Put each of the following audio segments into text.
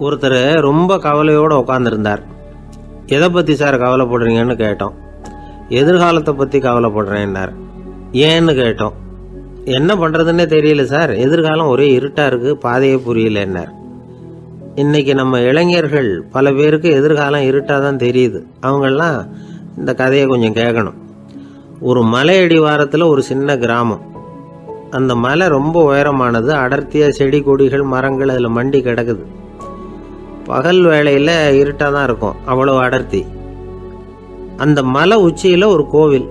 ஒருத்தர் ரொம்ப கவலையோடு உட்காந்துருந்தார். எதை பற்றி சார் கவலைப்படுறீங்கன்னு கேட்டோம். எதிர்காலத்தை பற்றி கவலைப்படுறேன்னார். ஏன்னு கேட்டோம். என்ன பண்ணுறதுன்னே தெரியல சார், எதிர்காலம் ஒரே இருட்டாக இருக்குது, பாதையே புரியலன்னார். இன்றைக்கி நம்ம இளைஞர்கள் பல பேருக்கு எதிர்காலம் இருட்டாக தான் தெரியுது. அவங்கெல்லாம் இந்த கதையை கொஞ்சம் கேட்கணும். ஒரு மலை அடிவாரத்தில் ஒரு சின்ன கிராமம். அந்த மலை ரொம்ப உயரமானது. அடர்த்தியாக செடி கொடிகள் மரங்கள் அதில் மண்டி கிடக்குது. பகல் வேளையில் இருட்டாக தான் இருக்கும், அவ்வளோ அடர்த்தி. அந்த மலை உச்சியில் ஒரு கோவில்.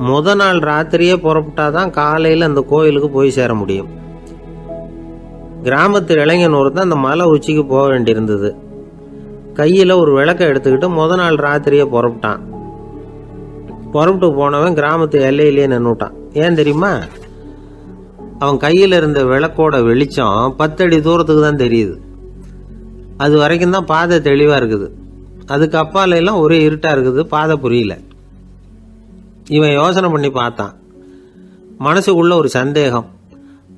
முத நாள் ராத்திரியே புறப்பட்டாதான் காலையில் அந்த கோவிலுக்கு போய் சேர முடியும். கிராமத்து இளைஞன் ஒருத்தன் அந்த மலை உச்சிக்கு போக வேண்டியிருந்தது. கையில் ஒரு விளக்கை எடுத்துக்கிட்டு முத நாள் ராத்திரியே புறப்பட்டான். புறப்பட்டு போனவன் கிராமத்து எல்லையிலேயே நின்றுட்டான். ஏன் தெரியுமா? அவன் கையில் இருந்த விளக்கோட வெளிச்சம் 10 அடி தூரத்துக்கு தான் தெரியுது. அது வரைக்கும் தான் பாதை தெளிவாக இருக்குது. அதுக்கு அப்பால எல்லாம் ஒரே இருட்டாக இருக்குது, பாதை புரியல. இவன் யோசனை பண்ணி பார்த்தான். மனசுக்குள்ள ஒரு சந்தேகம்.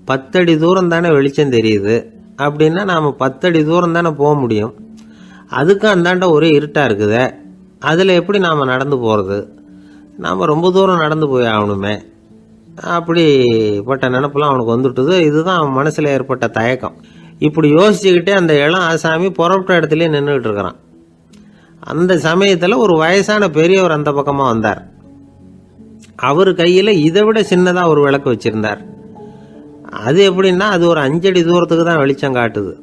10 அடி தூரம் தானே வெளிச்சம் தெரியுது, அப்படின்னா நாம் 10 அடி தூரம் தானே போக முடியும். அதுக்கும் அந்தாண்ட ஒரே இருட்டாக இருக்குதே, அதில் எப்படி நாம் நடந்து போகிறது? நாம் ரொம்ப தூரம் நடந்து போய் ஆகணுமே. அப்படிப்பட்ட நினப்பெல்லாம் அவனுக்கு வந்துட்டுது. இதுதான் அவன் மனசில் ஏற்பட்ட தயக்கம். இப்படி யோசிச்சுக்கிட்டே அந்த இளம் ஆசாமி புறப்பட்ட இடத்துலயே நின்றுக்கிட்டு இருக்கிறான். அந்த சமயத்தில் ஒரு வயசான பெரியவர் அந்த பக்கமாக வந்தார். அவர் கையில் இதை விட சின்னதாக ஒரு விளக்கு வச்சிருந்தார். அது எப்படின்னா அது ஒரு 5 அடி தூரத்துக்கு தான் வெளிச்சம் காட்டுது.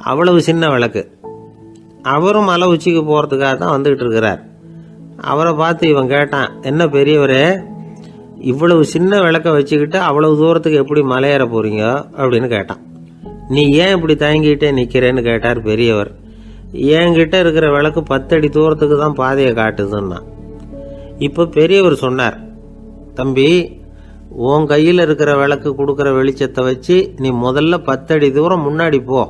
அவ்வளவு சின்ன விளக்கு. அவரும் மலை உச்சிக்கு போகிறதுக்காக தான் வந்துக்கிட்டு இருக்கிறார். அவரை பார்த்து இவன் கேட்டான், என்ன பெரியவரே, இவ்வளவு சின்ன விளக்க வச்சுக்கிட்டு அவ்வளவு தூரத்துக்கு எப்படி மலையேற போறீங்க அப்படின்னு கேட்டான். நீ ஏன் இப்படி தயங்கிட்டே நிற்கிறேன்னு கேட்டார் பெரியவர். என்கிட்ட இருக்கிற விளக்கு 10 அடி தூரத்துக்கு தான் பாதையை காட்டுதுன்னா. இப்போ பெரியவர் சொன்னார், தம்பி, உன் கையில் இருக்கிற விளக்கு கொடுக்குற வெளிச்சத்தை வச்சு நீ முதல்ல 10 அடி தூரம் முன்னாடி போ.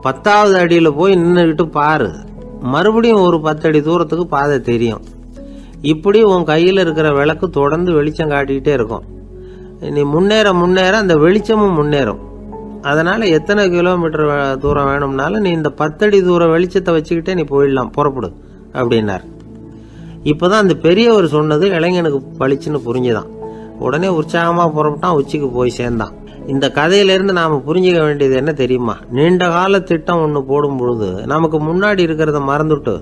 10வது அடியில் போய் நின்றுக்கிட்டு பாரு. மறுபடியும் ஒரு 10 அடி தூரத்துக்கு பாதை தெரியும். இப்படி உன் கையில் இருக்கிற விளக்கு தொடர்ந்து வெளிச்சம் காட்டிக்கிட்டே இருக்கும். நீ முன்னேற முன்னேற அந்த வெளிச்சமும் முன்னேறும். அதனால் எத்தனை கிலோமீட்டர் தூரம் வேணும்னாலும் நீ இந்த 10 அடி தூரம் வெளிச்சத்தை வச்சுக்கிட்டே நீ போயிடலாம், புறப்படு அப்படின்னார். இப்போதான் அந்த பெரியவர் சொன்னது இளைஞனுக்கு பளிச்சுன்னு புரிஞ்சுதான். உடனே உற்சாகமாக புறப்பட்டான், உச்சிக்கு போய் சேர்ந்தான். இந்த கதையிலேருந்து நாம் புரிஞ்சிக்க வேண்டியது என்ன தெரியுமா? நீண்ட கால திட்டம் ஒன்று போடும் பொழுது நமக்கு முன்னாடி இருக்கிறத மறந்துட்டு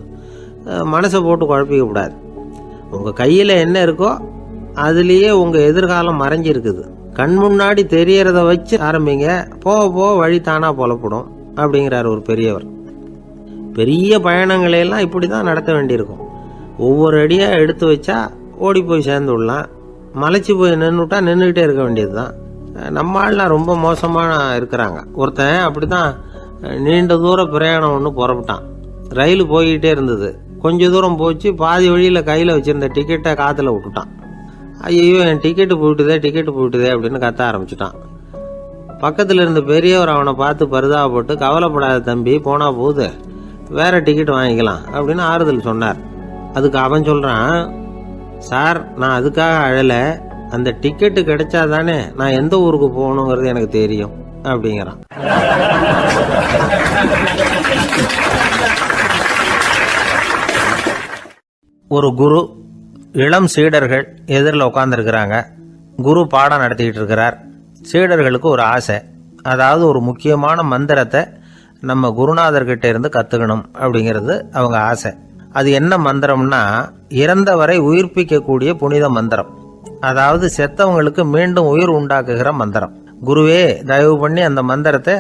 மனசை போட்டு குழப்பிக்க கூடாது. உங்கள் கையில் என்ன இருக்கோ அதுலேயே உங்கள் எதிர்காலம் மறைஞ்சிருக்குது. கண் முன்னாடி தெரியறத வச்சு ஆரம்பிங்க, போக போக வழி தானாக புலப்படும் அப்படிங்கிறார் ஒரு பெரியவர். பெரிய பயணங்களையெல்லாம் இப்படி தான் நடத்த வேண்டியிருக்கும். ஒவ்வொரு அடியாக எடுத்து வச்சா ஓடி போய் சேர்ந்து விடலாம். மலைச்சி போய் நின்றுட்டா நின்றுக்கிட்டே இருக்க வேண்டியது தான். நம்ம ஆள்லாம் ரொம்ப மோசமான இருக்கிறாங்க. ஒருத்தன் அப்படி தான் நீண்ட தூர பிரயாணம் ஒன்று புறப்பட்டான். ரயில் போய்கிட்டே இருந்தது. கொஞ்சம் தூரம் போச்சு, பாதி வழியில் கையில் வச்சுருந்த டிக்கெட்டை காற்றுல விட்டுட்டான். ஐயோ, என் டிக்கெட்டு போயிட்டுதே அப்படின்னு கத்த ஆரம்பிச்சுட்டான். பக்கத்தில் இருந்த பெரியவர் அவனை பார்த்து பரிதாபப்பட்டு, கவலைப்படாத தம்பி, போனால் போகுது, வேற டிக்கெட் வாங்கிக்கலாம் அப்படின்னு ஆறுதல் சொன்னார். அதுக்கு அவன் சொல்கிறான், சார், நான் அதுக்காக அழலை, அந்த டிக்கெட்டு கிடைச்சா தானே நான் எந்த ஊருக்கு போகணுங்கிறது எனக்கு தெரியும் அப்படிங்கிறான். ஒரு குரு, இளம் சீடர்கள் எதிரில் உட்காந்துருக்கிறாங்க. குரு பாடம் நடத்திக்கிட்டு இருக்கிறார். சீடர்களுக்கு ஒரு ஆசை, அதாவது ஒரு முக்கியமான மந்திரத்தை நம்ம குருநாதர்கிட்ட இருந்து கற்றுக்கணும் அப்படிங்கிறது அவங்க ஆசை. அது என்ன மந்திரம்னா, இறந்தவரை உயிர்ப்பிக்கக்கூடிய புனித மந்திரம். அதாவது செத்தவங்களுக்கு மீண்டும் உயிர் உண்டாக்குகிற மந்திரம். குருவே, தயவு பண்ணி அந்த மந்திரத்தை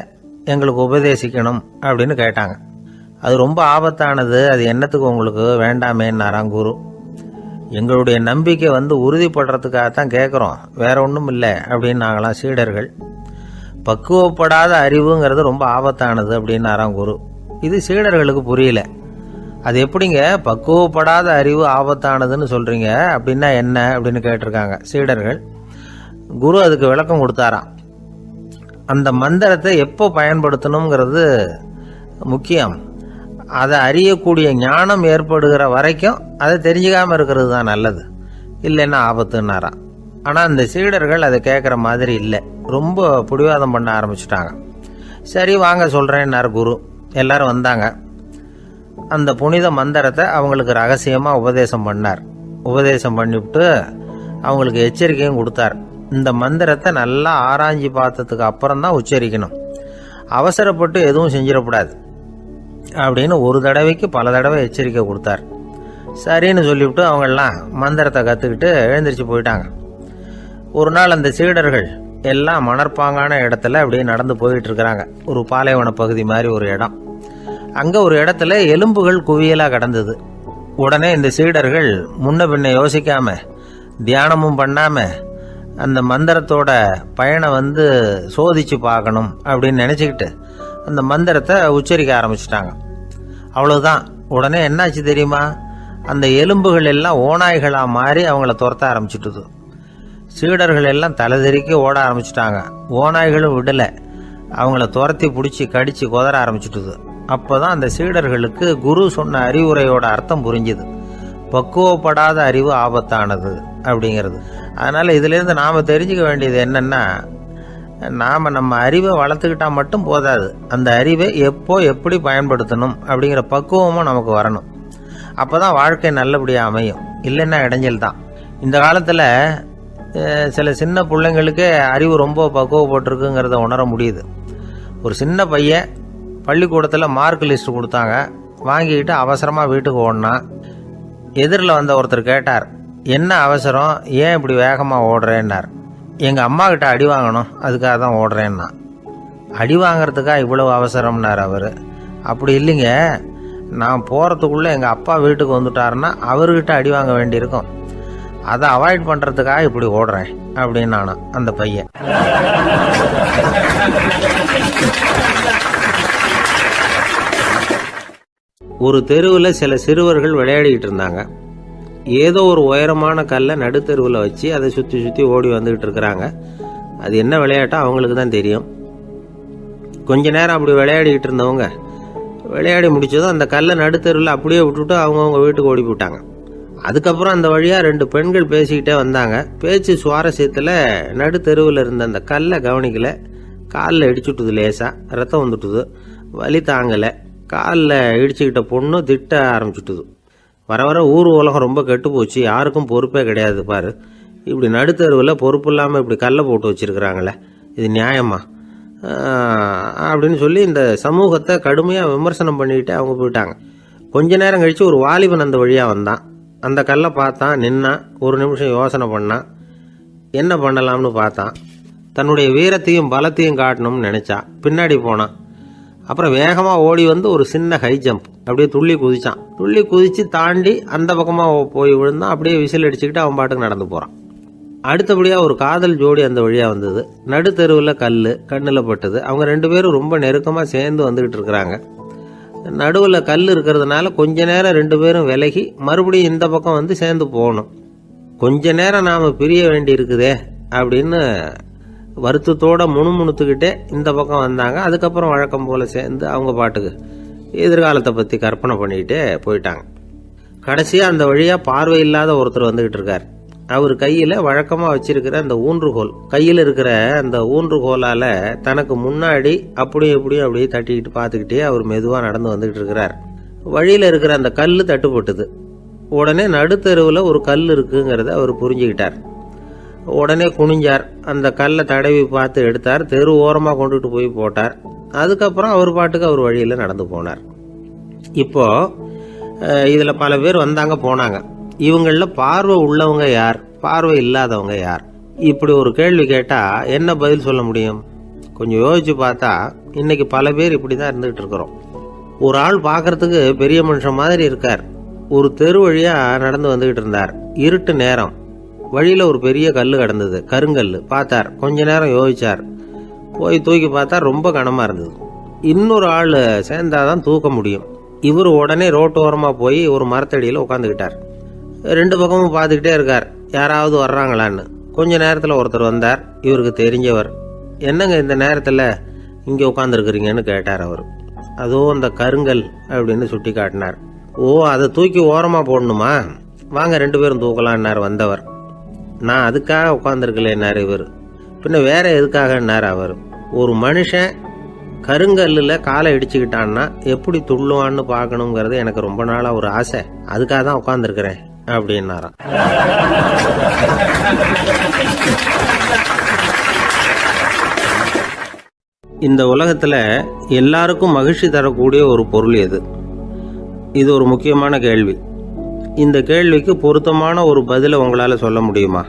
எங்களுக்கு உபதேசிக்கணும் அப்படின்னு கேட்டாங்க. அது ரொம்ப ஆபத்தானது, அது என்னத்துக்கு உங்களுக்கு வேண்டாமேன்னாராம் குரு. எங்களுடைய நம்பிக்கை உறுதிப்படுறதுக்காகத்தான் கேட்குறோம், வேற ஒன்றும் இல்லை அப்படின்னாங்களாம் சீடர்கள். பக்குவப்படாத அறிவுங்கிறது ரொம்ப ஆபத்தானது அப்படின்னாராம் குரு. இது சீடர்களுக்கு புரியல. அது எப்படிங்க பக்குவப்படாத அறிவு ஆபத்தானதுன்னு சொல்றீங்க, அப்படின்னா என்ன அப்படின்னு கேட்டிருக்காங்க சீடர்கள். குரு அதுக்கு விளக்கம் கொடுத்தாராம். அந்த மந்திரத்தை எப்போ பயன்படுத்தணுங்கிறது முக்கியம். அதை அறியக்கூடிய ஞானம் ஏற்படுகிற வரைக்கும் அதை தெரிஞ்சுக்காமல் இருக்கிறது தான் நல்லது, இல்லைன்னா ஆபத்துன்னாராம். ஆனால் அந்த சீடர்கள் அதை கேட்குற மாதிரி இல்லை, ரொம்ப பிடிவாதம் பண்ண ஆரம்பிச்சுட்டாங்க. சரி வாங்க சொல்கிறேன்னார் குரு. எல்லாரும் வந்தாங்க. அந்த புனித மந்திரத்தை அவங்களுக்கு ரகசியமாக உபதேசம் பண்ணார். உபதேசம் பண்ணிவிட்டு அவங்களுக்கு எச்சரிக்கையும் கொடுத்தார். இந்த மந்திரத்தை நல்லா ஆராய்ச்சி பார்த்ததுக்கு அப்புறம் தான் உச்சரிக்கணும், அவசரப்பட்டு எதுவும் செஞ்சிடக்கூடாது அப்படின்னு ஒரு தடவைக்கு பல தடவை எச்சரிக்கை கொடுத்தார். சரின்னு சொல்லிவிட்டு அவங்கெல்லாம் மந்திரத்தை கற்றுக்கிட்டு எழுந்திரிச்சு போயிட்டாங்க. ஒரு நாள் அந்த சீடர்கள் எல்லாம் மணற்பாங்கான இடத்துல அப்படியே நடந்து போயிட்டு இருக்கிறாங்க. ஒரு பாலைவன பகுதி மாதிரி ஒரு இடம். அங்கே ஒரு இடத்துல எலும்புகள் குவியலாக கிடந்தது. உடனே இந்த சீடர்கள் முன்ன பின்ன யோசிக்காம, தியானமும் பண்ணாம, அந்த மந்திரத்தோட பயனை சோதிச்சு பார்க்கணும் அப்படின்னு நினச்சிக்கிட்டு அந்த மந்திரத்தை உச்சரிக்க ஆரம்பிச்சிட்டாங்க. அவ்வளோதான். உடனே என்னாச்சு தெரியுமா? அந்த எலும்புகள் எல்லாம் ஓநாய்களாக மாறி அவங்கள துரத்த ஆரம்பிச்சுட்டுது. சீடர்கள் எல்லாம் தலைதெறிக்க ஓட ஆரம்பிச்சிட்டாங்க. ஓநாய்களும் விடலை, அவங்கள துரத்தி பிடிச்சி கடிச்சு கொதற ஆரம்பிச்சுட்டுது. அப்போதான் அந்த சீடர்களுக்கு குரு சொன்ன அறிவுரையோட அர்த்தம் புரிஞ்சுது. பக்குவப்படாத அறிவு ஆபத்தானது அப்படிங்கிறது. அதனால் இதிலேருந்து நாம் தெரிஞ்சுக்க வேண்டியது என்னென்னா, நாம் நம்ம அறிவை வளர்த்துக்கிட்டால் மட்டும் போதாது, அந்த அறிவை எப்போ எப்படி பயன்படுத்தணும் அப்படிங்கிற பக்குவமும் நமக்கு வரணும். அப்போ தான் வாழ்க்கை நல்லபடியாக அமையும். இல்லைன்னா இடைஞ்சல் தான். இந்த காலத்தில் சில சின்ன பிள்ளைங்களுக்கே அறிவு ரொம்ப பக்குவப்பட்டிருக்குங்கிறத உணர முடியுது. ஒரு சின்ன பையன் பள்ளிக்கூடத்தில் மார்க் லிஸ்ட் கொடுத்தாங்க, வாங்கிக்கிட்டு அவசரமாக வீட்டுக்கு ஓடினான். எதிரில் வந்த ஒருத்தர் கேட்டார், என்ன அவசரம், ஏன் இப்படி வேகமாக ஓடுறேன்னார். எங்கள் அம்மா கிட்ட அடி வாங்கணும், அதுக்காக தான் ஓடுறேன்னா. அடி வாங்கிறதுக்கா இவ்வளவு அவசரம்னார் அவர். அப்படி இல்லைங்க, நான் போகிறதுக்குள்ளே எங்கள் அப்பா வீட்டுக்கு வந்துட்டாருன்னா அவர்கிட்ட அடி வாங்க வேண்டியிருக்கும், அதை அவாய்ட் பண்ணுறதுக்காக இப்படி ஓடுறேன் அப்படின்னு நானும் அந்த பையன். ஒரு தெருவில் சில சிறுவர்கள் விளையாடிக்கிட்டு இருந்தாங்க. ஏதோ ஒரு உயரமான கல்லை நடுத்தெருவில் வச்சு அதை சுற்றி சுற்றி ஓடி வந்துக்கிட்டு இருக்கிறாங்க. அது என்ன விளையாட்டோ அவங்களுக்கு தான் தெரியும். கொஞ்ச நேரம் அப்படி விளையாடிக்கிட்டு இருந்தவங்க விளையாடி முடிச்சதும் அந்த கல்லை நடுத்தெருவில் அப்படியே விட்டுட்டு அவங்கவுங்க வீட்டுக்கு ஓடி போயிட்டாங்க. அதுக்கப்புறம் அந்த வழியாக 2 பெண்கள் பேசிக்கிட்டே வந்தாங்க. பேச்சு சுவாரஸ்யத்தில் நடுத்தெருவில் இருந்த அந்த கல்லை கவனிக்கலை. காலில் இடிச்சுட்டுது, லேசாக ரத்தம் வந்துட்டுது, வலி தாங்கலை. காலில் இடிச்சுக்கிட்ட பொண்ணு திட்ட ஆரம்பிச்சுட்டுது. வர வர ஊர் உலகம் ரொம்ப கெட்டு போச்சு, யாருக்கும் பொறுப்பே கிடையாது பாரு, இப்படி நடுத்தருவில் பொறுப்பு இல்லாமல் இப்படி கல்லை போட்டு வச்சுருக்குறாங்களே, இது நியாயமா அப்படின்னு சொல்லி இந்த சமூகத்தை கடுமையாக விமர்சனம் பண்ணிக்கிட்டே அவங்க போயிட்டாங்க. கொஞ்ச நேரம் கழித்து ஒரு வாலிபன் அந்த வழியாக வந்தான். அந்த கல்லை பார்த்தான், நின்னான், ஒரு நிமிஷம் யோசனை பண்ணான், என்ன பண்ணலாம்னு பார்த்தான். தன்னுடைய வீரத்தையும் பலத்தையும் காட்டணும்னு நினச்சான். பின்னாடி போனான். அப்புறம் வேகமாக ஓடி ஒரு சின்ன ஹை ஜம்ப் அப்படியே துள்ளி குதிச்சான். துள்ளி குதித்து தாண்டி அந்த பக்கமாக போய் விழுந்தான். அப்படியே விசில் அடிச்சுக்கிட்டு அவன் பாட்டுக்கு நடந்து போகிறான். அடுத்தபடியாக ஒரு காதல் ஜோடி அந்த வழியாக வந்தது. நடுத்தெருவில் கல் கண்ணில் பட்டது. அவங்க 2 பேரும் ரொம்ப நெருக்கமாக சேர்ந்து வந்துக்கிட்டு இருக்கிறாங்க. நடுவில் கல் இருக்கிறதுனால கொஞ்ச நேரம் 2 பேரும் விலகி மறுபடியும் இந்த பக்கம் சேர்ந்து போகணும். கொஞ்ச நேரம் நாம் பிரிய வேண்டி இருக்குதே அப்படின்னு வருத்தத்தோட முணுமுணுத்துக்கிட்டே இந்த பக்கம் வந்தாங்க. அதுக்கப்புறம் வழக்கம் போல் சேர்ந்து அவங்க பாட்டுக்கு எதிர்காலத்தை பற்றி கற்பனை பண்ணிக்கிட்டே போயிட்டாங்க. கடைசியாக அந்த வழியாக பார்வை இல்லாத ஒருத்தர் வந்துக்கிட்டு இருக்கார். அவர் கையில் வழக்கமாக வச்சிருக்கிற அந்த ஊன்றுகோல், கையில் இருக்கிற அந்த ஊன்றுகோலால் தனக்கு முன்னாடி அப்படியே தட்டிக்கிட்டு பார்த்துக்கிட்டே அவர் மெதுவாக நடந்து வந்துக்கிட்டு இருக்கிறார். வழியில் இருக்கிற அந்த கல் தட்டுப்பட்டுது. உடனே நடுத்தெருவில் ஒரு கல் இருக்குங்கிறத அவர் புரிஞ்சுக்கிட்டார். உடனே குனிஞ்சார், அந்த கல்லை தடவி பார்த்து எடுத்தார், தெரு ஓரமாக கொண்டுட்டு போய் போட்டார். அதுக்கப்புறம் அவர் பாட்டுக்கு அவர் வழியில் நடந்து போனார். இப்போது இதில் பல பேர் வந்தாங்க போனாங்க. இவங்களில் பார்வை உள்ளவங்க யார், பார்வை இல்லாதவங்க யார்? இப்படி ஒரு கேள்வி கேட்டால் என்ன பதில் சொல்ல முடியும்? கொஞ்சம் யோசிச்சு பார்த்தா இன்னைக்கு பல பேர் இப்படி தான் இருந்துகிட்டு இருக்கிறோம். ஒரு ஆள் பார்க்கறதுக்கு பெரிய மனுஷன் மாதிரி இருக்கார். ஒரு தெரு வழியாக நடந்து வந்துக்கிட்டு இருந்தார். இருட்டு நேரம். வழியில் ஒரு பெரிய கல் கிடந்தது, கருங்கல். பார்த்தார், கொஞ்ச நேரம் யோசிச்சார். போய் தூக்கி பார்த்தா ரொம்ப கனமாக இருந்தது. இன்னொரு ஆள் சேர்ந்தாதான் தூக்க முடியும். இவர் உடனே ரோட்டோரமாக போய் ஒரு மரத்தடியில் உட்காந்துக்கிட்டார். 2 பக்கமும் பார்த்துக்கிட்டே இருக்கார், யாராவது வர்றாங்களான்னு. கொஞ்ச நேரத்தில் ஒருத்தர் வந்தார், இவருக்கு தெரிஞ்சவர். என்னங்க இந்த நேரத்தில் இங்கே உட்காந்துருக்குறீங்கன்னு கேட்டார் அவர். அதுவும் அந்த கருங்கல் அப்படின்னு சுட்டி காட்டினார். ஓ, அதை தூக்கி ஓரமாக போடணுமா, வாங்க 2 பேரும் தூக்கலான்னார் வந்தவர். நான் அதுக்காக உட்காந்துருக்கலன்னார் இவர். பின்ன வேற எதுக்காகன்னார் அவர். ஒரு மனுஷன் கருங்கல்லில் காலை இடிச்சுக்கிட்டான்னா எப்படி துள்ளுவான்னு பார்க்கணுங்கிறது எனக்கு ரொம்ப நாளாக ஒரு ஆசை, அதுக்காக தான் உட்காந்துருக்கிறேன் அப்படின்னாராம். இந்த உலகத்தில் எல்லாருக்கும் மகிழ்ச்சி தரக்கூடிய ஒரு பொருள் எது? இது ஒரு முக்கியமான கேள்வி. இந்த கேள்விக்கு பொருத்தமான ஒரு பதிலை உங்களால் சொல்ல முடியுமா?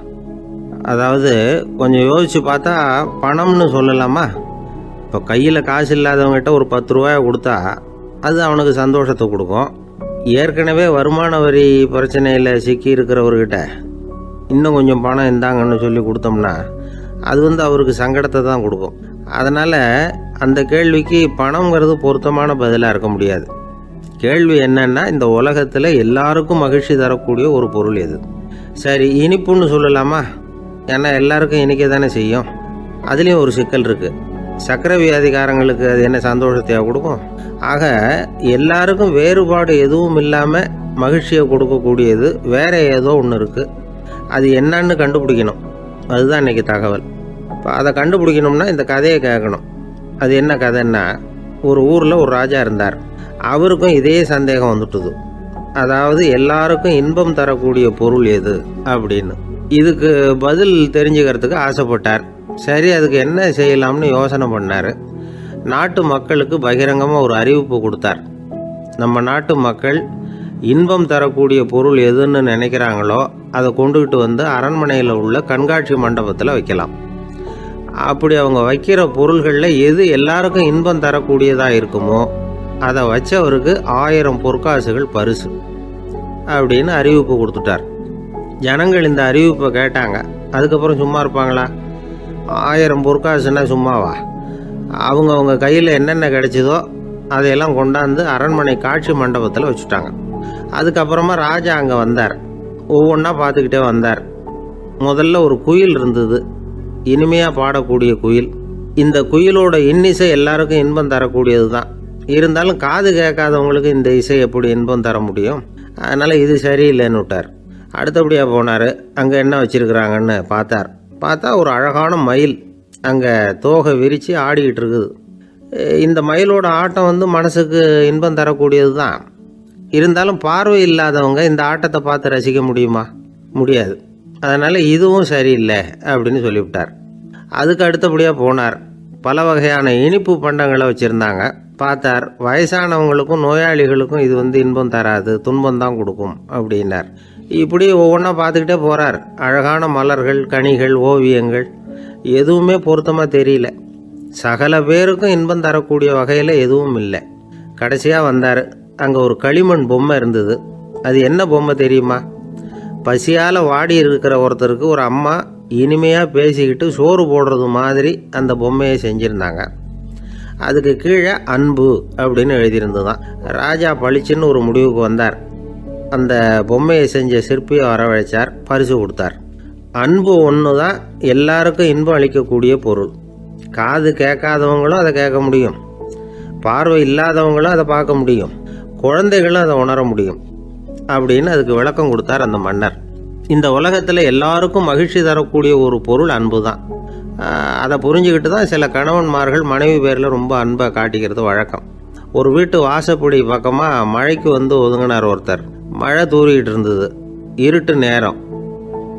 அதாவது கொஞ்சம் யோசித்து பார்த்தா பணம்னு சொல்லலாமா? இப்போ கையில் காசு இல்லாதவங்ககிட்ட ஒரு 10 ரூபாயை கொடுத்தா அது அவனுக்கு சந்தோஷத்தை கொடுக்கும். ஏற்கனவே வருமான வரி பிரச்சனையில் சிக்கி இருக்கிறவர்கிட்ட இன்னும் கொஞ்சம் பணம் இருந்தாங்கன்னு சொல்லி கொடுத்தோம்னா அது அவருக்கு சங்கடத்தை தான் கொடுக்கும். அதனால் அந்த கேள்விக்கு பணங்கிறது பொருத்தமான பதிலாக இருக்க முடியாது. கேள்வி என்னன்னா, இந்த உலகத்தில் எல்லாருக்கும் மகிழ்ச்சி தரக்கூடிய ஒரு பொருள் எது? சரி, இனிப்புன்னு சொல்லலாமா? ஏன்னா எல்லாருக்கும் இனிக்க தானே செய்யும். அதுலேயும் ஒரு சிக்கல் இருக்குது. சர்க்கரை வியாதிக்காரங்களுக்கு அது என்ன சந்தோஷத்தையாக கொடுக்கும்? ஆக எல்லாருக்கும் வேறுபாடு எதுவும் இல்லாமல் மகிழ்ச்சியை கொடுக்கக்கூடியது வேற ஏதோ ஒன்று இருக்குது. அது என்னன்னு கண்டுபிடிக்கணும். அதுதான் இன்றைக்கி தகவல். இப்போ அதை கண்டுபிடிக்கணும்னா இந்த கதையை கேட்கணும். அது என்ன கதைன்னா, ஒரு ஊரில் ஒரு ராஜா இருந்தார். அவருக்கும் இதே சந்தேகம் வந்துட்டுது. அதாவது எல்லாருக்கும் இன்பம் தரக்கூடிய பொருள் எது அப்படின்னு. இதுக்கு பதில் தெரிஞ்சுக்கிறதுக்கு ஆசைப்பட்டார். சரி, அதுக்கு என்ன செய்யலாம்னு யோசனை பண்ணார். நாட்டு மக்களுக்கு பகிரங்கமாக ஒரு அறிவிப்பு கொடுத்தார். நம்ம நாட்டு மக்கள் இன்பம் தரக்கூடிய பொருள் எதுன்னு நினைக்கிறாங்களோ அதை கொண்டுகிட்டு அரண்மனையில் உள்ள கண்காட்சி மண்டபத்தில் வைக்கலாம். அப்படி அவங்க வைக்கிற பொருள்களில் எது எல்லாருக்கும் இன்பம் தரக்கூடியதாக இருக்குமோ அதை வச்சவருக்கு 1000 பொற்காசுகள் பரிசு அப்படின்னு அறிவிப்பு கொடுத்துட்டார். ஜனங்கள் இந்த அறிவிப்பை கேட்டாங்க. அதுக்கப்புறம் சும்மா இருப்பாங்களா? 1000 பொற்காசுன்னா சும்மாவா? அவங்க கையில் என்னென்ன கிடைச்சதோ அதையெல்லாம் கொண்டாந்து அரண்மனை காட்சி மண்டபத்தில் வச்சுட்டாங்க. அதுக்கப்புறமா ராஜா அங்கே வந்தார். ஒவ்வொன்றா பார்த்துக்கிட்டே வந்தார். முதல்ல ஒரு குயில் இருந்தது, இனிமையாக பாடக்கூடிய குயில். இந்த குயிலோட இன்னிசை எல்லாருக்கும் இன்பம் தரக்கூடியது தான். இருந்தாலும் காது கேட்காதவங்களுக்கு இந்த இசை எப்படி இன்பம் தர முடியும்? அதனால் இது சரியில்லைன்னு விட்டார். அடுத்தபடியாக போனார். அங்கே என்ன வச்சுருக்குறாங்கன்னு பார்த்தா ஒரு அழகான மயில் அங்கே தோகை விரித்து ஆடிக்கிட்டு இருக்குது. இந்த மயிலோட ஆட்டம் மனசுக்கு இன்பம் தரக்கூடியது தான். இருந்தாலும் பார்வை இல்லாதவங்க இந்த ஆட்டத்தை பார்த்து ரசிக்க முடியுமா? முடியாது. அதனால் இதுவும் சரியில்லை அப்படின்னு சொல்லிவிட்டார். அதுக்கு அடுத்தபடியாக போனார். பல வகையான இனிப்பு பண்டங்களை வச்சுருந்தாங்க. பார்த்தார், வயசானவங்களுக்கும் நோயாளிகளுக்கும் இது இன்பம் தராது, துன்பம் தான் கொடுக்கும் அப்படின்னார். இப்படி ஒவ்வொன்றா பார்த்துக்கிட்டே போகிறார். அழகான மலர்கள், கனிகள், ஓவியங்கள் எதுவுமே பொருத்தமாக தெரியல. சகல பேருக்கும் இன்பம் தரக்கூடிய வகையில் எதுவும் இல்லை. கடைசியாக வந்தார். அங்கே ஒரு களிமண் பொம்மை இருந்தது. அது என்ன பொம்மை தெரியுமா? பசியால் வாடி இருக்கிற ஒருத்தருக்கு ஒரு அம்மா இனிமையாக பேசிக்கிட்டு சோறு போடுறது மாதிரி அந்த பொம்மையை செஞ்சுருந்தாங்க. அதுக்கு கீழே அன்பு அப்படின்னு எழுதியிருந்துதான். ராஜா பளிச்சுன்னு ஒரு முடிவுக்கு வந்தார். அந்த பொம்மையை செஞ்ச சிற்பியை வரவழைச்சார், பரிசு கொடுத்தார். அன்பு ஒன்று தான் எல்லாருக்கும் இன்பம் அளிக்கக்கூடிய பொருள். காது கேட்காதவங்களும் அதை கேட்க முடியும், பார்வை இல்லாதவங்களும் அதை பார்க்க முடியும், குழந்தைகளும் அதை உணர முடியும் அப்படின்னு அதுக்கு விளக்கம் கொடுத்தார் அந்த மன்னர். இந்த உலகத்தில் எல்லாருக்கும் மகிழ்ச்சி தரக்கூடிய ஒரு பொருள் அன்பு தான். அதை புரிஞ்சுக்கிட்டு தான் சில கணவன்மார்கள் மனைவி பேரில் ரொம்ப அன்பை காட்டிக்கிறது வழக்கம். ஒரு வீட்டு வாசப்படி பக்கமாக மழைக்கு ஒதுங்கினார் ஒருத்தர். மழை தூரிக்கிட்டு இருந்தது, இருட்டு நேரம்.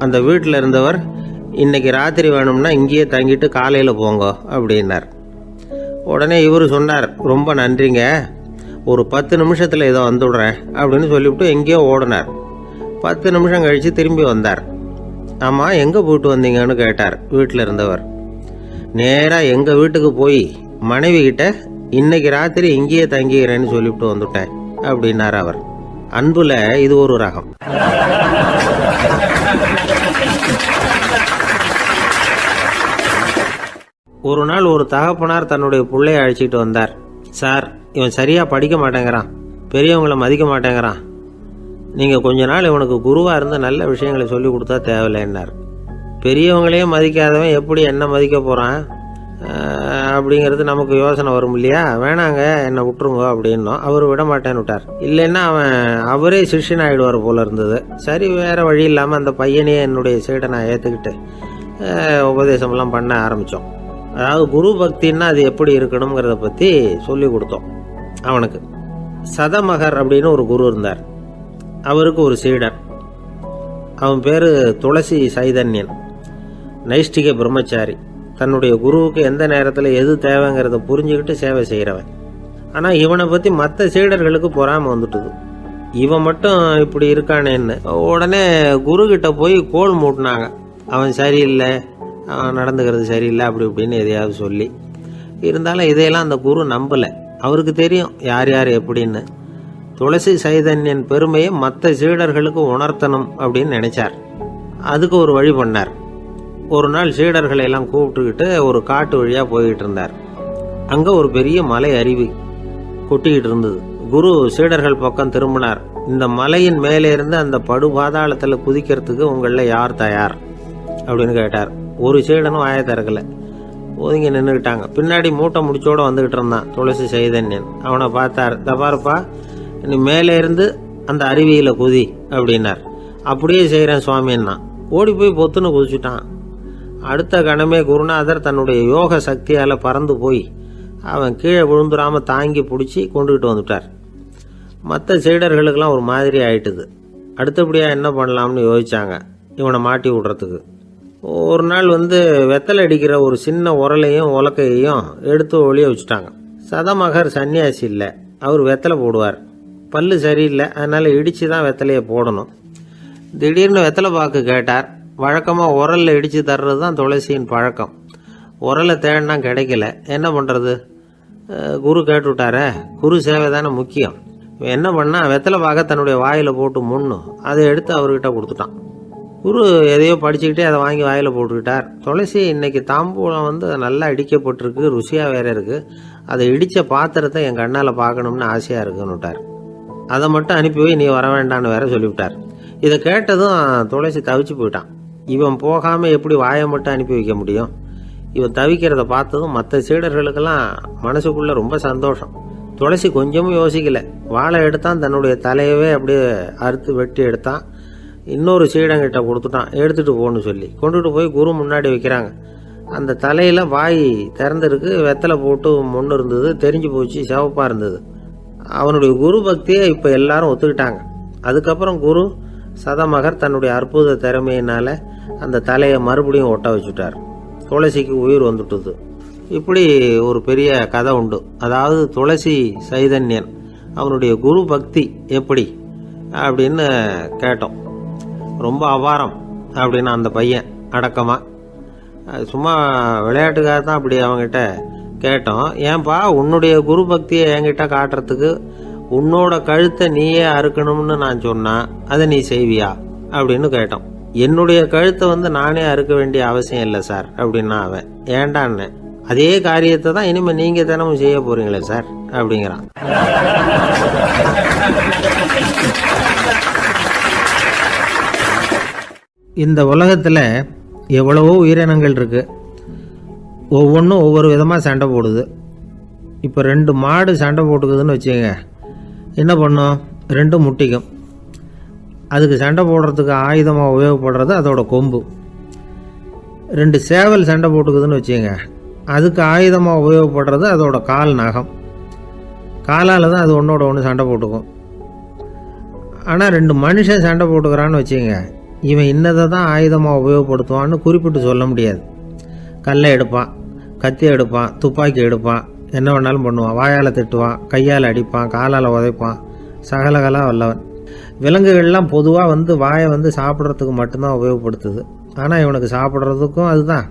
அந்த வீட்டில் இருந்தவர், இன்னைக்கு ராத்திரி வேணும்னா இங்கேயே தங்கிட்டு காலையில் போங்க அப்படின்னார். உடனே இவர் சொன்னார், ரொம்ப நன்றிங்க, ஒரு 10 நிமிஷத்தில் இதை வந்துவிடுறேன் அப்படின்னு சொல்லிவிட்டு எங்கேயோ ஓடினார். 10 நிமிஷம் கழித்து திரும்பி வந்தார். ஆமாம், எங்கே போயிட்டு வந்தீங்கன்னு கேட்டார் வீட்டில் இருந்தவர். நேராக எங்கள் வீட்டுக்கு போய் மனைவி கிட்ட இன்னைக்கு ராத்திரி இங்கேயே தங்கிக்கிறேன்னு சொல்லிவிட்டு வந்துட்டேன் அப்படின்னார் அவர். அன்புல இது ஒரு ரகம். ஒரு நாள் ஒரு தகப்பனார் தன்னுடைய பிள்ளையை அழைச்சிட்டு வந்தார். சார், இவன் சரியாக படிக்க மாட்டேங்கிறான், பெரியவங்களை மதிக்க மாட்டேங்கிறான், நீங்கள் கொஞ்ச நாள் இவனுக்கு குருவாக இருந்து நல்ல விஷயங்களை சொல்லி கொடுத்தா தேவையில்லைன்னார். பெரியவங்களையே மதிக்காதவன் எப்படி என்ன மதிக்க போகிறான் அப்படிங்கிறது நமக்கு யோசனை வரும் இல்லையா? வேணாங்க, என்னை விட்டுருங்க அப்படின்னோம். அவர் விட மாட்டேன்னு விட்டார். இல்லைன்னா அவரே சிஷ்யன் ஆகிடுவார் போல இருந்தது. சரி, வேறு வழி இல்லாமல் அந்த பையனையே என்னுடைய சைடை நான் ஏற்றுக்கிட்டு உபதேசமெல்லாம் பண்ண ஆரம்பித்தோம். அதாவது குரு பக்தின்னா அது எப்படி இருக்கணுங்கிறத பற்றி சொல்லி கொடுத்தோம் அவனுக்கு. சதமகர் அப்படின்னு ஒரு குரு இருந்தார். அவருக்கு ஒரு சீடர். அவன் பேர் துளசி சைதன்யன். நைஷ்டிக பிரம்மச்சாரி. தன்னுடைய குருவுக்கு எந்த நேரத்தில் எது தேவைங்கிறத புரிஞ்சுக்கிட்டு சேவை செய்கிறவன். ஆனால் இவனை பற்றி மற்ற சீடர்களுக்கு பொறாமல் வந்துட்டுது. இவன் மட்டும் இப்படி இருக்கானேன்னு உடனே குரு கிட்ட போய் கோல் மூட்டினாங்க. அவன் சரியில்லை, அவன் நடந்துக்கிறது சரியில்லை, அப்படி இப்படின்னு எதையாவது சொல்லி. இருந்தாலும் இதையெல்லாம் அந்த குரு நம்பலை. அவருக்கு தெரியும் யார் யார் எப்படின்னு. துளசி சைதன்யன் பெருமையை மற்ற சீடர்களுக்கு உணர்த்தணும் அப்படின்னு நினைச்சார். அதுக்கு ஒரு வழி பண்ணார். ஒரு நாள் சீடர்களை எல்லாம் கூப்பிட்டுக்கிட்டு ஒரு காட்டு வழியாக போய்கிட்டு இருந்தார். அங்கே ஒரு பெரிய மலை அருவி கொட்டிக்கிட்டு இருந்தது. குரு சீடர்கள் பக்கம் திரும்பினார். இந்த மலையின் மேலே இருந்து அந்த படுபாதாளத்தில் குதிக்கிறதுக்கு உங்களில் யார் தயார் அப்படின்னு கேட்டார். ஒரு சீடனும் வாயை திறக்கலை, ஒதுங்கி நின்றுக்கிட்டாங்க. பின்னாடி மூட்டை முடிச்சோடு வந்துக்கிட்டு இருந்தான் துளசி சைதன்யன். அவனை பார்த்தார். தபாருப்பா, நீ மேலே இருந்து அந்த அருவியில் குதி அப்படின்னார். அப்படியே செய்கிறேன் சுவாமின்னா ஓடி போய் பொத்துன்னு குதிச்சுட்டான். அடுத்த கணமே குருநாதர் தன்னுடைய யோக சக்தியால் பறந்து போய் அவன் கீழே விழுந்துடாமல் தாங்கி பிடிச்சி கொண்டுகிட்டு வந்துட்டார். மற்ற சீடர்களுக்கெல்லாம் ஒரு மாதிரி ஆயிட்டுது. அடுத்தபடியாக என்ன பண்ணலாம்னு யோசிச்சாங்க இவனை மாட்டி விடுறதுக்கு. ஒரு நாள் வெத்தலை அடிக்கிற ஒரு சின்ன உரலையும் உலக்கையையும் எடுத்து ஒளிய வச்சுட்டாங்க. சதமகர் சன்னியாசி இல்லை, அவர் வெத்தலை போடுவார். பல்லு சரியில்லை, அதனால் இடித்து தான் வெத்தலையை போடணும். திடீர்னு வெத்தலை பாக்கு கேட்டார். வழக்கமாக உரலில் இடித்து தர்றது தான் துளசியின் பழக்கம். உரலை தேடினா கிடைக்கல, என்ன பண்ணுறது? குரு கேட்டுவிட்டாரே, குரு சேவை தானே முக்கியம். என்ன பண்ணால் வெத்தலை பாக்க தன்னுடைய வாயில் போட்டு முன்னும் அதை எடுத்து அவர்கிட்ட கொடுத்துட்டான். குரு எதையோ படிச்சுக்கிட்டே அதை வாங்கி வாயில் போட்டுக்கிட்டார். துளசி இன்னைக்கு தாம்பூலம் நல்லா இடிக்கப்பட்டிருக்கு, ருசியாக வேற இருக்குது, அதை இடித்த பாத்திரத்தை என் கண்ணால் பார்க்கணும்னு ஆசையாக இருக்குன்னு விட்டார். அதை மட்டும் அனுப்பி போய் நீ வர வேண்டான்னு வேற சொல்லிவிட்டார். இதை கேட்டதும் துளசி தவிச்சு போயிட்டான். இவன் போகாமல் எப்படி வாயை மட்டும் அனுப்பி வைக்க முடியும்? இவன் தவிக்கிறத பார்த்ததும் மற்ற சீடர்களுக்கெல்லாம் மனசுக்குள்ளே ரொம்ப சந்தோஷம். துளசி கொஞ்சமும் யோசிக்கலை. வாழை எடுத்தான், தன்னுடைய தலையவே அப்படியே அறுத்து வெட்டி எடுத்தான். இன்னொரு சீடங்கிட்ட கொடுத்துட்டான், எடுத்துகிட்டு போகணும்னு சொல்லி. கொண்டுட்டு போய் குரு முன்னாடி வைக்கிறாங்க. அந்த தலையில் வாய் திறந்துருக்கு, வெத்தலை போட்டு முன்னு இருந்தது, தெரிஞ்சு போச்சு, சிவப்பாக இருந்தது. அவனுடைய குரு பக்தியை இப்போ எல்லாரும் ஒத்துக்கிட்டாங்க. அதுக்கப்புறம் குரு சதமகர் தன்னுடைய அற்புத திறமையினால் அந்த தலையை மறுபடியும் ஒட்ட வச்சுட்டார். துளசிக்கு உயிர் வந்துட்டுது. இப்படி ஒரு பெரிய கதை உண்டு. அதாவது துளசி சைதன்யன் அவனுடைய குரு பக்தி எப்படி அப்படின்னு கேட்டோம். ரொம்ப அபாரம் அப்படின்னு அந்த பையன் அடக்கமாக சும்மா விளையாட்டுக்காக தான் அப்படி அவங்ககிட்ட கேட்டோம். ஏன்பா உன்னுடைய குரு பக்தியை என்கிட்ட காட்டுறதுக்கு உன்னோட கழுத்தை நீயே அறுக்கணும்னு நான் சொன்னா அதை நீ செய்வியா அப்படின்னு கேட்டோம். என்னுடைய கழுத்தை நானே அறுக்க வேண்டிய அவசியம் இல்லை சார் அப்படின்னா அவன். ஏண்டான்னு, அதே காரியத்தை தான் இனிமேல் நீங்கள் தினமும் செய்ய போறீங்களே சார் அப்படிங்கிறான். இந்த உலகத்தில் எவ்வளவோ உயிரினங்கள் இருக்குது. ஒவ்வொன்றும் ஒவ்வொரு விதமாக சண்டை போடுது. இப்போ 2 மாடு சண்டை போட்டுக்குதுன்னு வச்சுக்கோங்க, என்ன பண்ணும்? 2 முட்டிக்கும். அதுக்கு சண்டை போடுறதுக்கு ஆயுதமாக உபயோகப்படுறது அதோட கொம்பு. 2 சேவல் சண்டை போட்டுக்குதுன்னு வச்சுக்கோங்க, அதுக்கு ஆயுதமாக உபயோகப்படுறது அதோட கால் நகம். காலால் தான் அது ஒன்றோட ஒன்று சண்டை போட்டுக்கும். ஆனால் 2 மனுஷன் சண்டை போட்டுக்கிறான்னு வச்சுக்கோங்க, இவன் இன்னதை தான் ஆயுதமாக உபயோகப்படுத்துவான்னு குறிப்பிட்டு சொல்ல முடியாது. கல்லை எடுப்பான், கத்தி எடுப்பான், துப்பாக்கி எடுப்பான், என்ன வேணாலும் பண்ணுவான். வாயால் திட்டுவான், கையால் அடிப்பான், காலால் உதைப்பான், சகலகலா வல்லவன். விலங்குகள்லாம் பொதுவாக வாயை சாப்பிட்றதுக்கு மட்டும்தான் உபயோகப்படுத்துது. ஆனால் இவனுக்கு சாப்பிட்றதுக்கும் அதுதான்,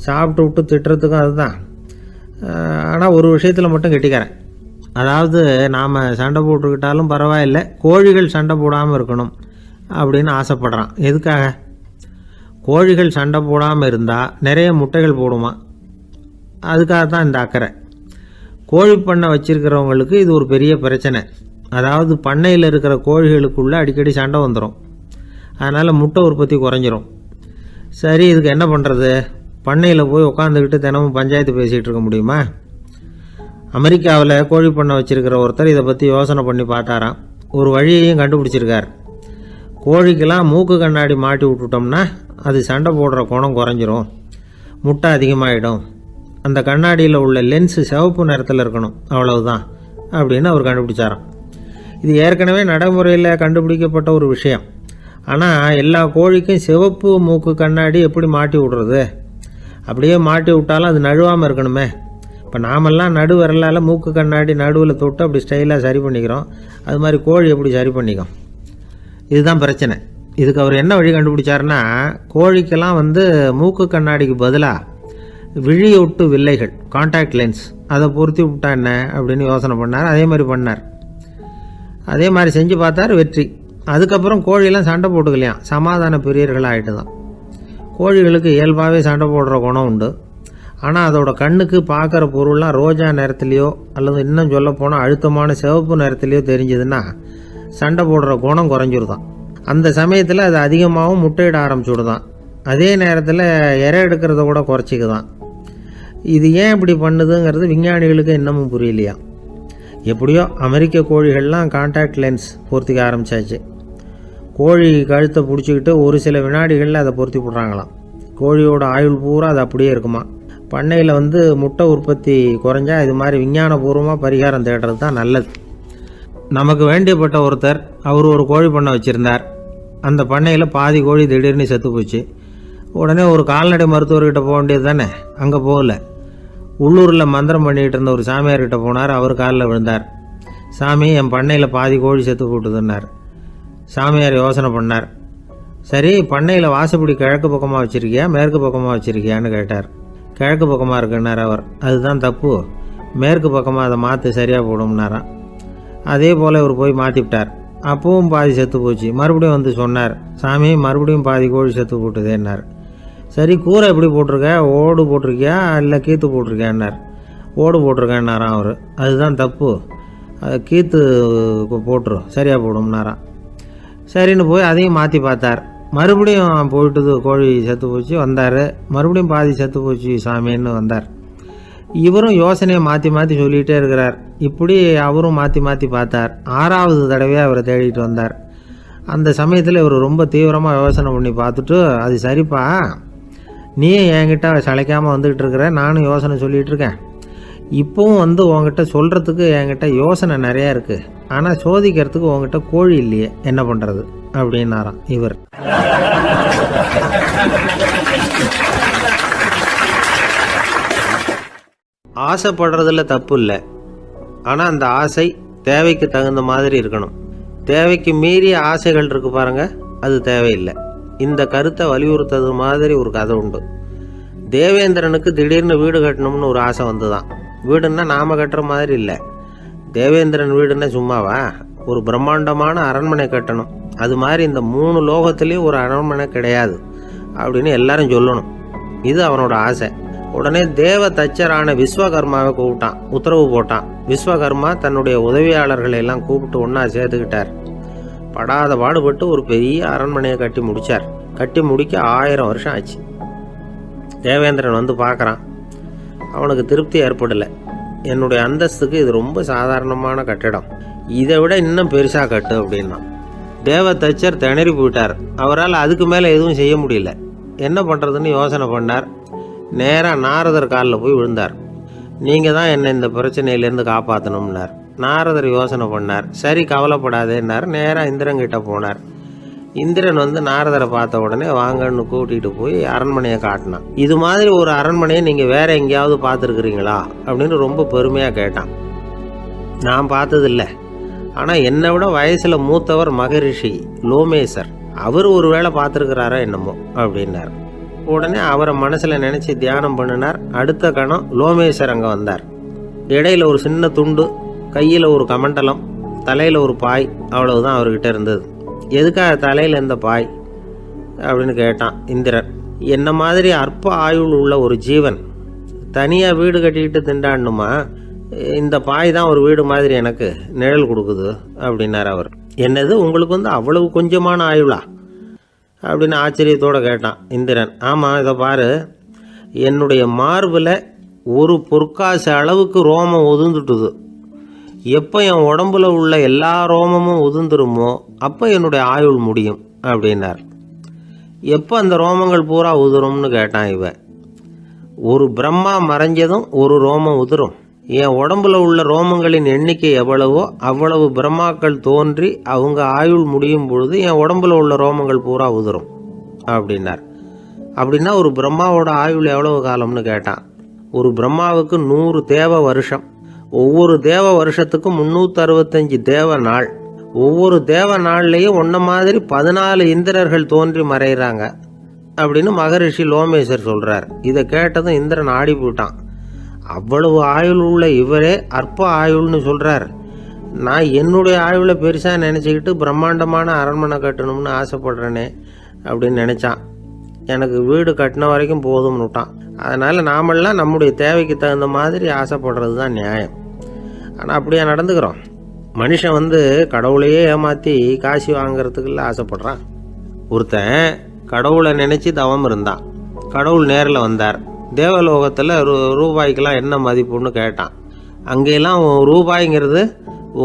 சாப்பிட்டு விட்டு திட்டுறதுக்கும் அதுதான். ஆனால் ஒரு விஷயத்தில் மட்டும் கெட்டிக்கிறேன். அதாவது நாம் சண்டை போட்டுக்கிட்டாலும் பரவாயில்லை, கோழிகள் சண்டை போடாமல் இருக்கணும் அப்படின்னு ஆசைப்படுறான். எதுக்காக? கோழிகள் சண்டை போடாமல் இருந்தால் நிறைய முட்டைகள் போடுமா, அதுக்காக தான் இந்த அக்கறை. கோழி பண்ணை வச்சிருக்கிறவங்களுக்கு இது ஒரு பெரிய பிரச்சனை. அதாவது பண்ணையில் இருக்கிற கோழிகளுக்குள்ளே அடிக்கடி சண்டை வந்துடும், அதனால் முட்டை உற்பத்தி குறைஞ்சிரும். சரி, இதுக்கு என்ன பண்ணுறது? பண்ணையில் போய் உட்காந்துக்கிட்டு தினமும் பஞ்சாயத்து பேசிகிட்டு இருக்க முடியுமா? அமெரிக்காவில் கோழி பண்ணை வச்சிருக்கிற ஒருத்தர் இதை பற்றி யோசனை பண்ணி பார்த்தாராம். ஒரு வழியையும் கண்டுபிடிச்சிருக்கார். கோழிக்கெல்லாம் மூக்கு கண்ணாடி மாட்டி விட்டுட்டோம்னா அது சண்டை போடுற குணம் குறைஞ்சிரும், முட்டை அதிகமாகிடும் அந்த கண்ணாடியில் உள்ள லென்ஸு சிவப்பு நிறத்தில் இருக்கணும், அவ்வளவுதான் அப்படின்னு அவர் கண்டுபிடிச்சாராம். இது ஏற்கனவே நடைமுறையில் கண்டுபிடிக்கப்பட்ட ஒரு விஷயம். ஆனால் எல்லா கோழிக்கும் சிவப்பு மூக்கு கண்ணாடி எப்படி மாட்டி விடுறது? அப்படியே மாட்டி விட்டாலும் அது நழுவாமல் இருக்கணுமே. இப்போ நாமெல்லாம் நடு விரலால் மூக்கு கண்ணாடி நடுவில் தொட்டு அப்படி ஸ்டைலாக சரி பண்ணிக்கிறோம். அது மாதிரி கோழி எப்படி சரி பண்ணிக்கும்? இதுதான் பிரச்சனை. இதுக்கு அவர் என்ன வழி கண்டுபிடிச்சாருன்னா, கோழிக்கெல்லாம் மூக்கு கண்ணாடிக்கு பதிலாக விழியொட்டு வில்லைகள், கான்டாக்ட் லென்ஸ், அதை பொருத்தி விட்டா என்ன அப்படின்னு யோசனை பண்ணார். அதே மாதிரி பண்ணார். அதே மாதிரி செஞ்சு பார்த்தார், வெற்றி. அதுக்கப்புறம் கோழியெல்லாம் சண்டை போட்டுக்கலையாம், சமாதான பிரியர்களாக ஆகிட்டு தான். கோழிகளுக்கு இயல்பாகவே சண்டை போடுற குணம் உண்டு. ஆனால் அதோட கண்ணுக்கு பார்க்குற பொருள்லாம் ரோஜா நிறத்துலையோ அல்லது இன்னும் சொல்ல போனால் அழுத்தமான சிவப்பு நிறத்துலையோ தெரிஞ்சதுன்னா சண்டை போடுற குணம் குறைஞ்சிருதான். அந்த சமயத்தில் அது அதிகமாகவும் முட்டையிட ஆரம்பிச்சுடுதான். அதே நேரத்தில் இறை எடுக்கிறத கூட குறைச்சிக்குதான். இது ஏன் இப்படி பண்ணுதுங்கிறது விஞ்ஞானிகளுக்கு இன்னமும் புரியலையா. எப்படியோ அமெரிக்க கோழிகள்லாம் கான்டாக்ட் லென்ஸ் பொருத்திக்க ஆரம்பித்தாச்சு. கோழி கழுத்தை பிடிச்சிக்கிட்டு ஒரு சில வினாடிகளில் அதை பொருத்தி விட்றாங்களாம். கோழியோட ஆயுள் பூரா அது அப்படியே இருக்குமா. பண்ணையில் முட்டை உற்பத்தி குறைஞ்சா இது மாதிரி விஞ்ஞானபூர்வமாக பரிகாரம் தேடுறது தான் நல்லது. நமக்கு வேண்டியப்பட்ட ஒருத்தர், அவர் ஒரு கோழி பண்ணை வச்சுருந்தார். அந்த பண்ணையில் பாதி கோழி திடீர்னு செத்து போச்சு. உடனே ஒரு கால்நடை மருத்துவர்கிட்ட போக வேண்டியது தானே. அங்கே போகல. உள்ளூரில் மந்திரம் பண்ணிகிட்டு இருந்த ஒரு சாமியார்கிட்ட போனார். அவர் காலில் விழுந்தார். சாமி, என் பண்ணையில் பாதி கோழி செத்து போட்டுதுன்னார். சாமியார் யோசனை பண்ணார். சரி, பண்ணையில் வாசப்படி கிழக்கு பக்கமாக வச்சுருக்கியா மேற்கு பக்கமாக வச்சுருக்கியான்னு கேட்டார். கிழக்கு பக்கமாக இருக்குன்னார் அவர். அதுதான் தப்பு, மேற்கு பக்கமாக அதை மாற்றி சரியாக போடும்னாராம். அதே போல் இவர் போய் மாற்றிவிட்டார். அப்பவும் பாதி செத்து போச்சு. மறுபடியும் சொன்னார், சாமி மறுபடியும் பாதி கோழி செத்து போட்டுதேன்னார். சரி, கூரை எப்படி போட்டிருக்க, ஓடு போட்டிருக்கியா இல்லை கீத்து போட்டிருக்கியான்னார். ஓடு போட்டிருக்கேன்னாராம் அவர். அதுதான் தப்பு, கீத்து போட்டுரும் சரியாக போடும்னாராம். சரின்னு போய் அதையும் மாற்றி பார்த்தார். மறுபடியும் போயிட்டுது, கோழி செத்து போச்சு. வந்தார். மறுபடியும் பாதி செத்து போச்சு சாமின்னு வந்தார். இவரும் யோசனையை மாற்றி மாற்றி சொல்லிகிட்டே இருக்கிறார். இப்படி அவரும் மாற்றி மாற்றி பார்த்தார். 6வது தடவையாக அவரை தேடிட்டு வந்தார். அந்த சமயத்தில் இவர் ரொம்ப தீவிரமாக யோசனை பண்ணி பார்த்துட்டு, அது சரிப்பா, நீ என்கிட்ட சளைக்காமல் வந்துக்கிட்டு இருக்கிற, நானும் யோசனை சொல்லிகிட்டு இருக்கேன். இப்போவும் உங்ககிட்ட சொல்கிறதுக்கு என்கிட்ட யோசனை நிறையா இருக்குது. ஆனால் சோதிக்கிறதுக்கு உங்ககிட்ட கோழி இல்லையே, என்ன பண்ணுறது அப்படின்னாராம் இவர். ஆசைப்படுறதுல தப்பு இல்லை. ஆனால் அந்த ஆசை தேவைக்கு தகுந்த மாதிரி இருக்கணும். தேவைக்கு மீறிய ஆசைகள் இருக்கு பாருங்க, அது தேவையில்லை. இந்த கருத்தை வலியுறுத்தது மாதிரி ஒரு கதை உண்டு. தேவேந்திரனுக்கு திடீர்னு வீடு கட்டணும்னு ஒரு ஆசை வந்துதான். வீடுன்னா நாம கட்டுற மாதிரி இல்லை. தேவேந்திரன் வீடுன்னா சும்மாவா, ஒரு பிரம்மாண்டமான அரண்மனை கட்டணும். அது மாதிரி இந்த 3 லோகத்துலேயும் ஒரு அரண்மனை கிடையாது அப்படின்னு எல்லாரும் சொல்லணும். இது அவனோட ஆசை. உடனே தேவ தச்சரான விஸ்வகர்மாவை கூப்பிட்டான், உத்தரவு போட்டான். விஸ்வகர்மா தன்னுடைய உதவியாளர்களை எல்லாம் கூப்பிட்டு ஒன்றா சேர்த்துக்கிட்டார். படாத பாடுபட்டு ஒரு பெரிய அரண்மனையை கட்டி முடித்தார். கட்டி முடிக்க 1000 வருஷம் ஆச்சு. தேவேந்திரன் பார்க்குறான். அவனுக்கு திருப்தி ஏற்படலை. என்னுடைய அந்தஸ்துக்கு இது ரொம்ப சாதாரணமான கட்டிடம், இதை விட இன்னும் பெருசாக கட்டு அப்படின்னா. தேவ தச்சர் திணறி போயிட்டார். அவரால் அதுக்கு மேலே எதுவும் செய்ய முடியல. என்ன பண்ணுறதுன்னு யோசனை பண்ணார். நேராக நாரதர் காலில் போய் விழுந்தார். நீங்கள் தான் என்னை இந்த பிரச்சனையிலேருந்து காப்பாற்றணும்னார். நாரதர் யோசனை பண்ணார். சரி, கவலைப்படாதேன்னார். நேராக இந்திரன்கிட்ட போனார். இந்திரன் நாரதரை பார்த்த உடனே வாங்கன்னு கூட்டிகிட்டு போய் அரண்மனையை காட்டினான். இது மாதிரி ஒரு அரண்மனையை நீங்கள் வேற எங்கேயாவது பார்த்துருக்குறீங்களா அப்படின்னு ரொம்ப பெருமையாக கேட்டான். நான் பார்த்ததில்லை, ஆனால் என்னை விட வயசில் மூத்தவர் மகரிஷி லோமேசர், அவர் ஒரு வேளை பார்த்துருக்கிறாரோ என்னமோ அப்படின்னார். உடனே அவரை மனசில் நினச்சி தியானம் பண்ணினார். அடுத்த கணம் லோமேசர் அங்கே வந்தார். இடையில ஒரு சின்ன துண்டு, கையில் ஒரு கமண்டலம், தலையில் ஒரு பாய், அவ்வளவுதான் அவர்கிட்ட இருந்தது. எதுக்காக தலையில் இந்த பாய் அப்படின்னு கேட்டான் இந்திரன். என்ன மாதிரி அற்ப ஆயுள் உள்ள ஒரு ஜீவன் தனியாக வீடு கட்டிக்கிட்டு திண்டாடணுமா? இந்த பாய் தான் ஒரு வீடு மாதிரி எனக்கு நிழல் கொடுக்குது அப்படின்னார் அவர். என்னது, உங்களுக்கு அவ்வளவு கொஞ்சமான ஆயுளா அப்படின்னு ஆச்சரியத்தோடு கேட்டான் இந்திரன். ஆமாம், இதை பாரு, என்னுடைய மார்பில் ஒரு பொற்காசு அளவுக்கு ரோமம் உதிர்ந்துட்டுது. எப்போ என் உடம்புல உள்ள எல்லா ரோமமும் உதிர்ந்துருமோ அப்போ என்னுடைய ஆயுள் முடியும் அப்படின்னார். எப்போ அந்த ரோமங்கள் பூரா உதிரும்னு கேட்டான் இவன். ஒரு பிரம்மா மறைஞ்சதும் ஒரு ரோமம் உதிரும். என் உடம்புல உள்ள ரோமங்களின் எண்ணிக்கை எவ்வளவோ அவ்வளவு பிரம்மாக்கள் தோன்றி அவங்க ஆயுள் முடியும் பொழுது என் உடம்புல உள்ள ரோமங்கள் பூரா உதிரும் அப்படின்னார். அப்படின்னா ஒரு பிரம்மாவோட ஆயுள் எவ்வளவு காலம்னு கேட்டான். ஒரு பிரம்மாவுக்கு 100 தேவ வருஷம். ஒவ்வொரு தேவ வருஷத்துக்கும் 365 தேவ நாள். ஒவ்வொரு தேவ நாள்லையும் ஒன்ன மாதிரி 14 இந்திரர்கள் தோன்றி மறைகிறாங்க அப்படின்னு மகரிஷி லோமேசர் சொல்றார். இதை கேட்டதும் இந்திரன் ஆடி போயிட்டான். அவ்வளவு ஆயுள் உள்ள இவரே அற்ப ஆயுள்னு சொல்றார். நான் என்னுடைய ஆயுளை பெருசா நினைச்சுக்கிட்டு பிரம்மாண்டமான அரண்மனை கட்டணும்னு ஆசைப்படுறேனே அப்படின்னு நினைச்சான். எனக்கு வீடு கட்டின வரைக்கும் போதும்னு விட்டான். அதனால நாமெல்லாம் நம்முடைய தேவைக்கு தகுந்த மாதிரி ஆசைப்படுறது தான் நியாயம். ஆனால் அப்படியே நடந்துக்கிறோம். மனுஷன் கடவுளையே ஏமாற்றி காசு வாங்கிறதுக்குள்ள ஆசைப்படுறான். ஒருத்தன் கடவுளை நினைச்சு தவம் இருந்தான். கடவுள் நேரில் வந்தார். தேவலோகத்தில் ரூபாய்க்கெல்லாம் என்ன மதிப்புன்னு கேட்டான். அங்கெல்லாம் ரூபாய்ங்கிறது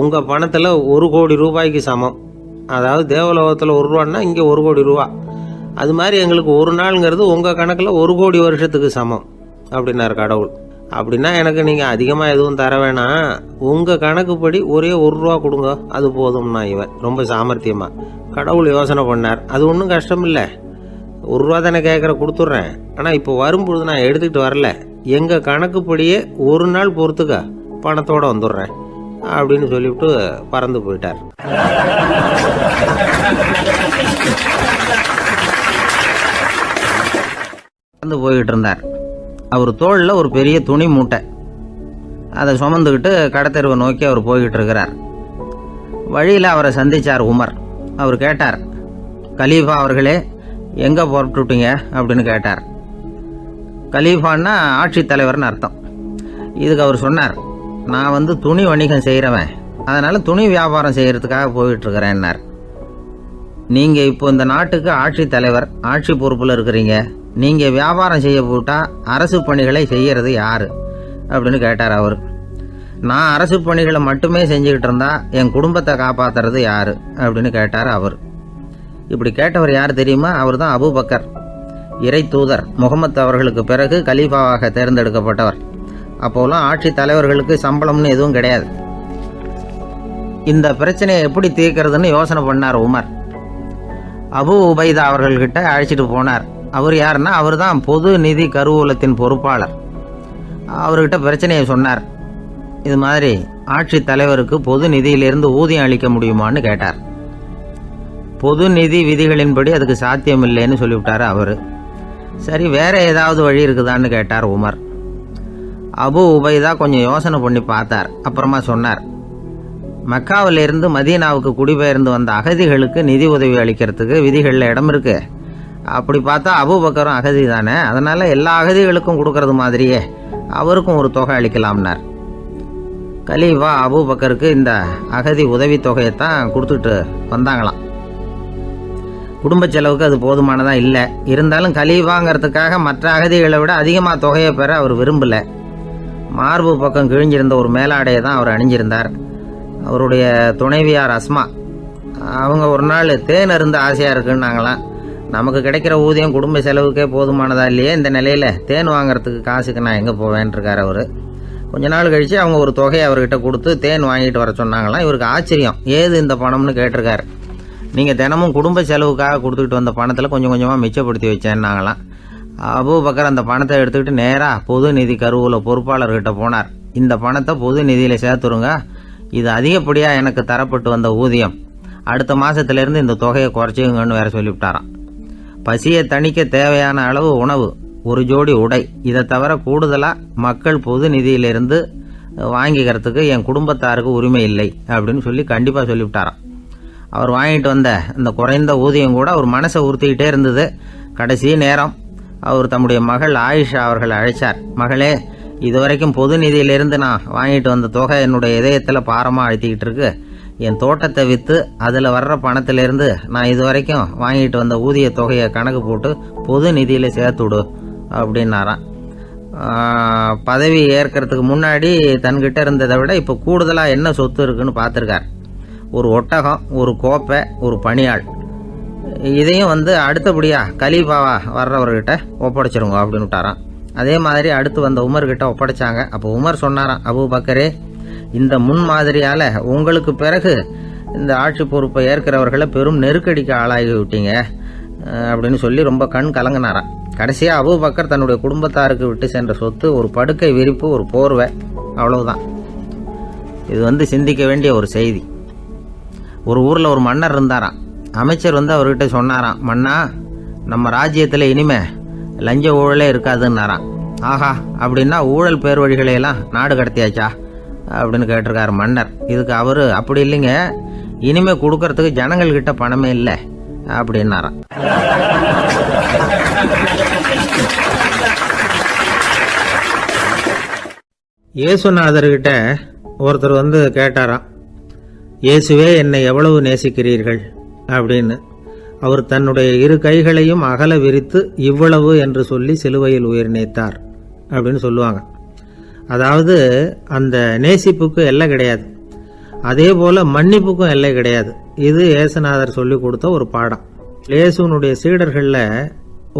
உங்கள் பணத்தில் 1 கோடி ரூபாய்க்கு சமம். அதாவது தேவலோகத்தில் 1 ரூபான்னா இங்கே 1 கோடி ரூபா. அது மாதிரி எங்களுக்கு ஒரு நாளுங்கிறது உங்கள் கணக்கில் 1 கோடி வருஷத்துக்கு சமம் அப்படின்னார் கடவுள். அப்படின்னா எனக்கு நீங்கள் அதிகமாக எதுவும் தர வேணாம், உங்கள் கணக்குப்படி ஒரே 1 ரூபா கொடுங்க, அது போதும்னா இவன் ரொம்ப சாமர்த்தியமாக. கடவுள் யோசனை பண்ணார். அது ஒன்றும் கஷ்டம் இல்லை, 1 ரூபா தானே கேட்குற, கொடுத்துட்றேன். ஆனால் இப்போ வரும்பொழுது நான் எடுத்துக்கிட்டு வரல, எங்கள் கணக்குப்படியே 1 நாள் பொறுத்துக்க பணத்தோடு வந்துடுறேன் அப்படின்னு சொல்லிவிட்டு பறந்து போயிட்டார். பறந்து போய்கிட்டு இருந்தார். அவர் தோளில் ஒரு பெரிய துணி மூட்டை, அதை சுமந்துக்கிட்டு கடத்தெருவை நோக்கி அவர் போய்கிட்டு இருக்கிறார். வழியில் அவரை சந்திச்சார் உமர். அவர் கேட்டார், கலீஃபா அவர்களே, எங்கே புறப்பட்டுட்டீங்க அப்படின்னு கேட்டார். கலீஃபான்னா ஆட்சித்தலைவர்னு அர்த்தம். இதுக்கு அவர் சொன்னார், நான் துணி வணிகம் செய்கிறவன், அதனால் துணி வியாபாரம் செய்கிறதுக்காக போயிட்டுருக்கிறேன்னார். நீங்கள் இப்போ இந்த நாட்டுக்கு ஆட்சித்தலைவர், ஆட்சி பொறுப்பில் இருக்கிறீங்க, நீங்கள் வியாபாரம் செய்ய போட்டால் அரசு பணிகளை செய்கிறது யார் அப்படின்னு கேட்டார் அவர். நான் அரசு பணிகளை மட்டுமே செஞ்சுக்கிட்டு இருந்தா என் குடும்பத்தை காப்பாற்றுறது யார் அப்படின்னு கேட்டார் அவர். இப்படி கேட்டவர் யார் தெரியுமா? அவர் தான் அபூபக்கர், இறை தூதர் முகமது அவர்களுக்கு பிறகு கலீஃபாவாக தேர்ந்தெடுக்கப்பட்டவர். அப்போலாம் ஆட்சி தலைவர்களுக்கு சம்பளம்னு எதுவும் கிடையாது. இந்த பிரச்சனையை எப்படி தீர்க்கிறதுன்னு யோசனை பண்ணார் உமர். அபு உபைதா அவர்கள்கிட்ட அழைச்சிட்டு போனார். அவர் யாருன்னா, அவர் தான் பொது நிதி கருவூலத்தின் பொறுப்பாளர். அவர்கிட்ட பிரச்சனையை சொன்னார். இது மாதிரி ஆட்சி தலைவருக்கு பொது நிதியிலிருந்து ஊதியம் அளிக்க முடியுமான்னு கேட்டார். பொது நிதி விதிகளின்படி அதுக்கு சாத்தியம் இல்லைன்னு சொல்லிவிட்டார் அவர். சரி, வேற ஏதாவது வழி இருக்குதான்னு கேட்டார் உமர். அபு உபைதா கொஞ்சம் யோசனை பண்ணி பார்த்தார். அப்புறமா சொன்னார், மக்காவிலிருந்து மதீனாவுக்கு குடிபெயர்ந்து வந்த அகதிகளுக்கு நிதி உதவி அளிக்கிறதுக்கு விதிகளில் இடம் இருக்கு. அப்படி பார்த்தா அபூபக்கரும் அகதி தானே, அதனால எல்லா அகதிகளுக்கும் கொடுக்கறது மாதிரியே அவருக்கும் ஒரு தொகை அளிக்கலாம்னார். கலீஃபா அபூபக்கருக்கு இந்த அகதி உதவி தொகையைத்தான் கொடுத்துட்டு வந்தாங்களாம். குடும்ப செலவுக்கு அது போதுமானதா இல்லை. இருந்தாலும் கலீஃபாங்கிறதுக்காக மற்ற அகதிகளை விட அதிகமாக தொகையை பெற அவர் விரும்பல. மார்பு பக்கம் கிழிஞ்சிருந்த ஒரு மேலாடையை தான் அவர் அணிஞ்சிருந்தார். அவருடைய துணைவியார் அஸ்மா, அவங்க ஒரு நாள் தேன் அருந்த ஆசையாக இருக்குன்னாங்களாம். நமக்கு கிடைக்கிற ஊதியம் குடும்ப செலவுக்கே போதுமானதா இல்லையே, இந்த நிலையில் தேன் வாங்கிறதுக்கு காசுக்கு நான் எங்கே போவேன் இருக்கார் அவர். கொஞ்ச நாள் கழித்து அவங்க ஒரு தொகையை அவர்கிட்ட கொடுத்து தேன் வாங்கிட்டு வர சொன்னாங்களாம். இவருக்கு ஆச்சரியம், ஏது இந்த பணம்னு கேட்டிருக்காரு. நீங்கள் தினமும் குடும்ப செலவுக்காக கொடுத்துக்கிட்டு வந்த பணத்தில் கொஞ்சம் கொஞ்சமாக மிச்சப்படுத்தி வச்சேன்னாங்களாம். அபூபக்கர் அந்த பணத்தை எடுத்துக்கிட்டு நேராக பொது நிதி கருவூல பொறுப்பாளர்கிட்ட போனார். இந்த பணத்தை பொது நிதியில் சேர்த்துருங்க, இது அதிகப்படியாக எனக்கு தரப்பட்டு வந்த ஊதியம், அடுத்த மாதத்திலேருந்து இந்த தொகையை குறைச்சிங்கன்னு வேற சொல்லிவிட்டாராம். பசியை தணிக்க தேவையான அளவு உணவு, ஒரு ஜோடி உடை, இதை தவிர கூடுதலாக மக்கள் பொது நிதியிலிருந்து வாங்கிக்கிறதுக்கு என் குடும்பத்தாருக்கு உரிமை இல்லை அப்படின்னு சொல்லி கண்டிப்பாக சொல்லிவிட்டாராம். அவர் வாங்கிட்டு வந்த அந்த குறைந்த ஊதியம் கூட அவர் மனசை உறுத்திக்கிட்டே இருந்தது. கடைசி நேரம் அவர் தம்முடைய மகள் ஆயிஷா அவர்களை அழைச்சார். மகளே, இதுவரைக்கும் பொது நிதியிலிருந்து நான் வாங்கிட்டு வந்த தொகை என்னுடைய இதயத்தில் பாரமாக அழுத்திக்கிட்டு இருக்கு. என் தோட்டத்தை விற்று அதில் வர்ற பணத்திலிருந்து நான் இதுவரைக்கும் வாங்கிட்டு வந்த ஊதிய தொகையை கணக்கு போட்டு பொது நிதியில் சேர்த்து விடு அப்படின்னாராம். பதவி ஏற்கிறதுக்கு முன்னாடி தன்கிட்ட இருந்ததை விட இப்போ கூடுதலாக என்ன சொத்து இருக்குன்னு பார்த்துருக்கார். ஒரு ஒட்டகம், ஒரு கோப்பை, ஒரு பணியாள், இதையும் அடுத்தபடியாக கலீஃபாவா வர்றவர்கிட்ட ஒப்படைச்சிருங்க அப்படின்னு விட்டாராம். அதே மாதிரி அடுத்து வந்த உமர்கிட்ட ஒப்படைச்சாங்க. அப்போ உமர் சொன்னாராம், அபூபக்கரே, இந்த முன்மாதிரியால் உங்களுக்கு பிறகு இந்த ஆட்சி பொறுப்பை ஏற்கிறவர்களை பெரும் நெருக்கடிக்கு ஆளாகி விட்டீங்க அப்படின்னு சொல்லி ரொம்ப கண் கலங்கினாராம். கடைசியாக அபூபக்கர் தன்னுடைய குடும்பத்தாருக்கு விட்டு சென்ற சொத்து ஒரு படுக்கை விரிப்பு, ஒரு போர்வை, அவ்வளவுதான். இது சிந்திக்க வேண்டிய ஒரு செய்தி. ஒரு ஊரில் ஒரு மன்னர் இருந்தாராம். அமைச்சர் அவர்கிட்ட சொன்னாராம், மன்னா, நம்ம ராஜ்யத்தில் இனிமே லஞ்ச ஊழலே இருக்காதுன்னாராம். ஆஹா, அப்படின்னா ஊழல் பேர் வழிகளையெல்லாம் நாடு கடத்தியாச்சா அப்படின்னு கேட்டிருக்காரு மன்னர். இதுக்கு அவரு, அப்படி இல்லைங்க, இனிமே கொடுக்கறதுக்கு ஜனங்கள்கிட்ட பணமே இல்லை அப்படின்னாராம். இயேசுநாதர்கிட்ட ஒருத்தர் கேட்டாராம், இயேசுவே, என்னை எவ்வளவு நேசிக்கிறீர்கள் அப்படின்னு. அவர் தன்னுடைய இரு கைகளையும் அகல விரித்து இவ்வளவு என்று சொல்லி சிலுவையில் உயிர் நீத்தார் அப்படின்னு சொல்லுவாங்க. அதாவது அந்த நேசிப்புக்கு எல்லை கிடையாது, அதே போல மன்னிப்புக்கும் எல்லை கிடையாது. இது இயேசுநாதர் சொல்லி கொடுத்த ஒரு பாடம். இயேசுனுடைய சீடர்களில்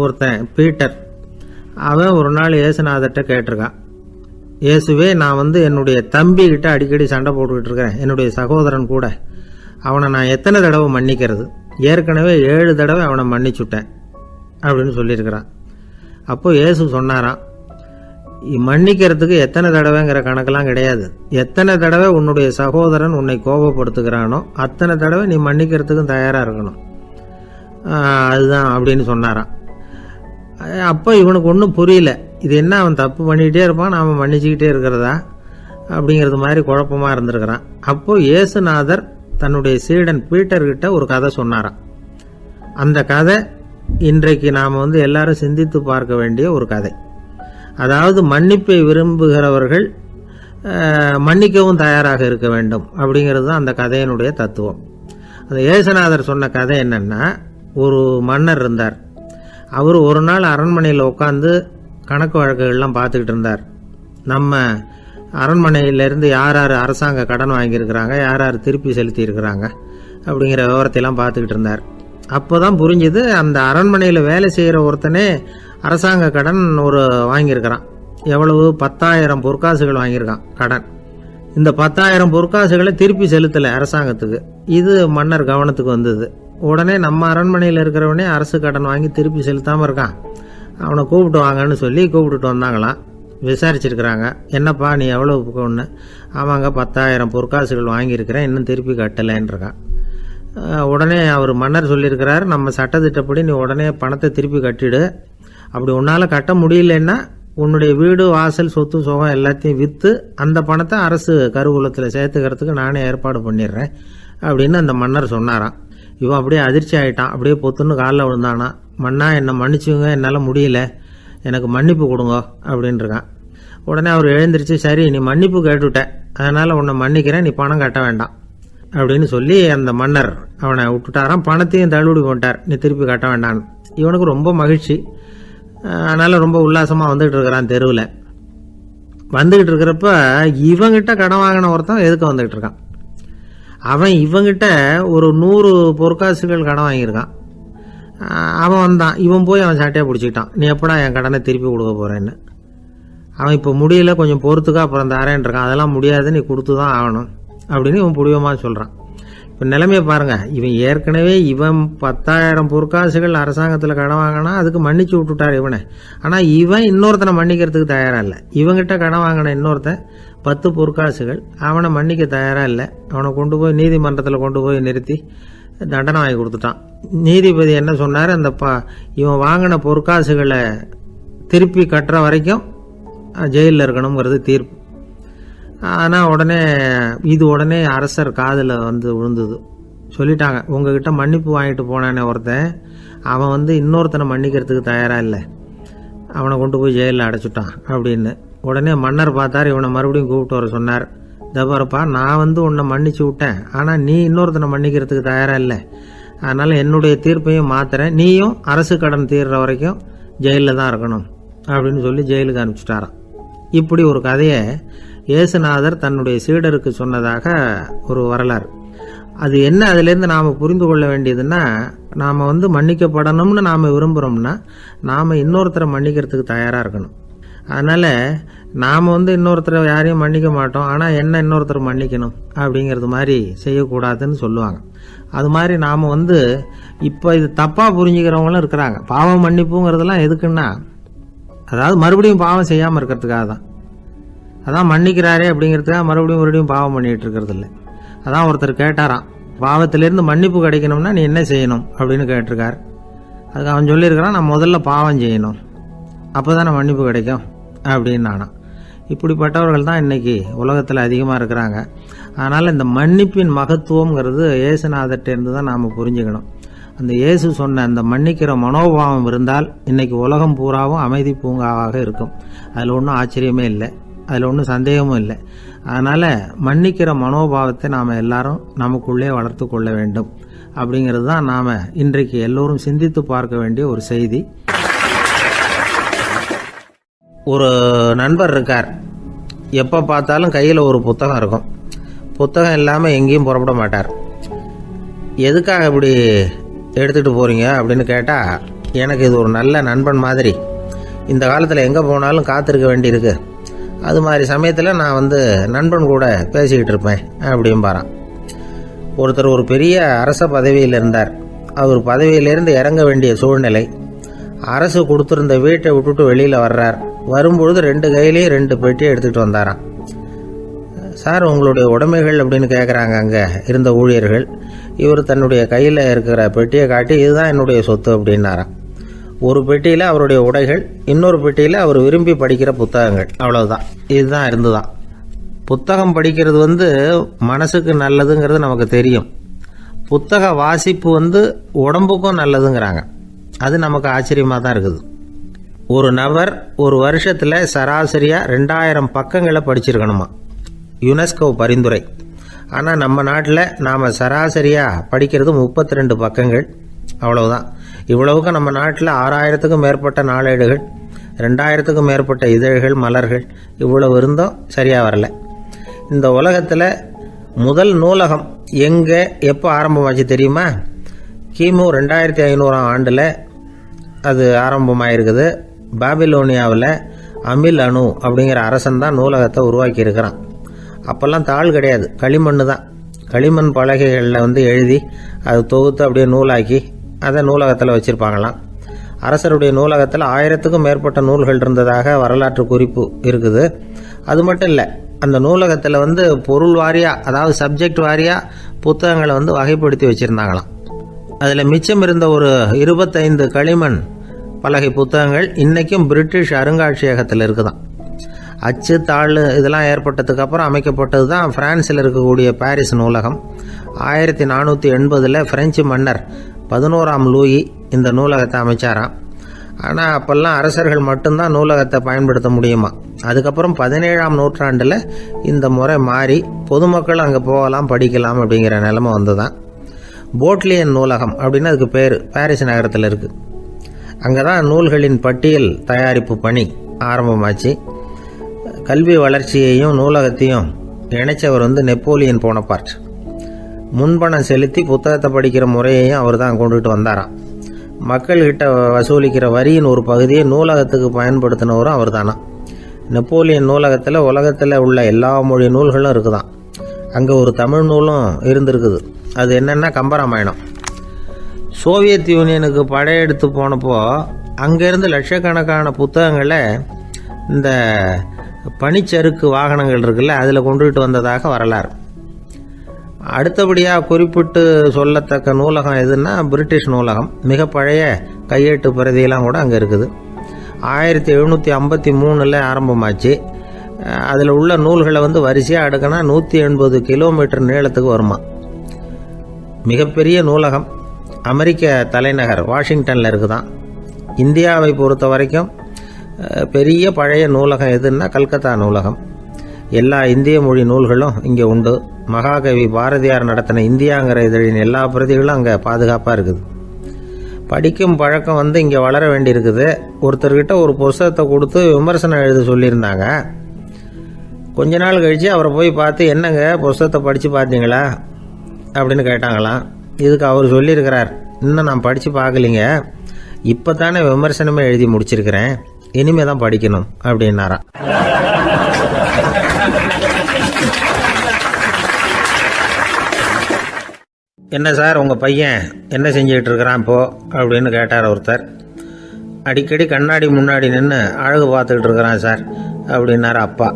ஒருத்தன் பீட்டர், அவன் ஒரு நாள் இயேசுநாதர்கிட்ட கேட்டிருக்கான், இயேசுவே, நான் என்னுடைய தம்பி கிட்ட அடிக்கடி சண்டை போட்டுக்கிட்டு இருக்கிறேன், என்னுடைய சகோதரன் கூட. அவனை நான் எத்தனை தடவை மன்னிக்கிறது? ஏற்கனவே 7 தடவை அவனை மன்னிச்சுட்டேன் அப்படின்னு சொல்லியிருக்கிறான். அப்போ இயேசு சொன்னாராம், மன்னிக்கிறதுக்கு எத்தனை தடவைங்கிற கணக்கெல்லாம் கிடையாது. எத்தனை தடவை உன்னுடைய சகோதரன் உன்னை கோபப்படுத்துகிறானோ அத்தனை தடவை நீ மன்னிக்கிறதுக்கும் தயாராக இருக்கணும், அதுதான் அப்படின்னு சொன்னாராம். அப்போ இவனுக்கு ஒன்றும் புரியல, இது என்ன அவன் தப்பு பண்ணிக்கிட்டே இருப்பான், நாம் மன்னிச்சுக்கிட்டே இருக்கிறதா அப்படிங்கிறது மாதிரி குழப்பமாக இருந்திருக்கிறான். அப்போ இயேசுநாதர் தன்னுடைய சீடன் பீட்டர்கிட்ட ஒரு கதை சொன்னாராம். அந்த கதை இன்றைக்கு நாம் எல்லாரும் சிந்தித்து பார்க்க வேண்டிய ஒரு கதை. அதாவது மன்னிப்பை விரும்புகிறவர்கள் மன்னிக்கவும் தயாராக இருக்க வேண்டும் அப்படிங்கிறது தான் அந்த கதையினுடைய தத்துவம். அந்த இயேசுநாதர் சொன்ன கதை என்னன்னா, ஒரு மன்னர் இருந்தார். அவர் ஒரு நாள் அரண்மனையில் உட்காந்து கணக்கு வழக்குகள்லாம் பார்த்துக்கிட்டு இருந்தார். நம்ம அரண்மனையிலேருந்து யார் யார் அரசாங்க கடன் வாங்கியிருக்கிறாங்க, யார் யார் திருப்பி செலுத்தி இருக்கிறாங்க அப்படிங்கிற விவரத்தையெல்லாம் பார்த்துக்கிட்டு இருந்தார். அப்போ தான் புரிஞ்சுது, அந்த அரண்மனையில் வேலை செய்கிற ஒருத்தனே அரசாங்க கடன் வாங்கியிருக்கிறான். எவ்வளவு? 10,000 பொற்காசுகள் வாங்கியிருக்கான் கடன். இந்த 10,000 பொற்காசுகளை திருப்பி செலுத்தலை அரசாங்கத்துக்கு. இது மன்னர் கவனத்துக்கு வந்தது. உடனே நம்ம அரண்மனையில் இருக்கிறவனே அரசு கடன் வாங்கி திருப்பி செலுத்தாமல் இருக்கான், அவனை கூப்பிட்டு வாங்கன்னு சொல்லி கூப்பிட்டுட்டு வந்தாங்களாம். விசாரிச்சிருக்கிறாங்க, என்னப்பா நீ எவ்வளோ ஒன்று? ஆமாங்க, 10,000 பொற்காசுகள் வாங்கியிருக்கிறேன், இன்னும் திருப்பி கட்டலைன்றிருக்கான். உடனே அவர் மன்னர் சொல்லியிருக்கிறார், நம்ம சட்டத்திட்டப்படி நீ உடனே பணத்தை திருப்பி கட்டிடு. அப்படி உன்னால் கட்ட முடியலன்னா உன்னுடைய வீடு, வாசல், சொத்து, சுகம் எல்லாத்தையும் விற்று அந்த பணத்தை அரசு கருவூலத்தில் சேர்த்துக்கிறதுக்கு நானே ஏற்பாடு பண்ணிடுறேன் அப்படின்னு அந்த மன்னர் சொன்னாராம். இவன் அப்படியே அதிர்ச்சி ஆகிட்டான், அப்படியே பொத்துன்னு காலில் விழுந்தானா. மன்னா, என்னை மன்னிச்சுங்க, என்னால் முடியல, எனக்கு மன்னிப்பு கொடுங்க அப்படின்ட்டுருக்கான். உடனே அவர் எழுந்திரிச்சு, சரி நீ மன்னிப்பு கேட்டுவிட்ட, அதனால் உன்னை மன்னிக்கிறேன், நீ பணம் கட்ட வேண்டாம் அப்படின்னு சொல்லி அந்த மன்னர் அவனை விட்டுட்டாராம். பணத்தையும் தள்ளுபடி போட்டார், நீ திருப்பி கட்ட வேண்டான்னு. இவனுக்கு ரொம்ப மகிழ்ச்சி, அதனால் ரொம்ப உல்லாசமாக வந்துகிட்டு இருக்கிறான். தெருவில் வந்துக்கிட்டு இருக்கிறப்ப இவங்கிட்ட கடன் வாங்கின ஒருத்தன் எதுக்கு வந்துக்கிட்டு இருக்கான். அவன் இவங்கிட்ட ஒரு 100 பொற்காசுகள் கடன் வாங்கியிருக்கான். அவன் வந்தான், இவன் போய் அவன் சாட்டையாக பிடிச்சிக்கிட்டான், நீ எப்படா என் கடனை திருப்பி கொடுக்க போகிறேன்னு. அவன் இப்போ முடியல, கொஞ்சம் பொறுத்துக்கா, அப்புறம் தரேன் இருக்கான். அதெல்லாம் முடியாது, நீ கொடுத்து தான் ஆகணும் அப்படின்னு இவன் புடிவமாக சொல்கிறான். இப்போ நிலைமையை பாருங்கள், இவன் ஏற்கனவே 10,000 பொற்காசுகள் அரசாங்கத்தில் கடன் வாங்கினா அதுக்கு மன்னிச்சு விட்டுட்டார் இவனை. ஆனால் இவன் இன்னொருத்தனை மன்னிக்கிறதுக்கு தயாராக இல்லை. இவங்கிட்ட கடன் வாங்கின இன்னொருத்தன் 10 பொற்காசுகள், அவனை மன்னிக்க தயாராக இல்லை. அவனை கொண்டு போய் நீதிமன்றத்தில் கொண்டு போய் நிறுத்தி தண்டனை வாங்கி கொடுத்துட்டான். நீதிபதி என்ன சொன்னார், அந்த இவன் வாங்கின பொற்காசுகளை திருப்பி கட்டுற வரைக்கும் ஜெயிலில் இருக்கணுங்கிறது தீர்ப்பு. ஆனால் உடனே அரசர் காதில் விழுந்தது. சொல்லிட்டாங்க, உங்ககிட்ட மன்னிப்பு வாங்கிட்டு போனானே ஒருத்தன், அவன் இன்னொருத்தனை மன்னிக்கிறதுக்கு தயாராக இல்லை, அவனை கொண்டு போய் ஜெயிலில் அடைச்சிட்டான் அப்படின்னு. உடனே மன்னர் பார்த்தார், இவனை மறுபடியும் கூப்பிட்டு வர சொன்னார். தபாரப்பா, நான் உன்னை மன்னிச்சு விட்டேன், ஆனால் நீ இன்னொருத்தனை மன்னிக்கிறதுக்கு தயாராக இல்லை, அதனால் என்னுடைய தீர்ப்பையும் மாத்துறேன், நீயும் அரசு கடன் தீர்ற வரைக்கும் ஜெயிலில் தான் இருக்கணும் அப்படின்னு சொல்லி ஜெயிலுக்கு அனுப்பிச்சிட்டாராம். இப்படி ஒரு கதையை இயேசுநாதர் தன்னுடைய சீடருக்கு சொன்னதாக ஒரு வரலாறு. அது என்ன, அதிலேருந்து நாம் புரிந்து கொள்ள வேண்டியதுன்னா, நாம் மன்னிக்கப்படணும்னு நாம் விரும்புகிறோம்னா நாம் இன்னொருத்தரை மன்னிக்கிறதுக்கு தயாராக இருக்கணும். அதனால் நாம் இன்னொருத்தரை யாரையும் மன்னிக்க மாட்டோம், ஆனால் என்ன இன்னொருத்தர் மன்னிக்கணும் அப்படிங்கிறது மாதிரி செய்யக்கூடாதுன்னு சொல்லுவாங்க. அது மாதிரி நாம் இப்போ இது தப்பாக புரிஞ்சுக்கிறவங்களும் இருக்கிறாங்க. பாவம் மன்னிப்புங்கிறதுலாம் எதுக்குன்னா, அதாவது மறுபடியும் பாவம் செய்யாமல் இருக்கிறதுக்காக தான். அதான் மன்னிக்கிறாரே அப்படிங்கிறதுக்காக மறுபடியும் பாவம் பண்ணிகிட்டு இருக்கிறது இல்லை. அதான் ஒருத்தர் கேட்டாராம், பாவத்திலேருந்து மன்னிப்பு கிடைக்கணும்னா நீ என்ன செய்யணும் அப்படின்னு கேட்டிருக்கார். அதுக்கு அவன் சொல்லியிருக்கிறான், நான் முதல்ல பாவம் செய்யணும், அப்போ தானே மன்னிப்பு கிடைக்கும் அப்படின்னு நானா. இப்படிப்பட்டவர்கள் தான் இன்றைக்கி உலகத்தில் அதிகமாக இருக்கிறாங்க. அதனால் இந்த மன்னிப்பின் மகத்துவங்கிறது இயேசுநாதர்கிட்டேருந்து தான் நாம் புரிஞ்சுக்கணும். அந்த இயேசு சொன்ன அந்த மன்னிக்கிற மனோபாவம் இருந்தால் இன்றைக்கி உலகம் பூராவும் அமைதி பூங்காவாக இருக்கும். அதில் ஒன்றும் ஆச்சரியமே இல்லை, அதில் ஒன்றும் சந்தேகமும் இல்லை. அதனால் மன்னிக்கிற மனோபாவத்தை நாம் எல்லாரும் நமக்குள்ளே வளர்த்து கொள்ள வேண்டும் அப்படிங்கிறது தான் நாம் இன்றைக்கு எல்லோரும் சிந்தித்து பார்க்க வேண்டிய ஒரு செய்தி. ஒரு நண்பர் இருக்கார், எப்போ பார்த்தாலும் கையில் ஒரு புத்தகம் இருக்கும். புத்தகம் இல்லாமல் எங்கேயும் புறப்பட மாட்டார். எதுக்காக இப்படி எடுத்துகிட்டு போகிறீங்க அப்படின்னு கேட்டால், எனக்கு இது ஒரு நல்ல நண்பன் மாதிரி, இந்த காலத்தில் எங்கே போனாலும் காத்திருக்க வேண்டியிருக்கு, அது மாதிரி சமயத்தில் நான் நண்பன் கூட பேசிக்கிட்டு இருப்பேன் அப்படிம்பாரான். ஒருத்தர் ஒரு பெரிய அரச பதவியில் இருந்தார். அவர் பதவியிலேருந்து இறங்க வேண்டிய சூழ்நிலை. அரசு கொடுத்துருந்த வீட்டை விட்டுட்டு வெளியில் வர்றார். வரும்பொழுது 2 கையிலையும் 2 பெட்டியை எடுத்துகிட்டு வந்தாராம். சார், உங்களுடைய உடைமைகள் அப்படின்னு கேட்குறாங்க அங்கே இருந்த ஊழியர்கள். இவர் தன்னுடைய கையில் இருக்கிற பெட்டியை காட்டி, இதுதான் என்னுடைய சொத்து அப்படின்னாராம். ஒரு பெட்டியில் அவருடைய உடைகள், இன்னொரு பெட்டியில் அவர் விரும்பி படிக்கிற புத்தகங்கள், அவ்வளவுதான். இதுதான் இருந்துதான். புத்தகம் படிக்கிறது மனசுக்கு நல்லதுங்கிறது நமக்கு தெரியும். புத்தக வாசிப்பு உடம்புக்கும் நல்லதுங்கிறாங்க. அது நமக்கு ஆச்சரியமாக தான் இருக்குது. ஒரு நபர் ஒரு வருஷத்தில் சராசரியாக 2000 பக்கங்களை படிச்சிருக்கணுமா, யுனெஸ்கோ பரிந்துரை. ஆனால் நம்ம நாட்டில் நாம் சராசரியாக படிக்கிறது 32 பக்கங்கள், அவ்வளவுதான். இவ்வளவுக்கு நம்ம நாட்டில் 6000த்துக்கும் மேற்பட்ட நாளேடுகள், 2000த்துக்கும் மேற்பட்ட இதழ்கள், மலர்கள், இவ்வளவு இருந்தும் சரியாக வரல. இந்த உலகத்தில் முதல் நூலகம் எங்கே எப்போ ஆரம்பமாச்சு தெரியுமா? கிமு 2500ஆம் ஆண்டில் அது ஆரம்பமாயிருக்குது. பாபிலோனியாவில் அமில் அணு அப்படிங்கிற அரசன் தான் நூலகத்தை உருவாக்கி இருக்கிறான். அப்போல்லாம் தாள் கிடையாது, களிமண் தான். களிமண் பலகைகளில் எழுதி அது தொகுத்து அப்படியே நூலாக்கி அதை நூலகத்தில் வச்சுருப்பாங்களாம். அரசருடைய நூலகத்தில் 1000த்துக்கும் மேற்பட்ட நூல்கள் இருந்ததாக வரலாற்று குறிப்பு இருக்குது. அது மட்டும் இல்லை, அந்த நூலகத்தில் பொருள் வாரியாக, அதாவது சப்ஜெக்ட் வாரியாக புத்தகங்களை வகைப்படுத்தி வச்சுருந்தாங்களாம். அதில் மிச்சம் இருந்த ஒரு 25 களிமண் பலகை புத்தகங்கள் இன்றைக்கும் பிரிட்டிஷ் அருங்காட்சியகத்தில் இருக்குதான். அச்சு தாள் இதெல்லாம் ஏற்பட்டதுக்கு அப்புறம் அமைக்கப்பட்டது தான் பிரான்சில் இருக்கக்கூடிய பாரிஸ் நூலகம். 1480 பிரெஞ்சு மன்னர் 11ஆம் லூயி இந்த நூலகத்தை அமைச்சாராம். ஆனால் அப்போல்லாம் அரசர்கள் மட்டும்தான் நூலகத்தை பயன்படுத்த முடியுமா. அதுக்கப்புறம் 17ஆம் நூற்றாண்டில் இந்த முறை மாறி பொதுமக்கள் அங்கே போகலாம், படிக்கலாம் அப்படிங்கிற நிலைமை வந்துதான். போட்லியன் நூலகம் அப்படின்னு அதுக்கு பேர், பாரிஸ் நகரத்தில் இருக்குது. அங்கே தான் நூல்களின் பட்டியல் தயாரிப்பு பணி ஆரம்பமாச்சு. கல்வி வளர்ச்சியையும் நூலகத்தையும் இணைச்சவர் நெப்போலியன் போனபார்ட். முன்பணம் செலுத்தி புத்தகத்தை படிக்கிற முறையையும் அவர் தான் கொண்டுட்டு வந்தாராம். மக்கள்கிட்ட வசூலிக்கிற வரியின் ஒரு பகுதியை நூலகத்துக்கு பயன்படுத்தினவரும் அவர் தானா. நெப்போலியன் நூலகத்தில் உலகத்தில் உள்ள எல்லா மொழி நூல்களும் இருக்குதான். அங்கே ஒரு தமிழ் நூலும் இருந்திருக்குது. அது என்னென்னா கம்பராமாயணம். சோவியத் யூனியனுக்கு படையெடுத்து போனப்போ அங்கேருந்து லட்சக்கணக்கான புத்தகங்களை இந்த பனிச்சறுக்கு வாகனங்கள் இருக்குல்ல, அதில் கொண்டுகிட்டு வந்ததாக வரலாறு. அடுத்தபடியாக குறிப்பிட்டு சொல்லத்தக்க நூலகம் எதுன்னா பிரிட்டிஷ் நூலகம். மிக பழைய கையெட்டு பிரதியெல்லாம் கூட அங்கே இருக்குது. 1753 ஆரம்பமாச்சு. அதில் உள்ள நூல்களை வரிசையாக அடுக்கினா 180 கிலோமீட்டர் நீளத்துக்கு வருமா. மிகப்பெரிய நூலகம் அமெரிக்க தலைநகர் வாஷிங்டனில் இருக்குதான். இந்தியாவை பொறுத்த வரைக்கும் பெரிய பழைய நூலகம் எதுன்னா கல்கத்தா நூலகம். எல்லா இந்திய மொழி நூல்களும் இங்கே உண்டு. மகாகவி பாரதியார் நடத்தின இந்தியாங்கிற இதழின் எல்லா பிரதிகளும் அங்கே பாதுகாப்பாக இருக்குது. படிக்கும் பழக்கம் இங்கே வளர வேண்டியிருக்குது. ஒருத்தர்கிட்ட ஒரு புஸ்தகத்தை கொடுத்து விமர்சனம் எழுத சொல்லியிருந்தாங்க. கொஞ்ச நாள் கழித்து அவரை போய் பார்த்து, என்னங்க புஸ்தகத்தை படித்து பார்த்தீங்களா அப்படின்னு கேட்டாங்களாம். இதுக்கு அவர் சொல்லியிருக்கிறார், இன்னும் நான் படித்து பார்க்கலிங்க, இப்போ தானே விமர்சனமே எழுதி முடிச்சிருக்கிறேன், இனிமே தான் படிக்கணும் அப்படின்னாராம். என்ன சார் உங்கள் பையன் என்ன செஞ்சுக்கிட்டு இருக்கிறான் இப்போ அப்படின்னு கேட்டார் ஒருத்தர். அடிக்கடி கண்ணாடி முன்னாடி நின்று அழகு பார்த்துக்கிட்டு இருக்கிறான் சார் அப்படின்னாரு அப்பா.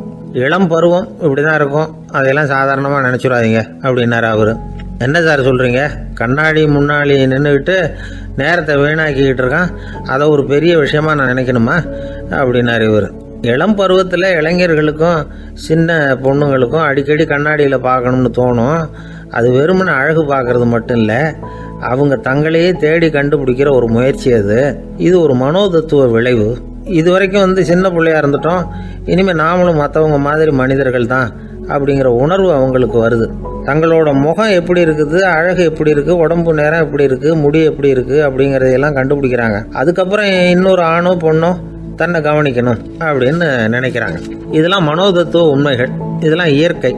இளம் பருவம் இப்படி தான் இருக்கும், அதையெல்லாம் சாதாரணமாக நினச்சிடாதீங்க அப்படின்னாரு அவர். என்ன சார் சொல்கிறீங்க, கண்ணாடி முன்னாடி நின்றுக்கிட்டு நேரத்தை வீணாக்கிக்கிட்டு இருக்கான், அதை ஒரு பெரிய விஷயமா நான் நினைக்கணுமா அப்படின்னாரு இவர். இளம் பருவத்தில் இளைஞர்களுக்கும் சின்ன பொண்ணுங்களுக்கும் அடிக்கடி கண்ணாடியில் பார்க்கணும்னு தோணும். அது வெறுமனே அழகு பார்க்கறது மட்டும் இல்லை, அவங்க தங்களையே தேடி கண்டுபிடிக்கிற ஒரு முயற்சி அது. இது ஒரு மனோதத்துவ விளைவு. இது வரைக்கும் சின்ன பிள்ளையா இருந்துட்டோம், இனிமேல் நாமளும் மற்றவங்க மாதிரி மனிதர்கள் தான் அப்படிங்கிற உணர்வு அவங்களுக்கு வருது. தங்களோட முகம் எப்படி இருக்குது, அழகு எப்படி இருக்குது, உடம்பு நேரம் எப்படி இருக்குது, முடி எப்படி இருக்குது அப்படிங்கிறதையெல்லாம் கண்டுபிடிக்கிறாங்க. அதுக்கப்புறம் இன்னொரு ஆணோ பொண்ணோ தன்னை கவனிக்கணும் அப்படின்னு நினைக்கிறாங்க. இதெல்லாம் மனோதத்துவ உண்மைகள், இதெல்லாம் இயற்கை.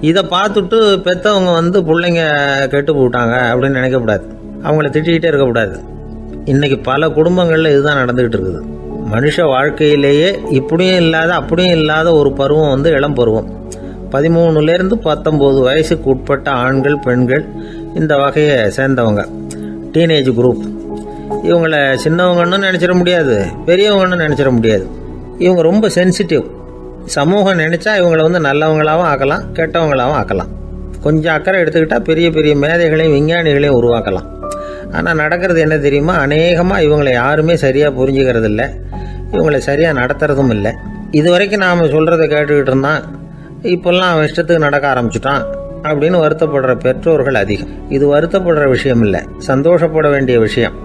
இதை பார்த்துட்டு பெற்றவங்க பிள்ளைங்க கெட்டு போட்டாங்க அப்படின்னு நினைக்கக்கூடாது, அவங்கள திட்டிக்கிட்டே இருக்கக்கூடாது. இன்றைக்கி பல குடும்பங்களில் இதுதான் நடந்துக்கிட்டு இருக்குது. மனுஷ வாழ்க்கையிலேயே இப்படியும் இல்லாத அப்படியும் இல்லாத ஒரு பருவம் இளம் பருவம். 13லேருந்து 19 வயசுக்கு உட்பட்ட ஆண்கள் பெண்கள் இந்த வகையை சேர்ந்தவங்க, டீனேஜ் குரூப். இவங்கள சின்னவங்கன்னு நினச்சிட முடியாது, பெரியவங்கன்னு நினச்சிட முடியாது. இவங்க ரொம்ப சென்சிட்டிவ். சமூகம் நினச்சா இவங்களை நல்லவங்களாகவும் ஆக்கலாம், கெட்டவங்களாகவும் ஆக்கலாம். கொஞ்சம் அக்கறை எடுத்துக்கிட்டால் பெரிய பெரிய மேதைகளையும் விஞ்ஞானிகளையும் உருவாக்கலாம். ஆனால் நடக்கிறது என்ன தெரியுமா, அநேகமாக இவங்களை யாருமே சரியாக புரிஞ்சுக்கிறது இல்லை, இவங்களை சரியாக நடத்துறதும் இல்லை. இது வரைக்கும் நாம் சொல்கிறத கேட்டுக்கிட்டு இருந்தான், இப்போல்லாம் அவன் இஷ்டத்துக்கு நடக்க ஆரம்பிச்சுட்டான் அப்படின்னு வருத்தப்படுற பெற்றோர்கள் அதிகம். இது வருத்தப்படுற விஷயம் இல்லை, சந்தோஷப்பட வேண்டிய விஷயம்.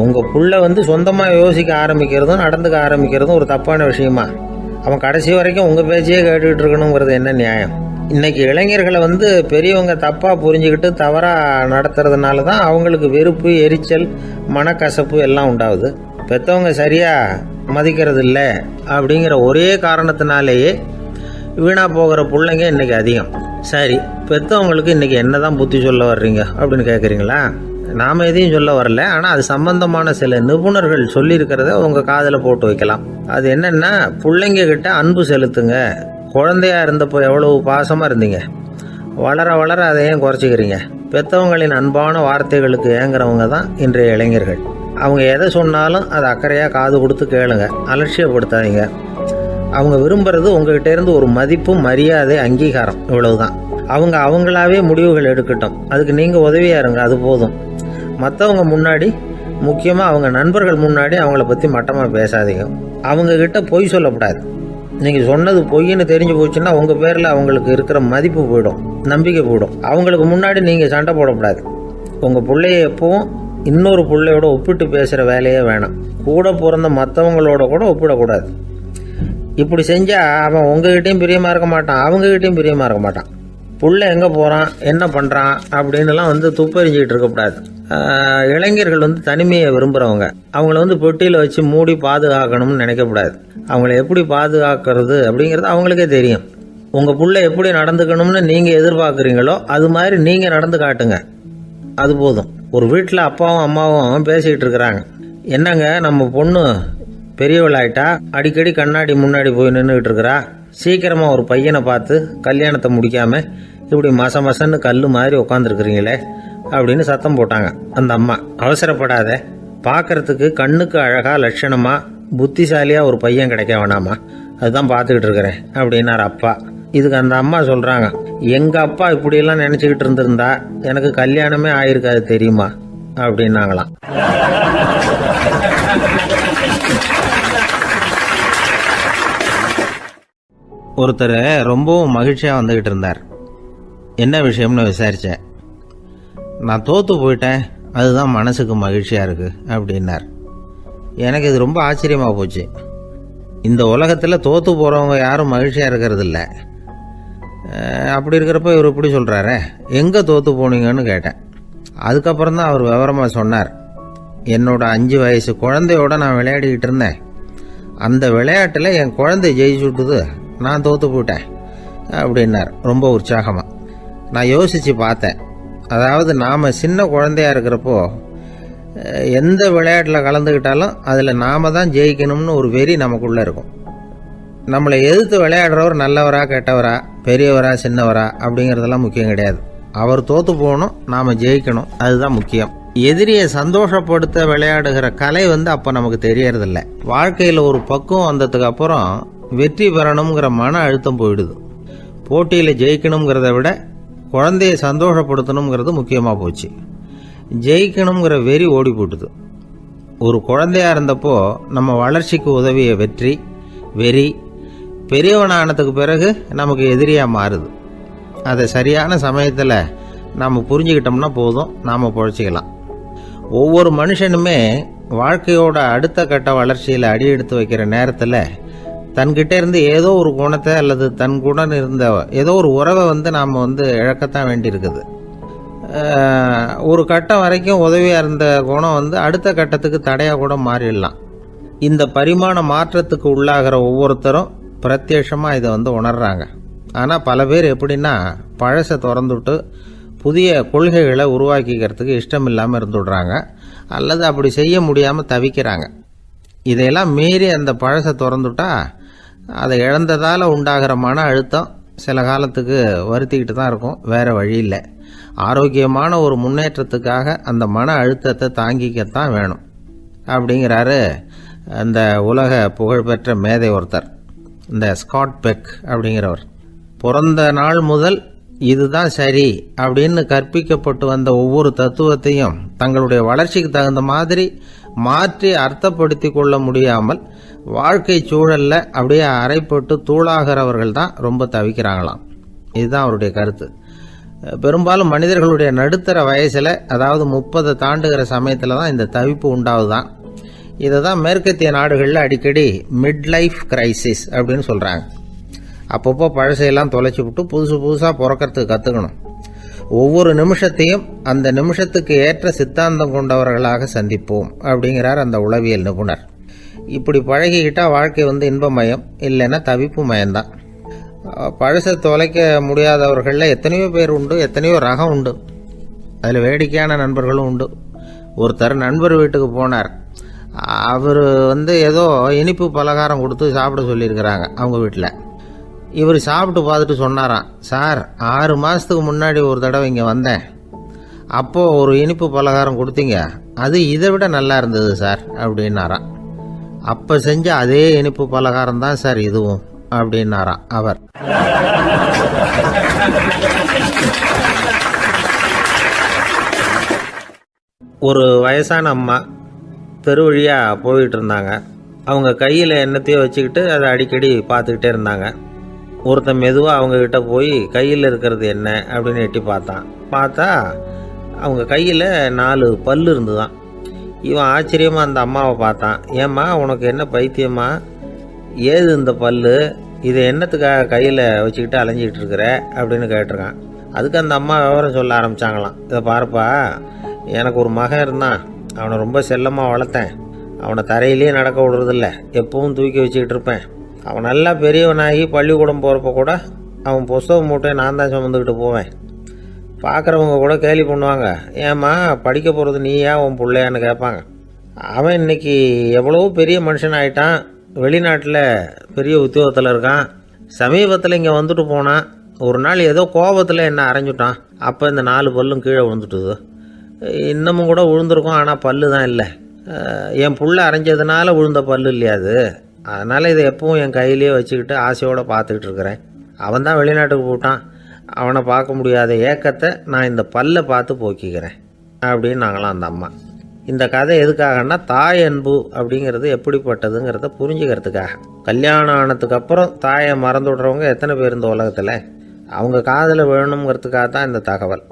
உங்கள் புள்ள சொந்தமாக யோசிக்க ஆரம்பிக்கிறதும் நடந்துக்க ஆரம்பிக்கிறதும் ஒரு தப்பான விஷயமா? அவன் கடைசி வரைக்கும் உங்கள் பேச்சையே கேட்டுக்கிட்டு இருக்கணுங்கிறது என்ன நியாயம்? இன்றைக்கி இளைஞர்களை பெரியவங்க தப்பாக புரிஞ்சுக்கிட்டு தவறாக நடத்துறதுனால தான் அவங்களுக்கு வெறுப்பு, எரிச்சல், மனக்கசப்பு எல்லாம் உண்டாகுது. பெற்றவங்க சரியாக மதிக்கிறது இல்லை அப்படிங்கிற ஒரே காரணத்தினாலேயே வீணாக போகிற பிள்ளைங்க இன்றைக்கி அதிகம். சரி, பெற்றவங்களுக்கு இன்றைக்கி என்ன தான் புத்தி சொல்ல வர்றீங்க அப்படின்னு கேட்குறீங்களா? நாம் எதையும் சொல்ல வரல, ஆனால் அது சம்பந்தமான சில நிபுணர்கள் சொல்லியிருக்கிறத உங்கள் காதில் போட்டு வைக்கலாம். அது என்னென்னா, பிள்ளைங்க கிட்ட அன்பு செலுத்துங்க. குழந்தையா இருந்தப்போ எவ்வளவு பாசமாக இருந்தீங்க, வளர வளர அதை ஏன் குறைச்சிக்கிறீங்க? பெற்றவங்களின் அன்பான வார்த்தைகளுக்கு ஏங்குறவங்க தான் இன்றைய இளைஞர்கள். அவங்க எதை சொன்னாலும் அதை அக்கறையாக காது கொடுத்து கேளுங்க, அலட்சியப்படுத்தாதீங்க. அவங்க விரும்புறது உங்ககிட்ட இருந்து ஒரு மதிப்பு, மரியாதை, அங்கீகாரம், இவ்வளவுதான். அவங்க அவங்களாவே முடிவுகள் எடுக்கட்டும், அதுக்கு நீங்கள் உதவியாக இருங்க, அது போதும். மற்றவங்க முன்னாடி, முக்கியமாக அவங்க நண்பர்கள் முன்னாடி அவங்கள பற்றி மட்டமாக பேசாதீங்க. அவங்கக்கிட்ட பொய் சொல்லக்கூடாது. நீங்கள் சொன்னது பொய்ன்னு தெரிஞ்சு போச்சுன்னா உங்கள் பேரில் அவங்களுக்கு இருக்கிற மதிப்பு போயிடும், நம்பிக்கை போயிடும். அவங்களுக்கு முன்னாடி நீங்கள் சண்டை போடக்கூடாது. உங்கள் பிள்ளைய எப்பவும் இன்னொரு பிள்ளையோட ஒப்பிட்டு பேசுகிற வேலையே வேணாம். கூட பிறந்த மற்றவங்களோட கூட ஒப்பிடக்கூடாது. இப்படி செஞ்சால் அவன் உங்ககிட்டையும் பிரியமாக இருக்க மாட்டான், அவங்ககிட்டையும் பிரியமாக இருக்க மாட்டான். புள்ள எங்கே போகிறான், என்ன பண்ணுறான் அப்படின்னுலாம் துப்பறிஞ்சிக்கிட்டு இருக்கக்கூடாது. இளைஞர்கள் தனிமையை விரும்புகிறவங்க. அவங்கள பெட்டியில் வச்சு மூடி பாதுகாக்கணும்னு நினைக்கக்கூடாது. அவங்கள எப்படி பாதுகாக்கிறது அப்படிங்கிறது அவங்களுக்கே தெரியும். உங்கள் புள்ள எப்படி நடந்துக்கணும்னு நீங்கள் எதிர்பார்க்குறீங்களோ அது மாதிரி நீங்கள் நடந்து காட்டுங்க, அது போதும். ஒரு வீட்டில் அப்பாவும் அம்மாவும் பேசிக்கிட்டு இருக்கிறாங்க. என்னங்க, நம்ம பொண்ணு பெரியவளாயிட்டா, அடிக்கடி கண்ணாடி முன்னாடி போய் நின்றுக்கிட்டு இருக்கிறா, சீக்கிரமாக ஒரு பையனை பார்த்து கல்யாணத்தை முடிக்காமல் இப்படி மசன்னு கல் மாதிரி உட்காந்துருக்குறீங்களே அப்படின்னு சத்தம் போட்டாங்க அந்த அம்மா. அவசரப்படாத, பார்க்கறதுக்கு கண்ணுக்கு அழகா லட்சணமா புத்திசாலியாக ஒரு பையன் கிடைக்க வேணாமா, அதுதான் பார்த்துக்கிட்டு இருக்கிறேன் அப்படின்னார் அப்பா. இதுக்கு அந்த அம்மா சொல்கிறாங்க, எங்கள் அப்பா இப்படியெல்லாம் நினச்சிக்கிட்டு இருந்திருந்தா எனக்கு கல்யாணமே ஆயிருக்காது தெரியுமா அப்படின்னாங்களாம். ஒருத்தர் ரொம்பவும் மகிழ்ச்சியாக வந்துக்கிட்டு இருந்தார். என்ன விஷயம்னு விசாரித்தேன். நான் தோற்று போயிட்டேன், அதுதான் மனசுக்கு மகிழ்ச்சியாக இருக்குது அப்படின்னார். எனக்கு இது ரொம்ப ஆச்சரியமாக போச்சு. இந்த உலகத்தில் தோற்று போகிறவங்க யாரும் மகிழ்ச்சியாக இருக்கிறது இல்லை. அப்படி இருக்கிறப்ப இவர் இப்படி சொல்கிறாரே, எங்கே தோற்று போனீங்கன்னு கேட்டேன். அதுக்கப்புறம் தான் அவர் விவரமாக சொன்னார். என்னோட 5 வயசு குழந்தையோட நான் விளையாடிக்கிட்டு இருந்தேன். அந்த விளையாட்டில் என் குழந்தை ஜெயிச்சுட்டுது, நான் தோற்று போயிட்டேன் அப்படின்னார் ரொம்ப உற்சாகமாக. நான் யோசித்து பார்த்தேன். அதாவது நாம் சின்ன குழந்தையாக இருக்கிறப்போ எந்த விளையாட்டில் கலந்துக்கிட்டாலும் அதில் நாம் தான் ஜெயிக்கணும்னு ஒரு வெறி நமக்குள்ளே இருக்கும். நம்மளை எதிர்த்து விளையாடுறவர் நல்லவரா கெட்டவரா, பெரியவரா சின்னவரா அப்படிங்கிறதெல்லாம் முக்கியம் கிடையாது. அவர் தோற்று போகணும், நாம் ஜெயிக்கணும், அதுதான் முக்கியம். எதிரியை சந்தோஷப்படுத்த விளையாடுகிற கலை அப்போ நமக்கு தெரியறதில்ல. வாழ்க்கையில் ஒரு பக்குவம் வந்ததுக்கு அப்புறம் வெற்றி பெறணுங்கிற மன அழுத்தம் போயிடுது. போட்டியில் ஜெயிக்கணுங்கிறத விட குழந்தைய சந்தோஷப்படுத்தணுங்கிறது முக்கியமாக போச்சு. ஜெயிக்கணுங்கிற வெறி ஓடி போட்டுது. ஒரு குழந்தையா இருந்தப்போ நம்ம வளர்ச்சிக்கு உதவிய வெறி பெரியவனானதுக்கு பிறகு நமக்கு எதிரியாக மாறுது. அதை சரியான சமயத்தில் நாம் புரிஞ்சுக்கிட்டோம்னா போதும், நாம் பொழைச்சிக்கலாம். ஒவ்வொரு மனுஷனுமே வாழ்க்கையோட அடுத்த கட்ட வளர்ச்சியில் அடி எடுத்து வைக்கிற நேரத்தில் தன்கிட்ட இருந்து ஏதோ ஒரு குணத்தை அல்லது தன் குணம் இருந்த ஏதோ ஒரு உறவை நாம் இழக்கத்தான் வேண்டியிருக்குது. ஒரு கட்டம் வரைக்கும் உதவியாக இருந்த குணம் அடுத்த கட்டத்துக்கு தடையாக கூட மாறிடலாம். இந்த பரிமாண மாற்றத்துக்கு உள்ளாகிற ஒவ்வொருத்தரும் பிரத்யட்சமாக இதை உணர்றாங்க. ஆனால் பல பேர் எப்படின்னா பழசை திறந்துவிட்டு புதிய கொள்கைகளை உருவாக்கிக்கிறதுக்கு இஷ்டம் இல்லாமல் இருந்துடுறாங்க, அல்லது அப்படி செய்ய முடியாமல் தவிக்கிறாங்க. இதையெல்லாம் மீறி அந்த பழசை திறந்துட்டா அதை இழந்ததால் உண்டாகிற மன அழுத்தம் சில காலத்துக்கு வருத்திக்கிட்டு தான் இருக்கும், வேறு வழி இல்லை. ஆரோக்கியமான ஒரு முன்னேற்றத்துக்காக அந்த மன அழுத்தத்தை தாங்கிக்கத்தான் வேணும் அப்படிங்கிறாரு அந்த உலக புகழ்பெற்ற மேதை ஒருத்தர், இந்த ஸ்காட் பெக் அப்படிங்கிறவர். பிறந்த நாள் முதல் இதுதான் சரி அப்படின்னு கற்பிக்கப்பட்டு வந்த ஒவ்வொரு தத்துவத்தையும் தங்களுடைய வளர்ச்சிக்கு தகுந்த மாதிரி மாற்றி அர்த்தப்படுத்தி கொள்ள முடியாமல் வாழ்க்கை சூழல்ல அப்படியே அரைப்பட்டு தூளாகிறவர்கள் தான் ரொம்ப தவிக்கிறாங்களாம். இதுதான் அவருடைய கருத்து. பெரும்பாலும் மனிதர்களுடைய நடுத்தர வயசில், அதாவது 30 தாண்டுகிற சமயத்தில் தான் இந்த தவிப்பு உண்டாகுதான். இதை தான் மேற்கத்திய நாடுகளில் அடிக்கடி மிட் லைஃப் கிரைசிஸ் அப்படின்னு சொல்கிறாங்க. அப்பப்போ பழசையெல்லாம் தொலைச்சி விட்டு புதுசாக பிறக்கிறதுக்கு கற்றுக்கணும். ஒவ்வொரு நிமிஷத்தையும் அந்த நிமிஷத்துக்கு ஏற்ற சித்தாந்தம் கொண்டவர்களாக சந்திப்போம் அப்படிங்கிறார் அந்த உளவியல் நிபுணர். இப்படி பழகிக்கிட்டால் வாழ்க்கை இன்பமயம், இல்லைன்னா தவிப்பு மயம்தான். பழசை தொலைக்க முடியாதவர்களில் எத்தனையோ பேர் உண்டு, எத்தனையோ ரகம் உண்டு. அதில் வேடிக்கையான நண்பர்களும் உண்டு. ஒருத்தர் நண்பர் வீட்டுக்கு போனார். அவர் ஏதோ இனிப்பு பலகாரம் கொடுத்து சாப்பிட சொல்லியிருக்கிறாங்க அவங்க வீட்டில். இவர் சாப்பிட்டு பார்த்துட்டு சொன்னாராம், சார் 6 மாதத்துக்கு முன்னாடி ஒரு தடவை இங்கே வந்தேன், அப்போது ஒரு இனிப்பு பலகாரம் கொடுத்தீங்க, அது இதை விட நல்லா இருந்தது சார் அப்படின்னாராம். அப்போ செஞ்ச அதே இனிப்பு பலகாரம் தான் சார் இதுவும் அப்படின்னாராம் அவர். ஒரு வயசான அம்மா தெரு வழியாக போயிட்டு இருந்தாங்க. அவங்க கையில் எண்ணத்தையோ வச்சுக்கிட்டு அதை அடிக்கடி பார்த்துக்கிட்டே இருந்தாங்க. ஒருத்தன் மெதுவாக அவங்கக்கிட்ட போய் கையில் இருக்கிறது என்ன அப்படின்னு எட்டி பார்த்தா அவங்க கையில் 4 பல் இருந்துதான். இவன் ஆச்சரியமாக அந்த அம்மாவை பார்த்தான். ஏம்மா உனக்கு என்ன பைத்தியமா, ஏது இந்த பல், இதை என்னத்துக்காக கையில் வச்சுக்கிட்டு அலைஞ்சிக்கிட்டு இருக்கிற அப்படின்னு கேட்டிருக்கான். அதுக்கு அந்த அம்மா விவரம் சொல்ல ஆரம்பித்தாங்களாம். இதை பாருப்பா, எனக்கு ஒரு மகன் இருந்தான், அவனை ரொம்ப செல்லமாக வளர்த்தேன். அவனை தரையிலேயே நடக்க விடுறதில்ல, எப்பவும் தூக்கி வச்சுக்கிட்டு இருப்பேன். அவன் நல்லா பெரியவனாகி பள்ளிக்கூடம் போகிறப்ப கூட அவன் புஸ்தக மூட்டையை நான் தான் சுமந்துக்கிட்டு போவேன். பார்க்குறவங்க கூட கேலி பண்ணுவாங்க, ஏம்மா படிக்க போகிறது நீயா உன் பிள்ளையான்னு கேட்பாங்க. அவன் இன்னைக்கு எவ்வளோ பெரிய மனுஷன் ஆகிட்டான், வெளிநாட்டில் பெரிய உத்தியோகத்தில் இருக்கான். சமீபத்தில் இங்கே வந்துட்டு போனான். ஒரு நாள் ஏதோ கோபத்தில் என்ன அரைஞ்சுட்டான். அப்போ இந்த 4 பல்லும் கீழே விழுந்துட்டுது. இன்னமும் கூட விழுந்திருக்கும், ஆனால் பல்லு தான் இல்லை. என் புள்ள அரைஞ்சதுனால விழுந்த பல்லு இல்லையா அது, அதனால் இதை எப்பவும் என் கையிலேயே வச்சுக்கிட்டு ஆசையோடு பார்த்துக்கிட்டு இருக்கிறேன். அவன் தான் வெளிநாட்டுக்கு போட்டான், அவனை பார்க்க முடியாத ஏக்கத்தை நான் இந்த பல்லை பார்த்து போக்கிக்கிறேன் அப்படின்னு நாங்களாம் அந்த அம்மா. இந்த கதை எதுக்காகன்னா, தாய் அன்பு அப்படிங்கிறது எப்படிப்பட்டதுங்கிறத புரிஞ்சுக்கிறதுக்காக. கல்யாணம் ஆனதுக்கு அப்புறம் தாயை மறந்து விடுறவங்க எத்தனை பேர் இந்த உலகத்தில், அவங்க காதில் வேணுங்கிறதுக்காக தான் இந்த தகவல்.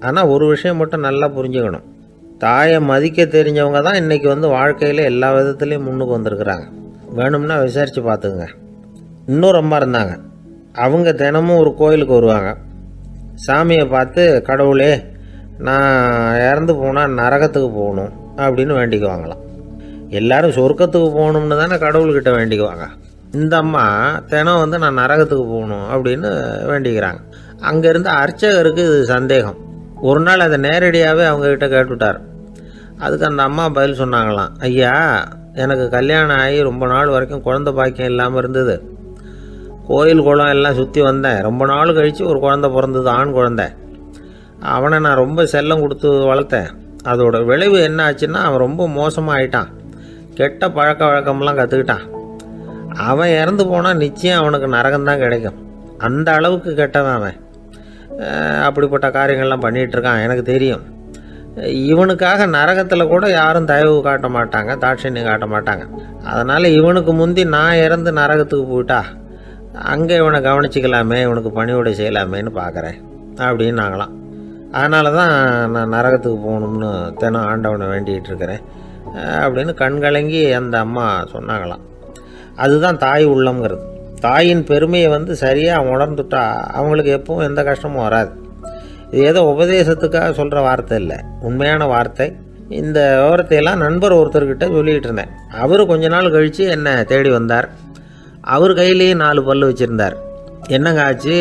ஆனால் ஒரு விஷயம் மட்டும் நல்லா புரிஞ்சுக்கணும், தாயை மதிக்க தெரிஞ்சவங்க தான் இன்றைக்கி வாழ்க்கையில் எல்லா விதத்துலேயும் முன்னுக்கு வந்திருக்கிறாங்க. வேணும்னா விசாரித்து பார்த்துக்குங்க. இன்னொரு அம்மா இருந்தாங்க. அவங்க தினமும் ஒரு கோயிலுக்கு வருவாங்க. சாமியை பார்த்து, கடவுளே நான் இறந்து போனால் நரகத்துக்கு போகணும் அப்படின்னு வேண்டிக்குவாங்களாம். எல்லாரும் சொர்க்கத்துக்கு போகணும்னு தானே கடவுள்கிட்ட வேண்டிக்குவாங்க. இந்த அம்மா தினம் நான் நரகத்துக்கு போகணும் அப்படின்னு வேண்டிக்கிறாங்க. அங்கே இருந்த அர்ச்சகருக்கு இது சந்தேகம். ஒரு நாள் அதை நேரடியாகவே அவங்கக்கிட்ட கேட்டுவிட்டார். அதுக்கு அந்த அம்மா பதில் சொன்னாங்களாம், ஐயா எனக்கு கல்யாணம் ஆகி ரொம்ப நாள் வரைக்கும் குழந்தை பாக்கியம் இல்லாமல் இருந்தது. கோயில் குளம் எல்லாம் சுற்றி வந்தேன். ரொம்ப நாள் கழித்து ஒரு குழந்தை பிறந்தது, ஆண் குழந்தை. அவனை நான் ரொம்ப செல்லம் கொடுத்து வளர்த்தேன். அதோட விளைவு என்ன ஆச்சுன்னா அவன் ரொம்ப மோசமாக ஆயிட்டான். கெட்ட பழக்க வழக்கம்லாம் கற்றுக்கிட்டான். அவன் இறந்து போனால் நிச்சயம் அவனுக்கு நரகம்தான் கிடைக்கும். அந்த அளவுக்கு கெட்டவன் அவன். அப்படிப்பட்ட காரியங்கள்லாம் பண்ணிகிட்ருக்கான், எனக்கு தெரியும். இவனுக்காக நரகத்தில் கூட யாரும் தயவு காட்ட மாட்டாங்க, தாட்சண்யம் காட்ட மாட்டாங்க. அதனால் இவனுக்கு முந்தி நான் இறந்து நரகத்துக்கு போயிட்டா அங்கே இவனை கவனிச்சிக்கலாமே, இவனுக்கு பணிவிடை செய்யலாமேன்னு பார்க்குறேன் அப்படின்னு நாங்களாம். அதனால தான் நான் நரகத்துக்கு போகணும்னு தினம் ஆண்டவனை வேண்டிகிட்டு இருக்கிறேன் அப்படின்னு கண்கலங்கி அந்த அம்மா சொன்னாங்களாம். அதுதான் தாய் உள்ளம்ங்கிறது. தாயின் பெருமையை சரியாக உணர்ந்துட்டா அவங்களுக்கு எப்பவும் எந்த கஷ்டமும் வராது. இது ஏதோ உபதேசத்துக்காக சொல்கிற வார்த்தை இல்லை, உண்மையான வார்த்தை. இந்த விவரத்தையெல்லாம் நண்பர் ஒருத்தர்கிட்ட சொல்லிகிட்டு இருந்தேன். அவர் கொஞ்ச நாள் கழித்து என்னை தேடி வந்தார். அவர் கையிலேயே 4 பல்லு வச்சுருந்தார். என்னங்க ஆச்சு,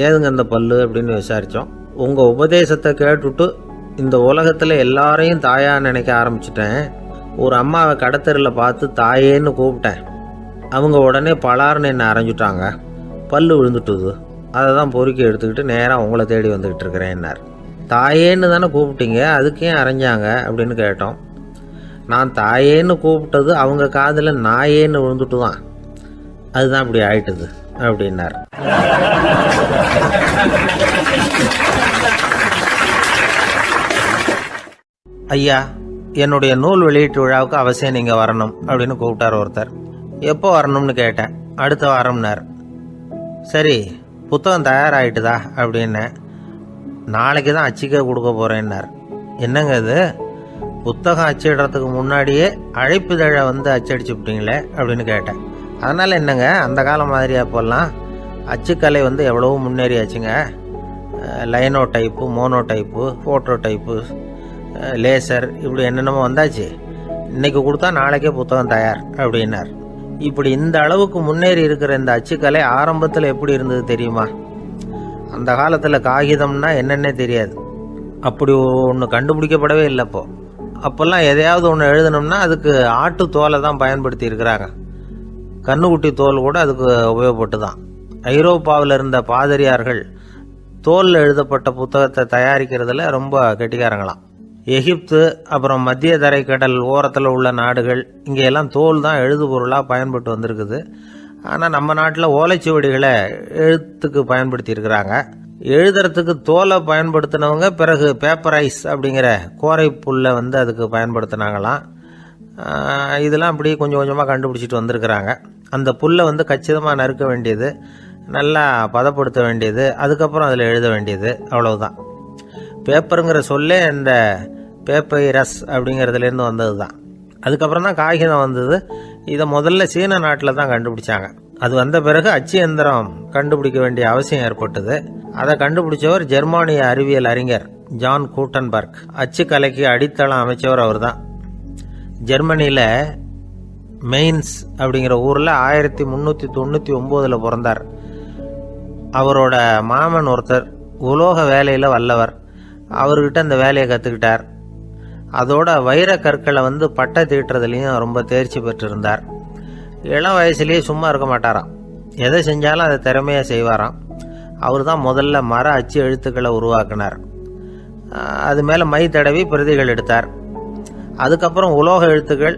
ஏதுங்க அந்த பல்லு அப்படின்னு விசாரித்தோம். உங்கள் உபதேசத்தை கேட்டுவிட்டு இந்த உலகத்தில் எல்லாரையும் தாயாக நினைக்க ஆரம்பிச்சிட்டேன். ஒரு அம்மாவை கடத்தரில் பார்த்து தாயேன்னு கூப்பிட்டேன். அவங்க உடனே பலார்னு என்னை அரைஞ்சிட்டாங்க. பல்லு விழுந்துட்டுது. அதை தான் பொறுக்கி எடுத்துக்கிட்டு நேராக உங்களை தேடி வந்துக்கிட்டு இருக்கிறேன்னார். தாயேன்னு தானே கூப்பிட்டீங்க, அதுக்கே அரைஞ்சாங்க அப்படின்னு கேட்டோம். நான் தாயேன்னு கூப்பிட்டது அவங்க காதில் நாயேன்னு விழுந்துட்டு தான், அதுதான் இப்படி ஆயிட்டுது அப்படின்னார். ஐயா, என்னுடைய நூல் வெளியீட்டு விழாவுக்கு அவசியம் நீங்கள் வரணும் அப்படின்னு கூப்பிட்டார் ஒருத்தர். எப்போ வரணும்னு கேட்டேன். அடுத்த வாரம்னார். சரி, புத்தகம் தயாராகிட்டுதா அப்படின்னேன். நாளைக்கு தான் அச்சிக்க கொடுக்க போகிறேன்னார். என்னங்க இது, புத்தகம் அச்சிடுறதுக்கு முன்னாடியே அழைப்புதழை அச்சடிச்சு விட்டீங்களே அப்படின்னு கேட்டேன். அதனால் என்னங்க, அந்த காலம் மாதிரியா இப்போல்லாம் அச்சுக்கலை எவ்வளவோ முன்னேறியாச்சுங்க. Linotype, monotype, photo type, laser, இப்படி என்னென்னமோ வந்தாச்சு. இன்றைக்கி கொடுத்தா நாளைக்கே புத்தகம் தயார் அப்படின்னார். இப்படி இந்த அளவுக்கு முன்னேறி இருக்கிற இந்த அச்சுக்கலை ஆரம்பத்தில் எப்படி இருந்தது தெரியுமா? அந்த காலத்தில் காகிதம்னா என்னென்னே தெரியாது. அப்படி ஒன்று கண்டுபிடிக்கப்படவே இல்லை. அப்போல்லாம் எதையாவது ஒன்று எழுதணும்னா அதுக்கு ஆட்டு தோலை தான் பயன்படுத்தி இருக்கிறாங்க. கண்ணுக்குட்டி தோல் கூட அதுக்கு உபயோகப்பட்டு தான். ஐரோப்பாவில் இருந்த பாதிரியார்கள் தோலில் எழுதப்பட்ட புத்தகத்தை தயாரிக்கிறதுல ரொம்ப கெட்டிக்காரங்களாம். எகிப்து, அப்புறம் மத்திய தரைக்கடல் ஓரத்தில் உள்ள நாடுகள், இங்கெல்லாம் தோல் தான் எழுதுபொருளாக பயன்பட்டு வந்திருக்குது. ஆனால் நம்ம நாட்டில் ஓலைச்சுவடிகளை எழுத்துக்கு பயன்படுத்தி இருக்கிறாங்க. எழுதுறதுக்கு தோலை பயன்படுத்தினவங்க பிறகு பேப்பரைஸ் அப்படிங்கிற கோரை புல்லை அதுக்கு பயன்படுத்தினாங்களாம். இதெல்லாம் அப்படி கொஞ்சம் கொஞ்சமாக கண்டுபிடிச்சிட்டு வந்திருக்கிறாங்க. அந்த புல்லை கச்சிதமாக நறுக்க வேண்டியது, நல்லா பதப்படுத்த வேண்டியது, அதுக்கப்புறம் அதில் எழுத வேண்டியது, அவ்வளவுதான். பேப்பருங்கிற சொல்லே இந்த பேப்பைரஸ் அப்படிங்கிறதுலேருந்து வந்தது தான். அதுக்கப்புறம் தான் காகிதம் வந்தது. இதை முதல்ல சீன நாட்டில் தான் கண்டுபிடிச்சாங்க. அது வந்த பிறகு அச்சு எந்திரம் கண்டுபிடிக்க வேண்டிய அவசியம் ஏற்பட்டது. அதை கண்டுபிடிச்சவர் ஜெர்மானிய அறிவியல் அறிஞர் ஜான் கூட்டன்பர்க். அச்சு கலைக்கு அடித்தளம் அமைச்சவர் அவர் தான். ஜெர்மனியில் மெயின்ஸ் அப்படிங்கிற ஊரில் 1399 பிறந்தார். அவரோட மாமன் ஒருத்தர் உலோக வேலையில் வல்லவர். அவர்கிட்ட இந்த வேலையை கற்றுக்கிட்டார். அதோட வைர கற்களை பட்டை தீட்டுறதுலையும் ரொம்ப தேர்ச்சி பெற்றிருந்தார். இளம் வயசுலேயே சும்மா இருக்க மாட்டாராம். எதை செஞ்சாலும் அதை திறமையாக செய்வாராம். அவர் தான் முதல்ல மர அச்சு எழுத்துக்களை உருவாக்கினார். அது மேலே மை தடவி பிரதிகள் எடுத்தார். அதுக்கப்புறம் உலோக எழுத்துக்கள்,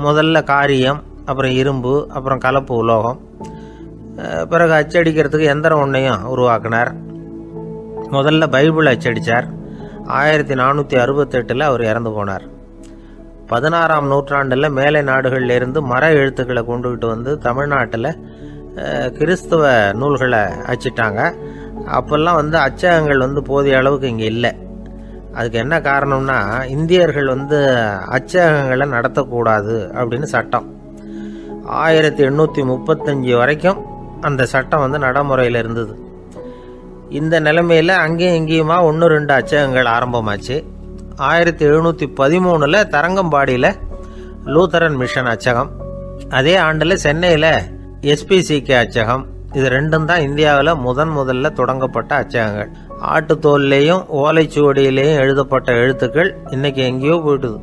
முதல்ல காரியம், அப்புறம் இரும்பு, அப்புறம் கலப்பு உலோகம், பிறகு அச்சடிக்கிறதுக்கு எந்திரம் ஒன்றையும் உருவாக்கினார். முதல்ல பைபிள் அச்சடித்தார். 1468 அவர் இறந்து போனார். 16ஆம் நூற்றாண்டில் மேலை நாடுகளிலிருந்து மர எழுத்துக்களை கொண்டுகிட்டு தமிழ்நாட்டில் கிறிஸ்தவ நூல்களை அச்சிட்டாங்க. அப்போல்லாம் அச்சகங்கள் போதிய அளவுக்கு இங்கே இல்லை. அதுக்கு என்ன காரணம்னா, இந்தியர்கள் அச்சகங்களை நடத்தக்கூடாது அப்படின்னு சட்டம். 1835 வரைக்கும் அந்த சட்டம் நடைமுறையில் இருந்தது. இந்த நிலைமையில் அங்கேயும் இங்கேயுமா 1-2 அச்சகங்கள் ஆரம்பமாச்சு. 1713 தரங்கம்பாடியில் லூத்தரன் மிஷன் அச்சகம், அதே ஆண்டில் சென்னையில் SPCK அச்சகம், இது ரெண்டும் தான் இந்தியாவில் முதல்ல தொடங்கப்பட்ட அச்சகங்கள். ஆட்டுத்தோல்லையும் ஓலைச்சுவடியிலையும் எழுதப்பட்ட எழுத்துக்கள் இன்னைக்கு எங்கேயோ போயிட்டுது.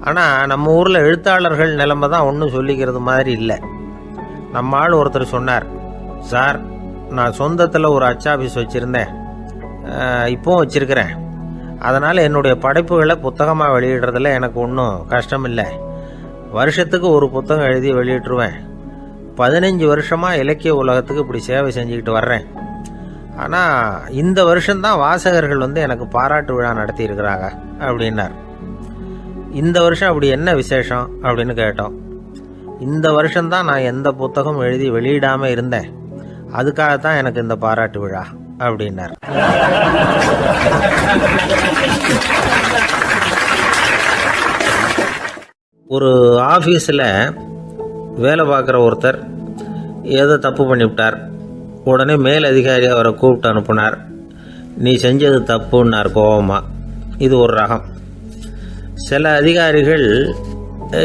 ஆனால் நம்ம ஊரில் எழுத்தாளர்கள் நிலைமை தான் ஒன்றும் சொல்லிக்கிறது மாதிரி இல்லை. நம்ம ஆள் ஒருத்தர் சொன்னார், சார் நான் சொந்தத்தில் ஒரு அச்சாபீஸ் வச்சுருந்தேன், இப்போவும் வச்சுருக்கிறேன். அதனால் என்னுடைய படைப்புகளை புத்தகமாக வெளியிடுறதுல எனக்கு ஒன்றும் கஷ்டம் இல்லை. வருஷத்துக்கு ஒரு புத்தகம் எழுதி வெளியிட்டுருவேன். 15 வருஷமாக இலக்கிய உலகத்துக்கு இப்படி சேவை செஞ்சுக்கிட்டு வர்றேன். ஆனால் இந்த வருஷம்தான் வாசகர்கள் எனக்கு பாராட்டு விழா நடத்தியிருக்கிறாங்க அப்படின்னார். இந்த வருஷம் அப்படி என்ன விசேஷம் அப்படின்னு கேட்டோம். இந்த வருஷம்தான் நான் எந்த புத்தகம் எழுதி வெளியிடாமல் இருந்தேன், அதுக்காகத்தான் எனக்கு இந்த பாராட்டு விழா அப்படின்னார். ஒரு ஆஃபீஸில் வேலை பார்க்குற ஒருத்தர் ஏதோ தப்பு பண்ணிவிட்டார். உடனே மேல் அதிகாரி அவரை கூப்பிட்டு அனுப்புனார். நீ செஞ்சது தப்புன்னார் கோபமாக. இது ஒரு ரகம். சில அதிகாரிகள்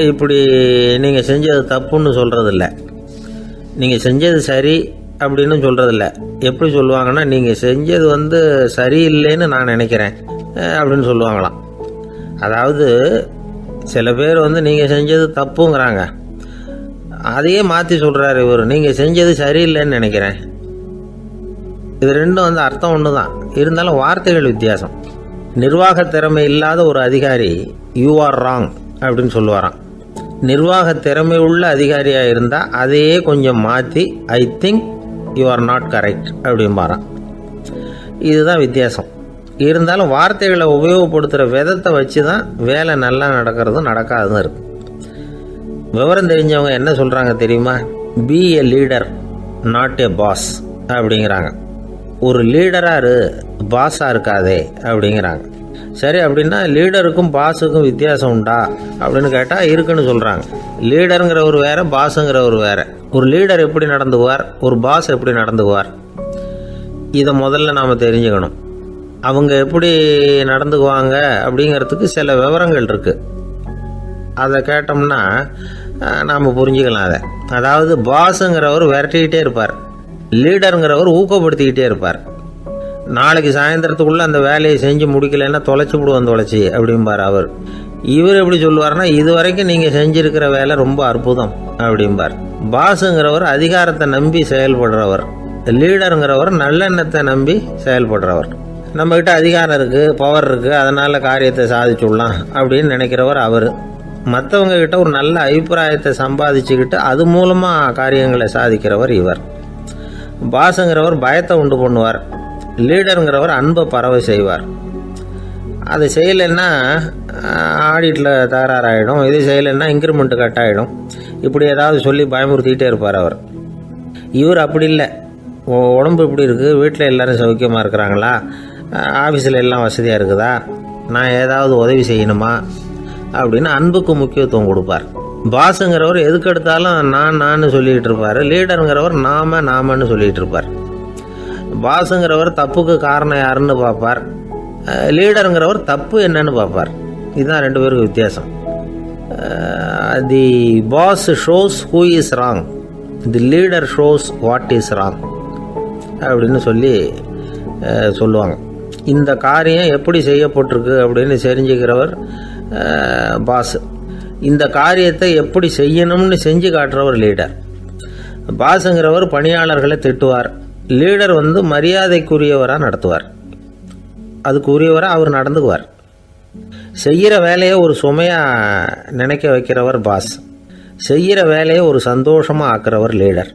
இப்படி நீங்கள் செஞ்சது தப்புன்னு சொல்கிறதில்ல, நீங்கள் செஞ்சது சரி அப்படின்னு சொல்கிறதில்ல. எப்படி சொல்லுவாங்கன்னா, நீங்கள் செஞ்சது சரியில்லைன்னு நான் நினைக்கிறேன் அப்படின்னு சொல்லுவாங்களாம். அதாவது சில பேர் நீங்கள் செஞ்சது தப்புங்கிறாங்க, அதையே மாற்றி சொல்கிறாரு இவர், நீங்கள் செஞ்சது சரியில்லைன்னு நினைக்கிறேன். இது ரெண்டும் அர்த்தம் ஒன்று தான், இருந்தாலும் வார்த்தைகள் வித்தியாசம். நிர்வாக திறமை இல்லாத ஒரு அதிகாரி யூ ஆர் ராங் அப்படின்னு சொல்லுவாராம். நிர்வாக திறமை உள்ள அதிகாரியாக இருந்தால் அதையே கொஞ்சம் மாற்றி I think you are not correct அப்படிம்பாரான். இதுதான் வித்தியாசம். இருந்தாலும் வார்த்தைகளை உபயோகப்படுத்துகிற விதத்தை வச்சு தான் வேலை நல்லா நடக்கிறதும் நடக்காததும் இருக்கு. விவரம் தெரிஞ்சவங்க என்ன சொல்கிறாங்க தெரியுமா? Be a leader not a boss அப்படிங்கிறாங்க. ஒரு லீடராக பாஸாக இருக்காதே அப்படிங்கிறாங்க. சரி, அப்படின்னா லீடருக்கும் பாஸுக்கும் வித்தியாசம் உண்டா அப்படின்னு கேட்டால் இருக்குன்னு சொல்கிறாங்க. லீடருங்கிறவர் வேற, பாஸுங்கிறவர் வேற. ஒரு லீடர் எப்படி நடந்துக்குவார், ஒரு பாஸ் எப்படி நடந்துக்குவார், இதை முதல்ல நாம் தெரிஞ்சுக்கணும். அவங்க எப்படி நடந்துக்குவாங்க அப்படிங்கிறதுக்கு சில விவரங்கள் இருக்குது. அதை கேட்டோம்னா நாம் புரிஞ்சுக்கலாம் அதை. அதாவது பாஸுங்கிறவர் விரட்டிக்கிட்டே இருப்பார், லீடருங்கிறவர் ஊக்கப்படுத்திக்கிட்டே இருப்பார். நாளைக்கு சாயந்தரத்துக்குள்ளே அந்த வேலையை செஞ்சு முடிக்கலைன்னா தொலைச்சி விடுவோம் தொலைச்சி அப்படிம்பார் அவர். இவர் எப்படி சொல்லுவார்னா, இது வரைக்கும் நீங்கள் செஞ்சுருக்கிற வேலை ரொம்ப அற்புதம் அப்படிம்பார். பாஸுங்கிறவர் அதிகாரத்தை நம்பி செயல்படுறவர், லீடருங்கிறவர் நல்லெண்ணத்தை நம்பி செயல்படுறவர். நம்மக்கிட்ட அதிகாரம் இருக்குது, பவர் இருக்குது, அதனால் காரியத்தை சாதிச்சுடலாம் அப்படின்னு நினைக்கிறவர் அவர். மற்றவங்க கிட்ட ஒரு நல்ல அபிப்பிராயத்தை சம்பாதிச்சுக்கிட்டு அது மூலமாக காரியங்களை சாதிக்கிறவர் இவர். பாஸுங்கிறவர் பயத்தை உண்டு பண்ணுவார், லீடருங்கிறவர் அன்பை பரவ செய்வார். அதை செய்யலைன்னா ஆடிட்டில் தகராறாயிடும், இது செய்யலைன்னா இன்க்ரிமெண்ட்டு கட் ஆகிடும், இப்படி ஏதாவது சொல்லி பயமுறுத்திக்கிட்டே இருப்பார் அவர். இவர் அப்படி இல்லை. உடம்பு இப்படி இருக்குது, வீட்டில் எல்லோரும் சௌக்கியமாக இருக்கிறாங்களா, ஆஃபீஸில் எல்லாம் வசதியாக இருக்குதா, நான் ஏதாவது உதவி செய்யணுமா அப்படின்னு அன்புக்கு முக்கியத்துவம் கொடுப்பார். பாஸுங்கிறவர் எதுக்கு எடுத்தாலும் நான் சொல்லிகிட்டு இருப்பார், லீடருங்கிறவர் நாமன்னு சொல்லிகிட்டு இருப்பார். பாஸுங்கிறவர் தப்புக்கு காரணம் யாருன்னு பார்ப்பார், லீடருங்கிறவர் தப்பு என்னன்னு பார்ப்பார். இதுதான் ரெண்டு பேருக்கு வித்தியாசம். The boss shows who is wrong, the leader shows what is wrong அப்படின்னு சொல்லுவாங்க. இந்த காரியம் எப்படி செய்யப்பட்டிருக்கு அப்படின்னு தெரிஞ்சுக்கிறவர் பாஸ். இந்த காரியத்தை எப்படி செய்யணும்னு செஞ்சு காட்டுறவர் லீடர். பாஸுங்கிறவர் பணியாளர்களை திட்டுவார், லீடர் மரியாதைக்குரியவராக நடத்துவார், அதுக்குரியவராக அவர் நடந்துக்குவார். செய்கிற வேலையை ஒரு சுமையாக நினைக்க வைக்கிறவர் பாஸ், செய்கிற வேலையை ஒரு சந்தோஷமாக ஆக்கிறவர் லீடர்.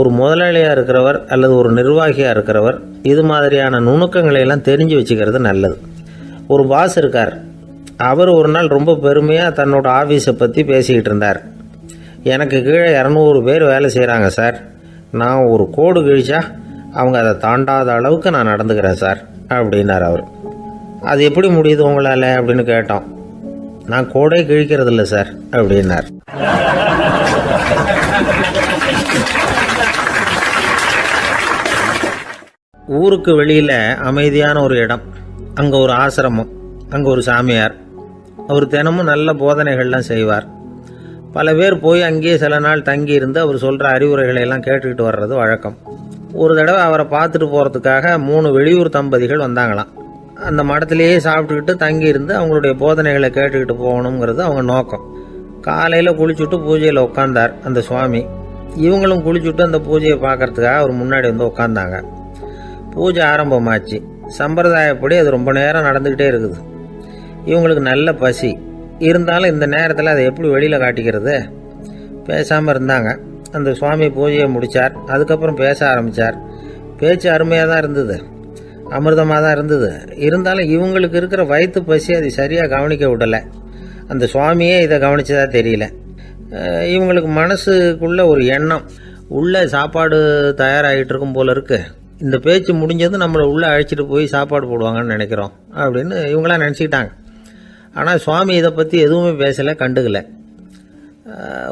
ஒரு முதலாளியாக இருக்கிறவர் அல்லது ஒரு நிர்வாகியாக இருக்கிறவர் இது மாதிரியான நுணுக்கங்களையெல்லாம் தெரிஞ்சு வச்சுக்கிறது நல்லது. ஒரு பாஸ் இருக்கார், அவர் ஒரு நாள் ரொம்ப பெருமையாக தன்னோட ஆஃபீஸை பற்றி பேசிக்கிட்டு இருந்தார். எனக்கு கீழே 200 பேர் வேலை செய்கிறாங்க சார், நான் ஒரு கோடு கிழிச்சா அவங்க அதை தாண்டாத அளவுக்கு நான் நடந்துக்கிறேன் சார் அப்படின்னார் அவர். அது எப்படி முடியுது உங்களால் அப்படின்னு கேட்டோம். நான் கோடே கிழிக்கிறதில்ல சார் அப்படின்னார். ஊருக்கு வெளியில் அமைதியான ஒரு இடம், அங்கே ஒரு ஆசிரமம், அங்கே ஒரு சாமியார். அவர் தினமும் நல்ல போதனைகள்லாம் செய்வார். பல பேர் போய் அங்கேயே சில நாள் தங்கி இருந்து அவர் சொல்கிற அறிவுரைகளை எல்லாம் கேட்டுக்கிட்டு வர்றது வழக்கம். ஒரு தடவை அவரை பார்த்துட்டு போகிறதுக்காக 3 வெளியூர் தம்பதிகள் வந்தாங்களாம். அந்த மடத்திலேயே சாப்பிட்டுக்கிட்டு தங்கியிருந்து அவங்களுடைய போதனைகளை கேட்டுக்கிட்டு போகணுங்கிறது அவங்க நோக்கம். காலையில் குளிச்சுட்டு பூஜையில் உட்காந்தார் அந்த சுவாமி. இவங்களும் குளிச்சுட்டு அந்த பூஜையை பார்க்கறதுக்காக அவர் முன்னாடி வந்து உட்காந்தாங்க. பூஜை ஆரம்பமாச்சு. சம்பிரதாயப்படி அது ரொம்ப நேரம் நடந்துக்கிட்டே இருக்குது. இவங்களுக்கு நல்ல பசி இருந்தாலும் இந்த நேரத்தில் அதை எப்படி வெளியில் காட்டிக்கிறது? பேசாமல் இருந்தாங்க. அந்த சுவாமி பூஜையை முடித்தார். அதுக்கப்புறம் பேச ஆரம்பித்தார். பேச்சு அருமையாக தான் இருந்தது, அமிர்தமாக தான் இருந்தது. இருந்தாலும் இவங்களுக்கு இருக்கிற வயிற்று பசி அது சரியாக கவனிக்க விடலை. அந்த சுவாமியே இதை கவனிச்சதா தெரியல. இவங்களுக்கு மனசுக்குள்ள ஒரு எண்ணம், உள்ளே சாப்பாடு தயாராகிட்டு இருக்கும் போல இருக்கு, இந்த பேச்சு முடிஞ்சது நம்மளை உள்ளே அழைச்சிட்டு போய் சாப்பாடு போடுவாங்கன்னு நினைக்கிறோம் அப்படின்னு இவங்களாம் நினச்சிக்கிட்டாங்க. ஆனால் சுவாமி இதை பற்றி எதுவுமே பேசலை, கண்டுக்கலை.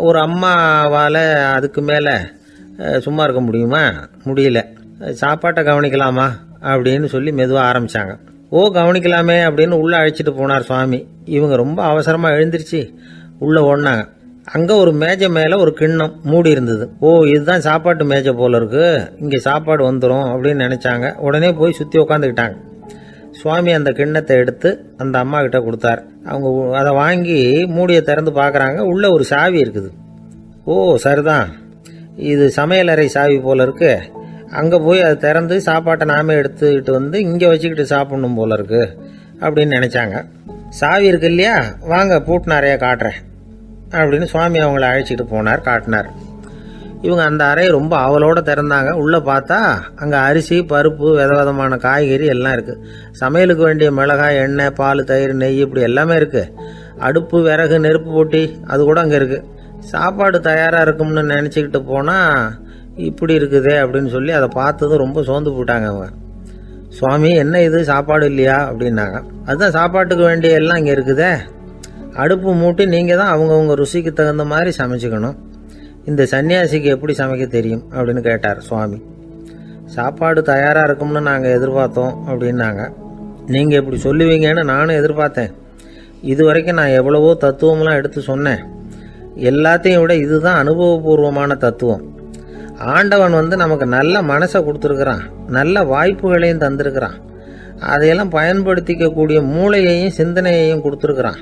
ஒரு அம்மாவால் அதுக்கு மேலே சும்மா இருக்க முடியுமா? முடியல. சாப்பாட்டை கவனிக்கலாமா அப்படின்னு சொல்லி மெதுவாக ஆரம்பித்தாங்க. கவனிக்கலாமே அப்படின்னு உள்ளே அழைச்சிட்டு போனார் சுவாமி. இவங்க ரொம்ப அவசரமாக எழுந்திருச்சு உள்ளே ஓடினாங்க. அங்கே ஒரு மேஜை மேலே ஒரு கிண்ணம் மூடி இருந்தது. இதுதான் சாப்பாட்டு மேஜை போல இருக்கு, இங்கே சாப்பாடு வந்துடும் அப்படின்னு நினச்சாங்க. உடனே போய் சுற்றி உட்காந்துக்கிட்டாங்க. சுவாமி அந்த கிண்ணத்தை எடுத்து அந்த அம்மா கிட்ட கொடுத்தார். அவங்க அதை வாங்கி மூடியை திறந்து பார்க்குறாங்க. உள்ளே ஒரு சாவி இருக்குது. சரிதான், இது சமையலறை சாவி போல இருக்கு. அங்கே போய் அதை திறந்து சாப்பாட்டை நாமே எடுத்துக்கிட்டு வந்து இங்கே வச்சுக்கிட்டு சாப்பிடணும் போல இருக்கு அப்படின்னு நினச்சாங்க. சாவி இருக்கு இல்லையா, வாங்க பூட்டு நிறைய காட்டுறேன் அப்படின்னு சுவாமி அவங்கள அழைச்சிட்டு போனார், காட்டினார். இவங்க அந்த அறையை ரொம்ப ஆவலோடு திறந்தாங்க. உள்ளே பார்த்தா அங்கே அரிசி, பருப்பு, விதவிதமான காய்கறி எல்லாம் இருக்குது. சமையலுக்கு வேண்டிய மிளகாய், எண்ணெய், பால், தயிர், நெய் இப்படி எல்லாமே இருக்குது. அடுப்பு, விறகு, நெருப்பு போட்டி அது கூட அங்கே இருக்குது. சாப்பாடு தயாராக இருக்கும்னு நினச்சிக்கிட்டு போனால் இப்படி இருக்குதே அப்படின்னு சொல்லி அதை பார்த்ததும் ரொம்ப சோர்ந்து போட்டாங்க அவங்க. சுவாமி, என்ன இது சாப்பாடு இல்லையா அப்படின்னாங்க. அதுதான் சாப்பாட்டுக்கு வேண்டிய எல்லாம் இங்கே இருக்குதே. அடுப்பு மூட்டி நீங்கள் தான் அவங்கவுங்க ருசிக்கு தகுந்த மாதிரி சமைச்சிக்கணும். இந்த சன்னியாசிக்கு எப்படி சமைக்க தெரியும் அப்படின்னு கேட்டார் சுவாமி. சாப்பாடு தயாராக இருக்கும்னு நாங்கள் எதிர்பார்த்தோம் அப்படின்னாங்க. நீங்கள் இப்படி சொல்லுவீங்கன்னு நானும் எதிர்பார்த்தேன். இது வரைக்கும் நான் எவ்வளவோ தத்துவம்லாம் எடுத்து சொன்னேன். எல்லாத்தையும் விட இதுதான் அனுபவபூர்வமான தத்துவம். ஆண்டவன் நமக்கு நல்ல மனசை கொடுத்துருக்குறான், நல்ல வாய்ப்புகளையும் தந்திருக்கிறான், அதையெல்லாம் பயன்படுத்திக்கக்கூடிய மூளையையும் சிந்தனையையும் கொடுத்துருக்குறான்.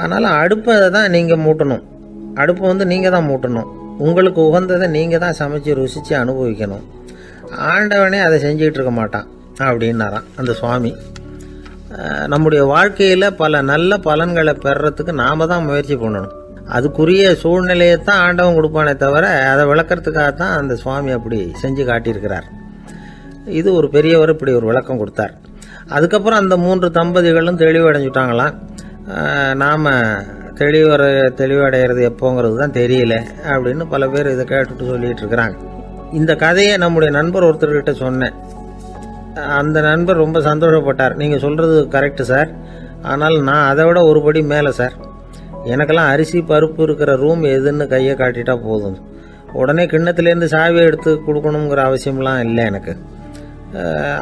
அதனால் அடுப்பை தான் நீங்கள் மூட்டணும். அடுப்பை நீங்கள் தான் மூட்டணும். உங்களுக்கு உகந்ததை நீங்கள் தான் சமைச்சு ருசித்து அனுபவிக்கணும். ஆண்டவனே அதை செஞ்சுக்கிட்டு இருக்க மாட்டான் அப்படின்னாராம் அந்த சுவாமி. நம்முடைய வாழ்க்கையில் பல நல்ல பலன்களை பெறறதுக்கு நாம் தான் முயற்சி பண்ணணும். அதுக்குரிய சூழ்நிலையை தான் ஆண்டவன் கொடுப்பானே தவிர அதை விளக்கறதுக்காக தான் அந்த சுவாமி அப்படி செஞ்சு காட்டியிருக்கிறார். இது ஒரு பெரியவர் இப்படி ஒரு விளக்கம் கொடுத்தார். அதுக்கப்புறம் அந்த 3 தம்பதிகளும் தெளிவடைஞ்சுட்டாங்களாம். நாம் தெளிவடைகிறது எப்போங்கிறது தான் தெரியல அப்படின்னு பல பேர் இதை கேட்டுட்டு சொல்லிகிட்டு இருக்கிறாங்க. இந்த கதையை நம்முடைய நண்பர் ஒருத்தர்கிட்ட சொன்னேன். அந்த நண்பர் ரொம்ப சந்தோஷப்பட்டார். நீங்கள் சொல்கிறது கரெக்டு சார், ஆனால் நான் அதை விட ஒரு படி மேலே சார். எனக்கெல்லாம் அரிசி, பருப்பு இருக்கிற ரூம் எதுன்னு கையை காட்டிட்டா போதும். உடனே கிண்ணத்துலேருந்து சாவியை எடுத்து கொடுக்கணுங்கிற அவசியம்லாம் இல்லை எனக்கு.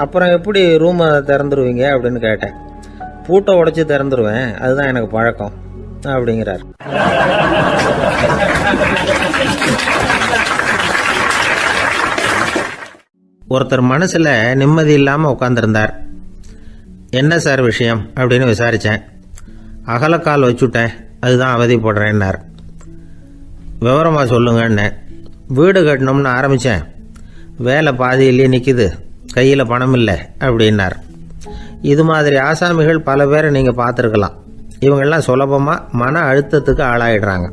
அப்புறம் எப்படி ரூமை திறந்துருவீங்க அப்படின்னு கேட்டேன். பூட்டை உடைச்சி திறந்துருவேன், அதுதான் எனக்கு பழக்கம் அப்படிங்கிறார். ஒருத்தர் மனசில் நிம்மதி இல்லாமல் உட்காந்துருந்தார். என்ன சார் விஷயம் அப்படின்னு விசாரித்தேன். அகலக்கால் வச்சுட்டேன், அதுதான் அவதிப்படுறேன்னார். விவரமாக சொல்லுங்கன்னு. வீடு கட்டணும்னு ஆரம்பித்தேன், வேலை பாதியிலேயே நிற்கிது, கையில் பணம் இல்லை அப்படின்னார். இது மாதிரி ஆசாமிகள் பல பேரை நீங்கள் பார்த்துருக்கலாம். இவங்கெல்லாம் சுலபமாக மன அழுத்தத்துக்கு ஆளாயிடுறாங்க.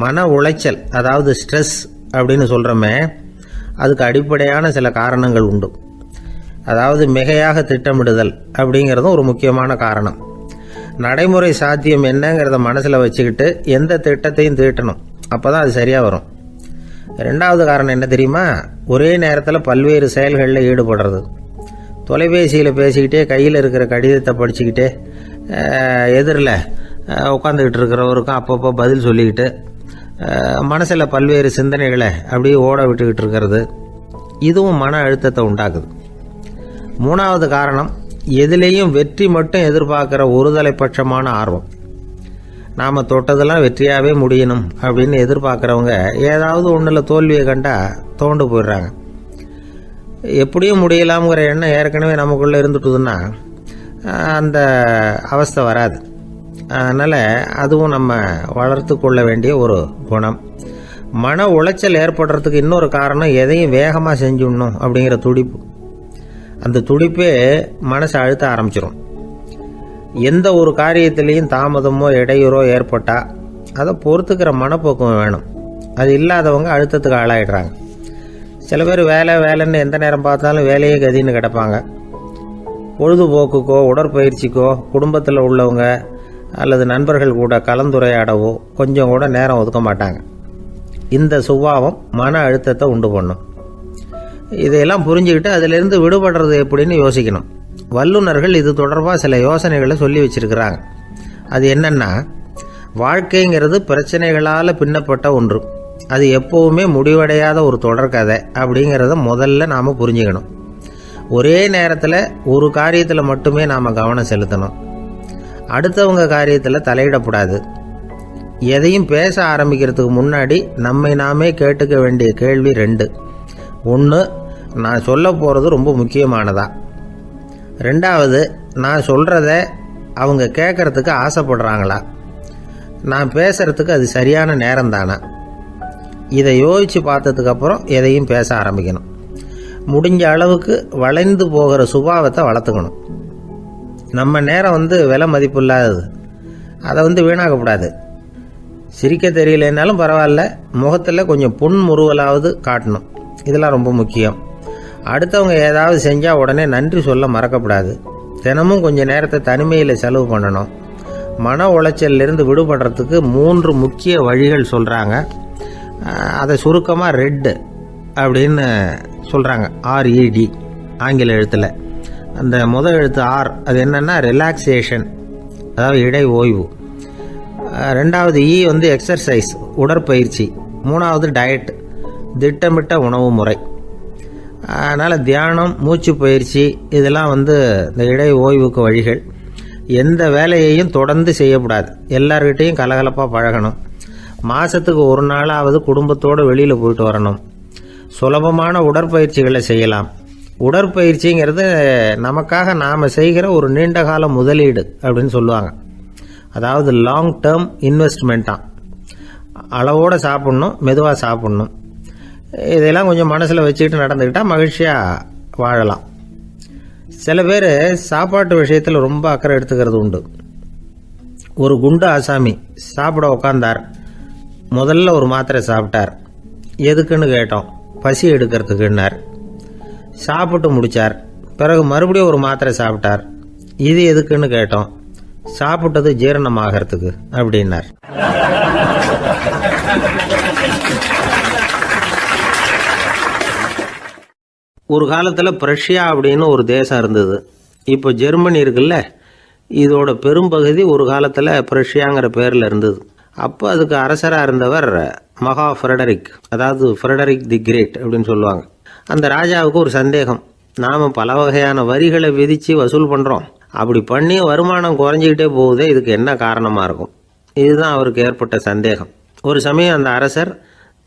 மன உளைச்சல், அதாவது ஸ்ட்ரெஸ் அப்படின்னு சொல்கிறோமே, அதுக்கு அடிப்படையான சில காரணங்கள் உண்டு. அதாவது மிகையாக திட்டமிடுதல் அப்படிங்கிறதும் ஒரு முக்கியமான காரணம். நடைமுறை சாத்தியம் என்னங்கிறத மனசில் வச்சுக்கிட்டு எந்த திட்டத்தையும் தீட்டணும், அப்போ தான் அது சரியாக வரும். 2வது காரணம் என்ன தெரியுமா? ஒரே நேரத்தில் பல்வேறு செயல்களில் ஈடுபடுறது. தொலைபேசியில் பேசிக்கிட்டே கையில் இருக்கிற கடிதத்தை படிச்சுக்கிட்டே எதிரில் உட்காந்துக்கிட்டு இருக்கிறவருக்கும் அப்பப்போ பதில் சொல்லிக்கிட்டு மனசில் பல்வேறு சிந்தனைகளை அப்படியே ஓட விட்டுக்கிட்டு இருக்கிறது, இதுவும் மன அழுத்தத்தை உண்டாக்குது. 3வது காரணம், எதிலேயும் வெற்றி மட்டும் எதிர்பார்க்குற ஒருதலைப்பட்சமான ஆர்வம். நாம் தொட்டதெல்லாம் வெற்றியாகவே முடியணும் அப்படின்னு எதிர்பார்க்குறவங்க ஏதாவது ஒன்றில் தோல்வியை கண்டா தோண்டு போயிடுறாங்க. எப்படியும் முடியலாம்ங்கிற எண்ணம் ஏற்கனவே நமக்குள்ளே இருந்துட்டுதுன்னா அந்த அவஸ்தை வராது. அதனால் அதுவும் நம்ம வளர்த்து கொள்ள வேண்டிய ஒரு குணம். மன உளைச்சல் ஏற்படுறதுக்கு இன்னொரு காரணம் எதையும் வேகமாக செஞ்சுடணும் அப்படிங்கிற துடிப்பு. அந்த துடிப்பே மனசை அழுத்த ஆரம்பிச்சிடும். எந்த ஒரு காரியத்திலையும் தாமதமோ இடையூறோ ஏற்பட்டால் அதை பொறுத்துக்கிற மனப்போக்கம் வேணும். அது இல்லாதவங்க அழுத்தத்துக்கு ஆளாயிடுறாங்க. சில பேர் வேலைன்னு எந்த நேரம் பார்த்தாலும் வேலையே கதின்னு கிடப்பாங்க. பொழுதுபோக்குக்கோ உடற்பயிற்சிக்கோ குடும்பத்தில் உள்ளவங்க அல்லது நண்பர்கள் கூட கலந்துரையாடவோ கொஞ்சம் கூட நேரம் ஒதுக்க மாட்டாங்க. இந்த சுபாவம் மன அழுத்தத்தை உண்டு பண்ணும். இதையெல்லாம் புரிஞ்சுக்கிட்டு அதிலிருந்து விடுபடுறது எப்படின்னு யோசிக்கணும். வல்லுநர்கள் இது தொடர்பாக சில யோசனைகளை சொல்லி வச்சிருக்கிறாங்க. அது என்னன்னா, வாழ்க்கைங்கிறது பிரச்சனைகளால் பின்னப்பட்ட ஒன்று. அது எப்போவுமே முடிவடையாத ஒரு தொடர்கதை அப்படிங்கிறத முதல்ல நாம் புரிஞ்சுக்கணும். ஒரே நேரத்தில் ஒரு காரியத்தில் மட்டுமே நாம் கவனம் செலுத்தணும். அடுத்தவங்க காரியத்தில் தலையிடக்கூடாது. எதையும் பேச ஆரம்பிக்கிறதுக்கு முன்னாடி நம்மை நாமே கேட்டுக்க வேண்டிய கேள்வி 2. 1, நான் சொல்ல போகிறது ரொம்ப முக்கியமானதா? 2வது, நான் சொல்கிறத அவங்க கேட்கறதுக்கு ஆசைப்படுறாங்களா? நான் பேசுகிறதுக்கு அது சரியான நேரம் தானா? இதை யோசித்து பார்த்ததுக்கப்புறம் எதையும் பேச ஆரம்பிக்கணும். முடிஞ்ச அளவுக்கு வளைந்து போகிற சுபாவத்தை வளர்த்துக்கணும். நம்ம நேரம் விலை மதிப்பு இல்லாதது. அதை வீணாக்கக்கூடாது. சிரிக்க தெரியலனாலும் பரவாயில்ல, முகத்தில் கொஞ்சம் புன்முறுவலாவது காட்டணும். இதெல்லாம் ரொம்ப முக்கியம். அடுத்தவங்க ஏதாவது செஞ்சால் உடனே நன்றி சொல்ல மறக்கக்கூடாது. தினமும் கொஞ்சம் நேரத்தை தனிமையில் செலவு பண்ணணும். மன உளைச்சலிருந்து விடுபடுறதுக்கு 3 முக்கிய வழிகள் சொல்கிறாங்க. அதை சுருக்கமாக ரெட் அப்படின்னு சொல்கிறாங்க. RED ஆங்கில எழுத்தில். அந்த முதல் எழுத்து R, அது என்னென்னா ரிலாக்ஸேஷன், அதாவது இடை ஓய்வு. 2வது E எக்ஸர்சைஸ், உடற்பயிற்சி. 3வது டயட், திட்டமிட்ட உணவு முறை. அதனால் தியானம், மூச்சு பயிற்சி இதெல்லாம் இந்த இடை ஓய்வுக்கு வழிகள். எந்த வேலையையும் தொடர்ந்து செய்யக்கூடாது. எல்லார்கிட்டையும் கலகலப்பாக பழகணும். மாதத்துக்கு ஒரு நாளாவது குடும்பத்தோடு வெளியில் போயிட்டு வரணும். சுலபமான உடற்பயிற்சிகளை செய்யலாம். உடற்பயிற்சிங்கிறது நமக்காக நாம் செய்கிற ஒரு நீண்டகால முதலீடு அப்படின்னு சொல்லுவாங்க. அதாவது லாங் டேர்ம் இன்வெஸ்ட்மெண்ட்டாக. அளவோடு சாப்பிட்ணும், மெதுவாக சாப்பிட்ணும். இதெல்லாம் கொஞ்சம் மனசில் வச்சுக்கிட்டு நடந்துக்கிட்டால் மகிழ்ச்சியாக வாழலாம். சில பேர் சாப்பாட்டு விஷயத்தில் ரொம்ப அக்கறை எடுத்துக்கிறது உண்டு. ஒரு குண்டு ஆசாமி சாப்பிட உக்காந்தார். முதல்ல ஒரு மாத்திரை சாப்பிட்டார். எதுக்குன்னு கேட்டோம். பசி எடுக்கிறதுக்குன்னார். சாப்பிட்டு முடித்தார். பிறகு மறுபடியும் ஒரு மாத்திரை சாப்பிட்டார். இது எதுக்குன்னு கேட்டோம். சாப்பிட்டது ஜீரணமாகறதுக்கு அப்படின்னார். ஒரு காலத்தில் பிரஷ்யா அப்படின்னு ஒரு தேசம் இருந்தது. இப்போ ஜெர்மனி இருக்குல்ல, இதோட பெரும்பகுதி ஒரு காலத்தில் பிரஷ்யாங்கிற பேரில் இருந்தது. அப்போ அதுக்கு அரசராக இருந்தவர் மகா ஃப்ரெடரிக், அதாவது ஃப்ரெடரிக் தி கிரேட் அப்படின்னு சொல்லுவாங்க. அந்த ராஜாவுக்கு ஒரு சந்தேகம். நாம் பல வகையான வரிகளை விதித்து வசூல் பண்ணுறோம். அப்படி பண்ணி வருமானம் குறைஞ்சிக்கிட்டே போகுதே, இதுக்கு என்ன காரணமாக இருக்கும்? இதுதான் அவருக்கு ஏற்பட்ட சந்தேகம். ஒரு சமயம் அந்த அரசர்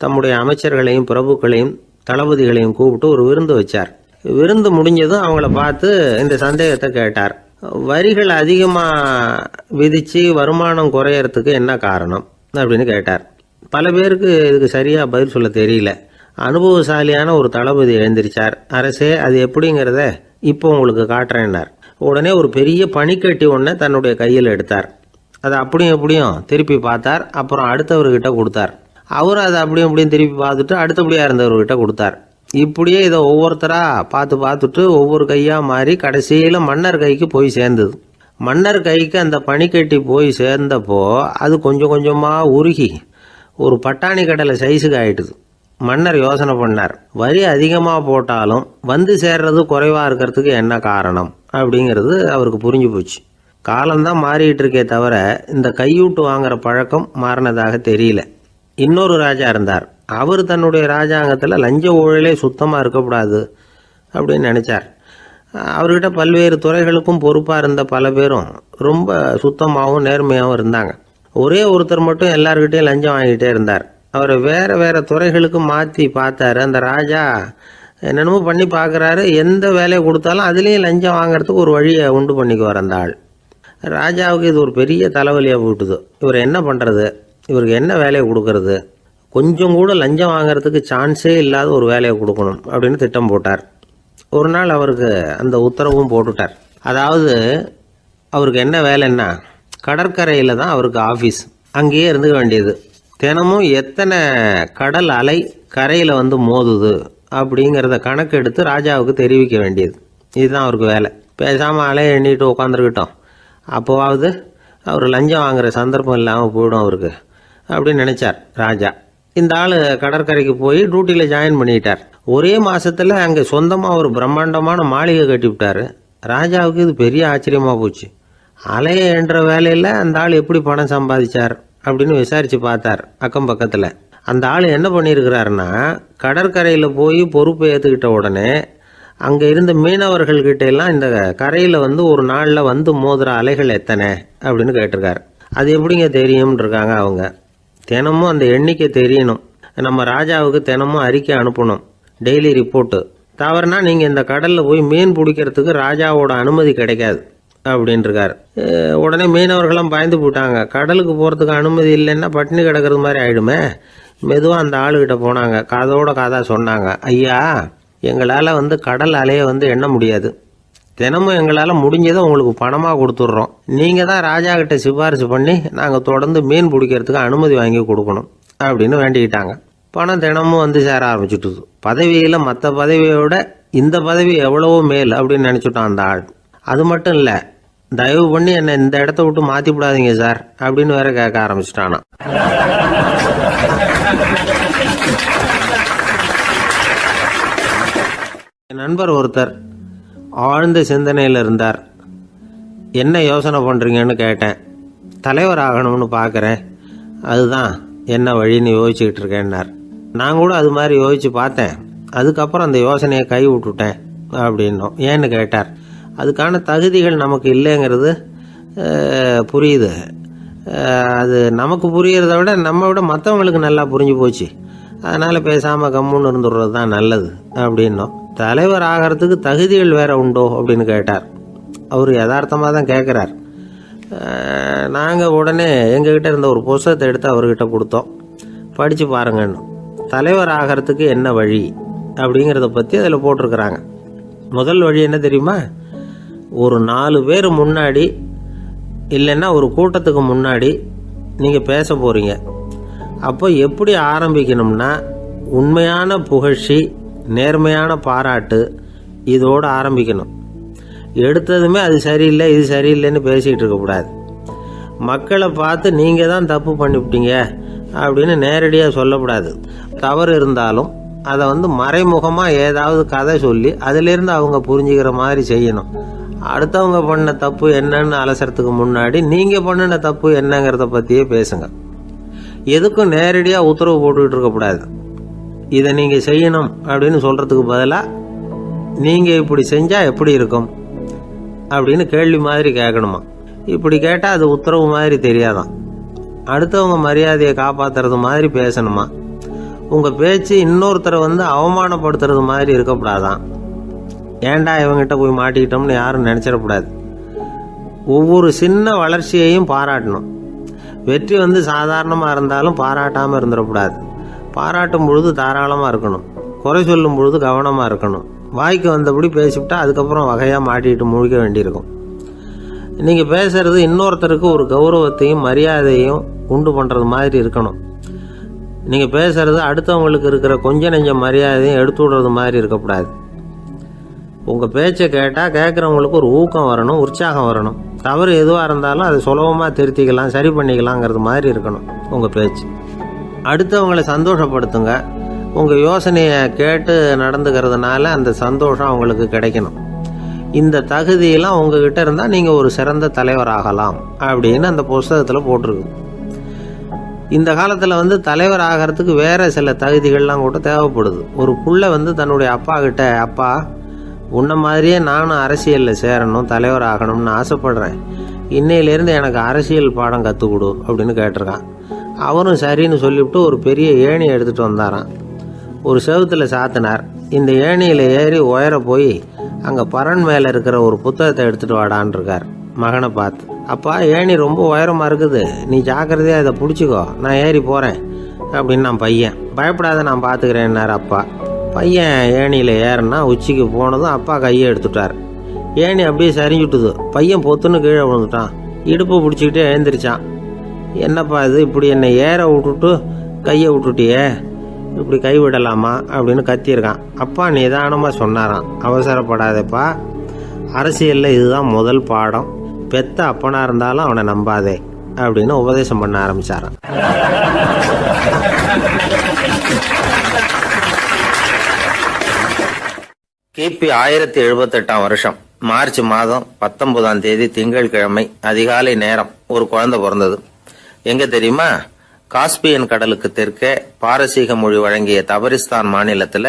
தம்முடைய அமைச்சர்களையும் பிரபுக்களையும் தளபதிகளையும் கூப்பிட்டு ஒரு விருந்து வச்சார். விருந்து முடிஞ்சதும் அவங்கள பார்த்து இந்த சந்தேகத்தை கேட்டார். வரிகள் அதிகமாக விதித்து வருமானம் குறையறதுக்கு என்ன காரணம் அப்படின்னு கேட்டார். பல பேருக்கு இதுக்கு சரியாக பதில் சொல்ல தெரியல. அனுபவசாலியான ஒரு தளபதி எழுந்திருச்சார். அரசே, அது எப்படிங்கிறத இப்போ உங்களுக்கு காட்டுறேன்னார். உடனே ஒரு பெரிய பனிக்கட்டி ஒன்றை தன்னுடைய கையில் எடுத்தார். அதை அப்படியும் எப்படியும் திருப்பி பார்த்தார். அப்புறம் அடுத்தவர்கிட்ட கொடுத்தார். அவரும் அதை அப்படியும் இப்படியும் திருப்பி பார்த்துட்டு அடுத்தபடியாக இருந்தவர்கிட்ட கொடுத்தார். இப்படியே இதை ஒவ்வொருத்தராக பார்த்துட்டு ஒவ்வொரு கையாக மாறி கடைசியில் மன்னர் கைக்கு போய் சேர்ந்தது. மன்னர் கைக்கு அந்த பனிக்கட்டி போய் சேர்ந்தப்போ அது கொஞ்சம் கொஞ்சமாக உருகி ஒரு பட்டாணி கடலை சைஸுக்கு ஆயிட்டுது. மன்னர் யோசனை பண்ணார். வரி அதிகமாக போட்டாலும் வந்து சேர்றது குறைவாக இருக்கிறதுக்கு என்ன காரணம் அப்படிங்கிறது அவருக்கு புரிஞ்சு போச்சு. காலம்தான் மாறிட்டு இருக்கே தவிர இந்த கையூட்டு வாங்குற பழக்கம் மாறினதாக தெரியல. இன்னொரு ராஜா இருந்தார். அவர் தன்னுடைய ராஜாங்கத்தில் லஞ்ச ஊழலே சுத்தமாக இருக்கக்கூடாது அப்படின்னு நினச்சார். அவர்கிட்ட பல்வேறு துறைகளுக்கும் பொறுப்பாக இருந்த பல பேரும் ரொம்ப சுத்தமாகவும் நேர்மையாகவும் இருந்தாங்க. ஒரே ஒருத்தர் மட்டும் எல்லார்கிட்டையும் லஞ்சம் வாங்கிட்டே இருந்தார். அவரை வேறு வேறு துறைகளுக்கு மாற்றி பார்த்தாரு. அந்த ராஜா என்னென்னமோ பண்ணி பார்க்குறாரு. எந்த வேலையை கொடுத்தாலும் அதுலேயும் லஞ்சம் வாங்குறதுக்கு ஒரு வழியை உண்டு பண்ணிக்குவார் அந்த ஆள். ராஜாவுக்கு இது ஒரு பெரிய தலைவலியாக போட்டுது. இவர் என்ன பண்ணுறது, இவருக்கு என்ன வேலையை கொடுக்கறது, கொஞ்சம் கூட லஞ்சம் வாங்குறதுக்கு சான்ஸே இல்லாத ஒரு வேலையை கொடுக்கணும் அப்படின்னு திட்டம் போட்டார். ஒரு நாள் அவருக்கு அந்த உத்தரவும் போட்டுட்டார். அதாவது அவருக்கு என்ன வேலைன்னா, கடற்கரையில் தான் அவருக்கு ஆஃபீஸ். அங்கேயே இருந்துக்க வேண்டியது. தினமும் எத்தனை கடல் அலை கரையில் வந்து மோதுது அப்படிங்கிறத கணக்கு எடுத்து ராஜாவுக்கு தெரிவிக்க வேண்டியது. இதுதான் அவருக்கு வேலை. பேசாமல் அலையை எண்ணிட்டு உட்காந்துருக்கிட்டோம், அப்போவாவது அவர் லஞ்சம் வாங்குகிற சந்தர்ப்பம் இல்லாமல் போயிடும் அவருக்கு அப்படின்னு நினச்சார் ராஜா. இந்த ஆள் கடற்கரைக்கு போய் டியூட்டியில் ஜாயின் பண்ணிட்டார். ஒரே மாதத்தில் அங்கே சொந்தமாக ஒரு பிரம்மாண்டமான மாளிகை கட்டிவிட்டார். ராஜாவுக்கு இது பெரிய ஆச்சரியமாக போச்சு. அலையை என்ற வேலையில் அந்த ஆள் எப்படி பணம் சம்பாதிச்சார் அப்படின்னு விசாரித்து பார்த்தார் அக்கம் பக்கத்தில். அந்த ஆள் என்ன பண்ணியிருக்கிறாருன்னா, கடற்கரையில் போய் பொறுப்பை ஏற்றுக்கிட்ட உடனே அங்கே இருந்த மீனவர்கள்கிட்ட எல்லாம் இந்த கரையில் வந்து ஒரு நாளில் வந்து மோதுற அலைகள் எத்தனை அப்படின்னு கேட்டிருக்காரு. அது எப்படிங்க தெரியும்னு இருக்காங்க அவங்க. தினமும் அந்த எண்ணிக்கை தெரியணும். நம்ம ராஜாவுக்கு தினமும் அறிக்கை அனுப்பணும், டெய்லி ரிப்போர்ட்டு. தவறுனா நீங்கள் இந்த கடலில் போய் மீன் பிடிக்கிறதுக்கு ராஜாவோட அனுமதி கிடைக்காது அப்படின்ட்டுருக்காரு. உடனே மீனவர்களும் பயந்து போட்டாங்க. கடலுக்கு போகிறதுக்கு அனுமதி இல்லைன்னா பட்டினி கிடக்கிறது மாதிரி ஆகிடுமே. மெதுவாக அந்த ஆளுகிட்ட போனாங்க, காதோட காதாக சொன்னாங்க, ஐயா எங்களால் வந்து கடல் அலையை வந்து எண்ண முடியாது. தினமும் எங்களால் முடிஞ்சதை உங்களுக்கு பணமாக கொடுத்துட்றோம். நீங்கள் தான் ராஜா கிட்ட சிபாரிசு பண்ணி நாங்கள் தொடர்ந்து மீன் பிடிக்கிறதுக்கு அனுமதி வாங்கி கொடுக்கணும் அப்படின்னு வேண்டிக்கிட்டாங்க. பணம் தினமும் வந்து சேர ஆரம்பிச்சுட்டுது. பதவியில் மற்ற பதவியோட இந்த பதவி எவ்வளவோ மேல் அப்படின்னு நினச்சிட்டான் அந்த ஆள். அது மட்டும் இல்லை, தயவு பண்ணி என்னை இந்த இடத்த விட்டு மாற்றி விடாதீங்க சார் அப்படின்னு வேற கேட்க ஆரம்பிச்சிட்டானா. என் நண்பர் ஒருத்தர் ஆழ்ந்த சிந்தனையில் இருந்தார். என்ன யோசனை பண்ணுறீங்கன்னு கேட்டேன். தலைவர் ஆகணும்னு பார்க்குறேன், அதுதான் என்ன வழின்னு யோசிச்சுக்கிட்டு இருக்கேன்னார். நான் கூட அது மாதிரி யோசித்து பார்த்தேன். அதுக்கப்புறம் அந்த யோசனையை கை விட்டுட்டேன் அப்படின்னோம். ஏன்னு கேட்டார். அதுக்கான தகுதிகள் நமக்கு இல்லைங்கிறது புரியுது. அது நமக்கு புரியறத விட நம்ம விட மற்றவங்களுக்கு நல்லா புரிஞ்சு போச்சு. அதனால் பேசாமல் கம்முன்னு இருந்துடுறது தான் நல்லது அப்படின்னோம். தலைவர் ஆகிறதுக்கு தகுதிகள் வேற உண்டோ அப்படின்னு கேட்டார். அவர் யதார்த்தமாக தான் கேட்குறார். நாங்கள் உடனே எங்ககிட்ட இருந்த ஒரு புத்தகத்தை எடுத்து அவர்கிட்ட கொடுத்தோம். படித்து பாருங்கன்னு. தலைவர் ஆகிறதுக்கு என்ன வழி அப்படிங்கிறத பற்றி அதில் போட்டிருக்கிறாங்க. முதல் வழி என்ன தெரியுமா? ஒரு 4 பேர் முன்னாடி இல்லைன்னா ஒரு கூட்டத்துக்கு முன்னாடி நீங்கள் பேச போகிறீங்க. அப்போ எப்படி ஆரம்பிக்கணும்னா, உண்மையான புகழ்ச்சி, நேர்மையான பாராட்டு, இதோடு ஆரம்பிக்கணும். எடுத்ததுமே அது சரியில்லை இது சரியில்லைன்னு பேசிகிட்டு இருக்கக்கூடாது. மக்களை பார்த்து நீங்கள் தான் தப்பு பண்ணிவிட்டீங்க அப்படின்னு நேரடியாக சொல்லக்கூடாது. தவறு இருந்தாலும் அதை வந்து மறைமுகமாக ஏதாவது கதை சொல்லி அதிலிருந்து அவங்க புரிஞ்சுக்கிற மாதிரி செய்யணும். அடுத்தவங்க பண்ண தப்பு என்னன்னு அலசறதுக்கு முன்னாடி நீங்கள் பண்ணின தப்பு என்னங்கிறத பற்றியே பேசுங்க. எதுக்கும் நேரடியாக உத்தரவு போட்டுக்கிட்டு இருக்கக்கூடாது. இதை நீங்கள் செய்யணும் அப்படின்னு சொல்கிறதுக்கு பதிலாக நீங்கள் இப்படி செஞ்சால் எப்படி இருக்கும் அப்படின்னு கேள்வி மாதிரி கேட்கணுமா. இப்படி கேட்டால் அது உத்தரவு மாதிரி தெரியாதான். அடுத்தவங்க மரியாதையை காப்பாற்றுறது மாதிரி பேசணுமா. உங்கள் பேச்சு இன்னொருத்தரை வந்து அவமானப்படுத்துறது மாதிரி இருக்கக்கூடாதான். ஏண்டா இவங்கிட்ட போய் மாட்டிக்கிட்டோம்னு யாரும் நினச்சிடக்கூடாது. ஒவ்வொரு சின்ன வளர்ச்சியையும் பாராட்டணும். வெற்றி வந்து சாதாரணமாக இருந்தாலும் பாராட்டாமல் இருந்துடக்கூடாது. பாராட்டும் பொழுது தாராளமாக இருக்கணும். குறை சொல்லும் பொழுது கவனமாக இருக்கணும். வாய்க்கு வந்தபடி பேசிவிட்டா அதுக்கப்புறம் வகையாக மாட்டிக்கிட்டு முழிக்க வேண்டியிருக்கும். நீங்கள் பேசுறது இன்னொருத்தருக்கு ஒரு கௌரவத்தையும் மரியாதையும் உண்டு பண்ணுறது மாதிரி இருக்கணும். நீங்கள் பேசுறது அடுத்தவங்களுக்கு இருக்கிற கொஞ்ச நெஞ்ச மரியாதையும் எடுத்து விடுறது மாதிரி இருக்கக்கூடாது. உங்கள் பேச்சை கேட்டால் கேட்குறவங்களுக்கு ஒரு ஊக்கம் வரணும், உற்சாகம் வரணும். தவறு எதுவாக இருந்தாலும் அதை சுலபமாக திருத்திக்கலாம், சரி பண்ணிக்கலாங்கிறது மாதிரி இருக்கணும் உங்கள் பேச்சு. அடுத்தவங்களை சந்தோஷப்படுத்துங்க. உங்கள் யோசனையை கேட்டு நடந்துக்கிறதுனால அந்த சந்தோஷம் அவங்களுக்கு கிடைக்கணும். இந்த தகுதியெல்லாம் உங்ககிட்ட இருந்தால் நீங்கள் ஒரு சிறந்த தலைவராகலாம் அப்படின்னு அந்த புஸ்தகத்தில் போட்டிருக்கு. இந்த காலத்தில் வந்து தலைவர் ஆகிறதுக்கு வேறு சில தகுதிகள்லாம் கூட தேவைப்படுது. ஒரு புள்ள வந்து தன்னுடைய அப்பா கிட்ட, அப்பா உன்ன மாதிரியே நானும் அரசியலில் சேரணும், தலைவர் ஆகணும்னு ஆசைப்படுறேன், இன்னையிலேருந்து எனக்கு அரசியல் பாடம் கற்றுக் கொடு அப்படின்னு கேட்டிருக்கான். அவரும் சரின்னு சொல்லிவிட்டு ஒரு பெரிய ஏணி எடுத்துகிட்டு வந்தாராம். ஒரு செவுத்துல சாத்தினார். இந்த ஏணியில் ஏறி உயர போய் அங்கே பரன் மேலே இருக்கிற ஒரு புத்தகத்தை எடுத்துகிட்டு வாடான்னு இருக்கார். மகனை பார்த்து, அப்பா ஏணி ரொம்ப உயரமாக இருக்குது, நீ ஜாக்கிரதையாக இதை பிடிச்சிக்கோ, நான் ஏறி போகிறேன் அப்படின்னு நான் பையன். பயப்படாத, நான் பார்த்துக்கிறேன்னார் அப்பா. பையன் ஏணியில் ஏறினா உச்சிக்கு போனதும் அப்பா கையை எடுத்துட்டார். ஏணி அப்படியே சரிஞ்சுட்டுது. பையன் பொத்துன்னு கீழே விழுந்துட்டான். இடுப்பு பிடிச்சிக்கிட்டே எழுந்திரிச்சான். என்னப்பா இது, இப்படி என்னை ஏற விட்டுட்டு கையை விட்டுட்டியே, இப்படி கை விடலாமா அப்படின்னு கத்தியிருக்கான். அப்பா நிதானமாக சொன்னாராம், அவசரப்படாதேப்பா, அரசியலில் இதுதான் முதல் பாடம், பெத்த அப்பனா இருந்தாலும் அவனை நம்பாதே அப்படின்னு உபதேசம் பண்ண ஆரம்பிச்சாராம். கிபி 1078 மார்ச் மாதம் 19 திங்கட்கிழமை அதிகாலை நேரம் ஒரு குழந்தை பிறந்தது. எங்க தெரியுமா? காஸ்பியன் கடலுக்கு தெற்கே பாரசீக மொழி வழங்கிய தபரிஸ்தான் மாநிலத்துல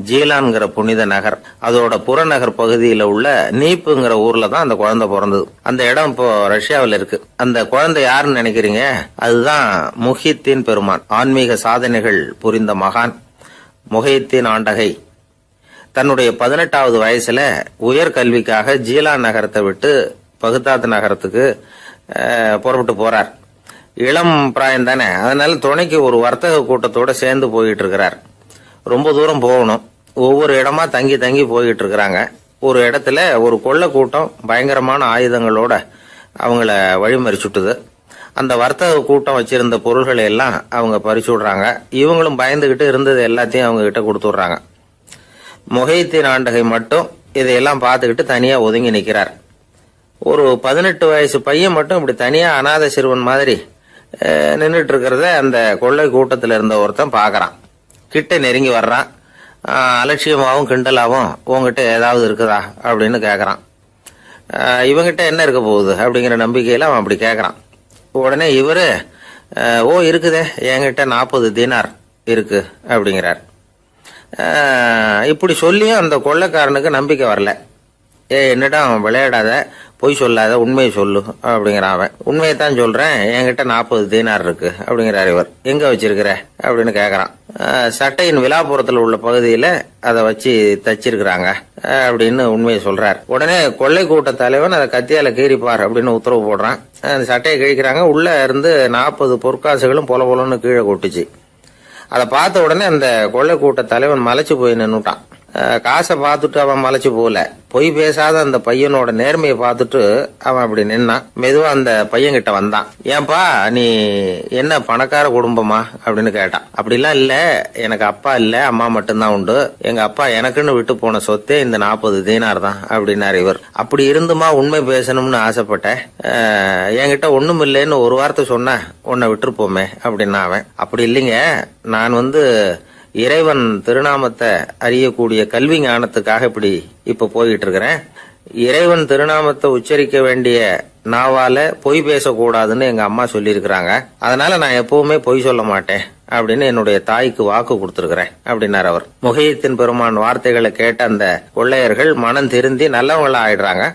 ஜீலான்கிற புனித நகர், அதோட புறநகர் பகுதியில உள்ள நீப்புங்கிற ஊர்ல தான் அந்த குழந்தை பிறந்தது. அந்த இடம் இப்போ ரஷ்யாவில் இருக்கு. அந்த குழந்தை யாருன்னு நினைக்கிறீங்க? அதுதான் முஹித்தீன் பெருமான், ஆன்மீக சாதனைகள் புரிந்த மகான் முஹித்தீன் ஆண்டகை. தன்னுடைய 18வது வயசுல உயர்கல்விக்காக ஜீலான் நகரத்தை விட்டு பகுதாத் நகரத்துக்கு புறப்பட்டு போறார். இளம் பிராயம் தானே, அதனால துணைக்கு ஒரு வர்த்தக கூட்டத்தோட சேர்ந்து போயிட்டு இருக்கிறார். ரொம்ப தூரம் போகணும். ஒவ்வொரு இடமா தங்கி தங்கி போயிட்டு இருக்கிறாங்க. ஒரு இடத்துல ஒரு கொள்ளை கூட்டம் பயங்கரமான ஆயுதங்களோட அவங்கள வழிமறிச்சுட்டுது. அந்த வர்த்தக கூட்டம் வச்சிருந்த பொருள்களை எல்லாம் அவங்க பறிச்சு விடுறாங்க. இவங்களும் பயந்துகிட்டு இருந்தது எல்லாத்தையும் அவங்க கிட்ட கொடுத்துடுறாங்க. முஹித்தீன் ஆண்டகை மட்டும் இதையெல்லாம் பார்த்துக்கிட்டு தனியா ஒதுங்கி நிற்கிறார். ஒரு 18 வயசு பையன் மட்டும் இப்படி தனியா அநாத சிறுவன் மாதிரி நின்றுட்டு இருக்கிறத அந்த கொள்ளை கூட்டத்தில் இருந்த ஒருத்தன் பாக்குறான். கிட்ட நெருங்கி வர்றான். அலட்சியமாகவும் கிண்டலாகவும் உங்ககிட்ட ஏதாவது இருக்குதா அப்படின்னு கேட்கறான். இவங்கிட்ட என்ன இருக்க போகுது அப்படிங்கிற நம்பிக்கையில அவன் அப்படி கேட்கறான். உடனே இவரு, ஓ இருக்குதே, என்கிட்ட 40 தீனார் இருக்கு அப்படிங்கிறார். இப்படி சொல்லியும் அந்த கொள்ளைக்காரனுக்கு நம்பிக்கை வரல. என்னிடம் விளையாடாத, பொய் சொல்லாத, உண்மையை சொல்லு அப்படிங்கிறான் அவன். உண்மையை தான் சொல்றேன், என்கிட்ட 40 தீனார் இருக்கு அப்படிங்கிறார் இவர். எங்க வச்சிருக்கிற அப்படின்னு கேக்குறான். சட்டையின் விழாப்புறத்துல உள்ள பகுதியில அதை வச்சு தச்சிருக்கிறாங்க அப்படின்னு உண்மையை சொல்றார். உடனே கொள்ளை கூட்ட தலைவன் அதை கத்தியால கீறிப்பார் அப்படின்னு உத்தரவு போடுறான். அந்த சட்டையை கிழிக்கிறாங்க. உள்ள இருந்து 40 பொற்காசுகளும் பொல பொலன்னு கீழே கொட்டுச்சு. அதை பார்த்த உடனே அந்த கொள்ளை கூட்ட தலைவன் மலைச்சு போய் நின்னுட்டான். காசை பார்த்துட்டு அவன் மலைச்சு போல, பொய் பேசாத அந்த பையனோட நேர்மையை பார்த்துட்டு அவன் அப்படி நின்னான். மெதுவா அந்த பையன் கிட்ட வந்தான். ஏன்பா, நீ என்ன பணக்கார குடும்பமா அப்படின்னு கேட்டான். அப்படிலாம் இல்ல, எனக்கு அப்பா இல்ல, அம்மா மட்டும்தான் உண்டு. எங்க அப்பா எனக்குன்னு விட்டு போன சொத்தே இந்த 40 தீனார் தான் அப்படின்னாரு இவர். அப்படி இருந்துமா உண்மை பேசணும்னு ஆசைப்பட்டேன். என்கிட்ட ஒண்ணும் இல்லைன்னு ஒரு வார்த்தை சொன்ன உன்னை விட்டுருப்போமே அப்படின்னா அவன். அப்படி இல்லைங்க, நான் இறைவன் திருநாமத்தை அறியக்கூடிய கல்வி ஞானத்துக்காக இப்ப போயிட்டு இருக்கிறேன். இறைவன் திருநாமத்தை உச்சரிக்க வேண்டிய நாவால பொய் பேசக்கூடாதுன்னு எங்க அம்மா சொல்லியிருக்கிறாங்க. அதனால நான் எப்பவுமே பொய் சொல்ல மாட்டேன் அப்படின்னு என்னுடைய தாய்க்கு வாக்கு கொடுத்திருக்கிறேன் அப்படின்னார் அவர். முஹித்தீன் பெருமான் வார்த்தைகளை கேட்ட அந்த கொள்ளையர்கள் மனம் திருந்தி நல்லவங்களா ஆயிடுறாங்க.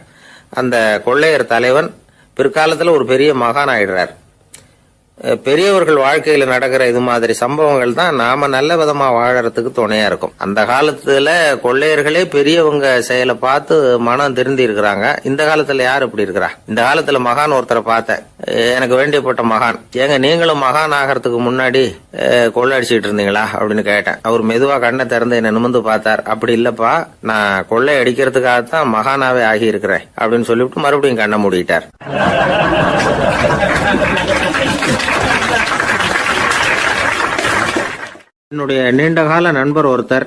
அந்த கொள்ளையர் தலைவன் பிற்காலத்துல ஒரு பெரிய மகான் ஆயிடுறார். பெரியவர்கள் வாழ்க்கையில நடக்கிற இது மாதிரி சம்பவங்கள் தான் நாம நல்ல விதமா வாழறதுக்கு துணையா இருக்கும். அந்த காலத்துல கொள்ளையர்களே பெரியவங்க செயலை பார்த்து மனம் திருந்தி இருக்கிறாங்க. இந்த காலத்துல யார் இப்படி இருக்கிறா? இந்த காலத்துல மகான் ஒருத்தரை பார்த்தேன், எனக்கு வேண்டியப்பட்ட மகான். ஏங்க நீங்களும் மகான் ஆகிறதுக்கு முன்னாடி கொள்ளை அடிச்சுட்டு இருந்தீங்களா அப்படின்னு கேட்டேன். அவர் மெதுவா கண்ணை திறந்து என்ன நிமிந்து பார்த்தார். அப்படி இல்லப்பா, நான் கொள்ளை அடிக்கிறதுக்காகத்தான் மகானாவே ஆகி இருக்கிறேன் அப்படின்னு சொல்லிவிட்டு மறுபடியும் கண்ணை மூடிட்டார். என்னுடைய நீண்டகால நண்பர் ஒருத்தர்